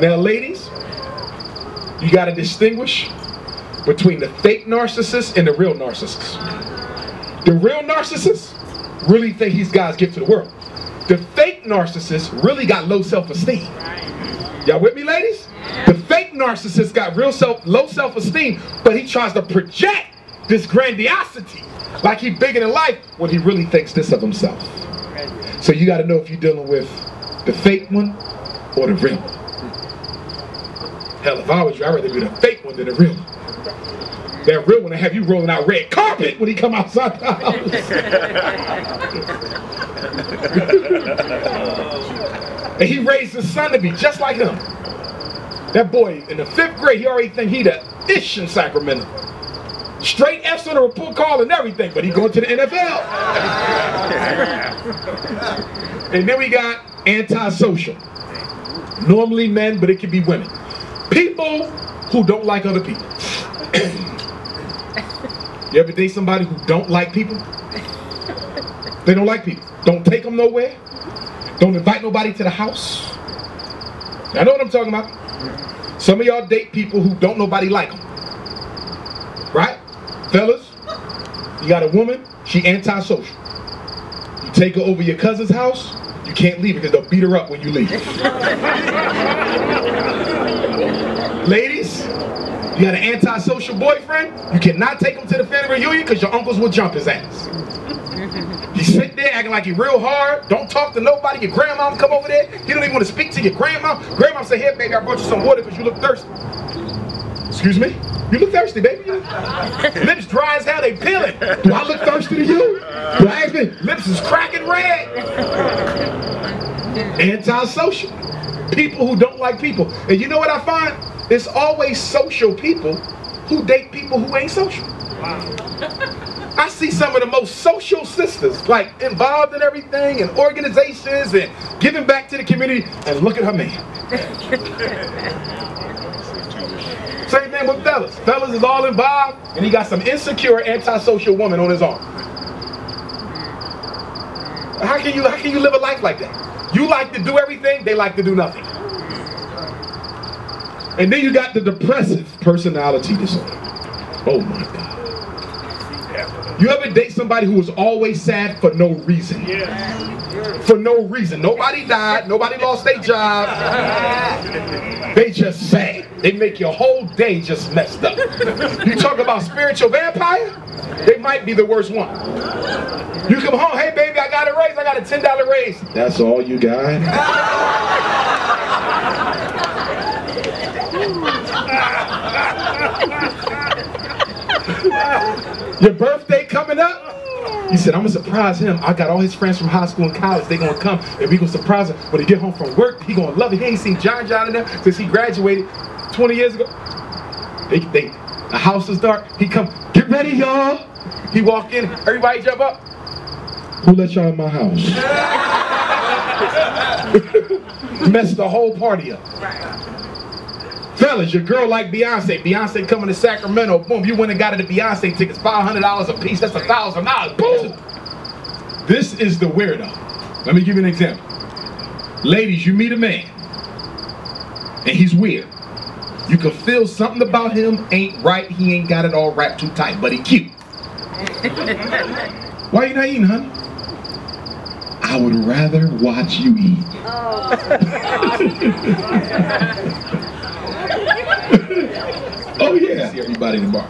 Now, ladies, you got to distinguish between the fake narcissist and the real narcissist. The real narcissist really think he's God's gift to the world. The fake narcissist really got low self-esteem. Y'all with me, ladies? The fake narcissist got low self-esteem, but he tries to project this grandiosity like he's bigger than life when he really thinks this of himself. So you got to know if you're dealing with the fake one or the real one. Hell, if I was you, I'd rather be the fake one than the real one. That real one to have you rolling out red carpet when he come outside the house. And he raised his son to be just like him. That boy in the 5th grade, he already think he the ish in Sacramento. Straight F's on the report card and everything, but he going to the NFL. And then we got antisocial. Normally men, but it could be women. People who don't like other people. You ever date somebody who don't like people? They don't like people. Don't take them nowhere. Don't invite nobody to the house. I know what I'm talking about. Some of y'all date people who don't nobody like them. Right? Fellas, you got a woman, she antisocial. You take her over your cousin's house, you can't leave her because they'll beat her up when you leave. Ladies, you got an antisocial boyfriend, you cannot take him to the family reunion because your uncles will jump his ass. You sit there acting like you're real hard, don't talk to nobody, your grandma come over there, you don't even want to speak to your grandma. Grandma say, here baby, I brought you some water because you look thirsty. Excuse me? You look thirsty, baby. Lips dry as hell, they peeling. Do I look thirsty to you? Do I ask me? Lips is cracking red. Antisocial. People who don't like people. And you know what I find? It's always social people who date people who ain't social. I see some of the most social sisters, like involved in everything and organizations and giving back to the community, and look at her man. Same thing with fellas. Fellas is all involved, and he got some insecure, antisocial woman on his arm. How can you live a life like that? You like to do everything, they like to do nothing. And then you got the depressive personality disorder. Oh my God. You ever date somebody who was always sad for no reason? For no reason. Nobody died, nobody lost their job. They just sad. They make your whole day just messed up. You talk about spiritual vampire? They might be the worst one. You come home, hey baby, I got a raise, I got a $10 raise. That's all you got? Your birthday coming up? He said, I'm gonna surprise him. I got all his friends from high school and college. They gonna come and we gonna surprise him. When he get home from work, he gonna love it. He ain't seen John in there since he graduated 20 years ago. The house is dark. He come, get ready, y'all. He walk in, everybody jump up. Who let y'all in my house? Messed the whole party up. Fellas, your girl like Beyonce. Beyonce coming to Sacramento. Boom, you went and got her the Beyonce tickets. $500 a piece. That's $1,000. Boom. This is the weirdo. Let me give you an example. Ladies, you meet a man, and he's weird. You can feel something about him ain't right. He ain't got it all wrapped too tight, but he cute. Why you not eating, honey? I would rather watch you eat. Oh yeah. See everybody in the bar.